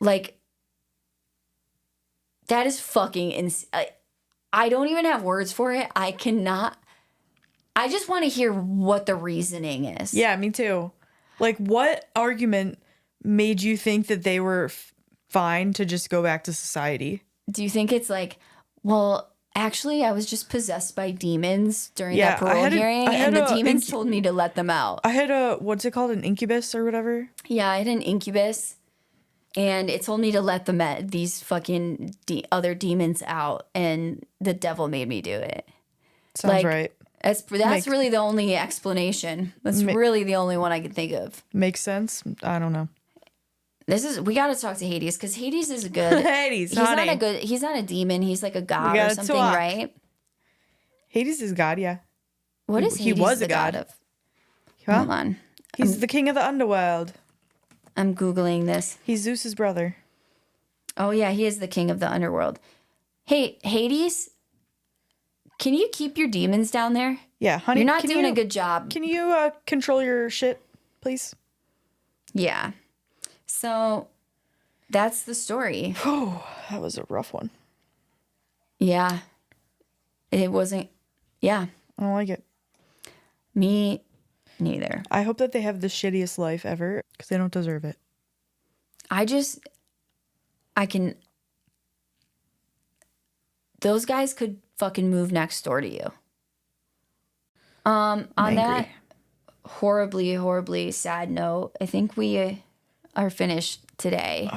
like, that is fucking I don't even have words for it. I just want to hear what the reasoning is. Yeah, me too. Like, what argument made you think that they were fine to just go back to society? Do you think it's like, well, actually, I was just possessed by demons during that parole hearing, and the demons told me to let them out? I had what's it called, an incubus or whatever? Yeah, I had an incubus, and it told me to let these fucking other demons out, and the devil made me do it. Sounds right. That's really the only explanation. That's really the only one I can think of. Makes sense. I don't know. We got to talk to Hades, because Hades is a good. Hades, he's not a demon. He's like a god or something, right? Hades is God, yeah. What is Hades? He was the a god of? Huh? Hold on. He's the king of the underworld. I'm Googling this. He's Zeus's brother. Oh, yeah, he is the king of the underworld. Hey, Hades, can you keep your demons down there? Yeah, honey. You're not doing a good job. Can you control your shit, please? Yeah. So that's the story. Oh, that was a rough one. Yeah. It wasn't. Yeah. I don't like it. Me neither. I hope that they have the shittiest life ever, because they don't deserve it. Those guys could fucking move next door to you. On that horribly, horribly sad note, I think we are finished today.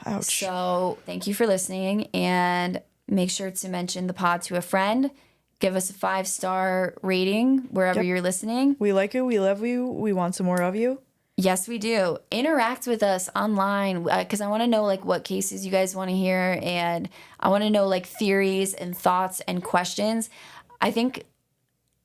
Ouch. So thank you for listening, and make sure to mention the pod to a friend. Give us a 5-star rating wherever you're listening. We like you. We love you. We want some more of you. Yes, we do. Interact with us online, because I want to know like what cases you guys want to hear, and I want to know like theories and thoughts and questions. I think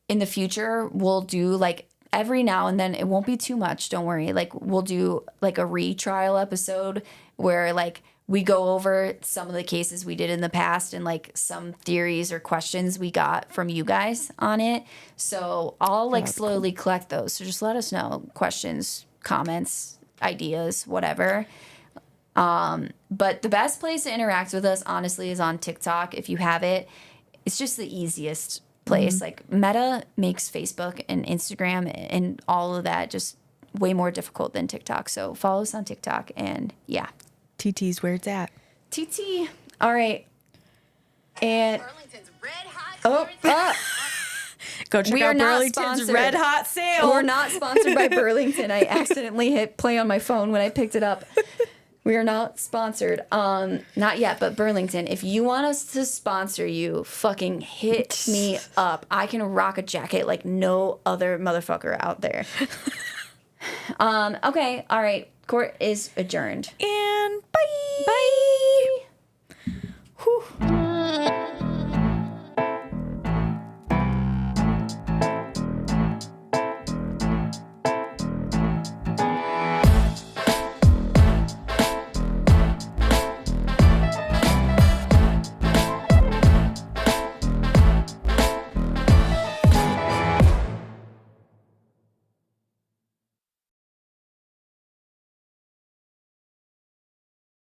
in the future we'll do like every now and then. It won't be too much. Don't worry. Like we'll do like a retrial episode where like we go over some of the cases we did in the past and like some theories or questions we got from you guys on it. So I'll like slowly collect those. So just let us know questions, comments, ideas, whatever. But the best place to interact with us, honestly, is on TikTok. If you have it, it's just the easiest place. Like Meta makes Facebook and Instagram and all of that just way more difficult than TikTok. So follow us on TikTok, and yeah. TT's where it's at. TT. All right. And Burlington's Red Hot Go check out Burlington's Red Hot sale. We're not sponsored by Burlington. I accidentally hit play on my phone when I picked it up. We are not sponsored. Not yet, but Burlington, if you want us to sponsor you, fucking hit me up. I can rock a jacket like no other motherfucker out there. Okay. All right. Court is adjourned. And bye. Bye. Whew.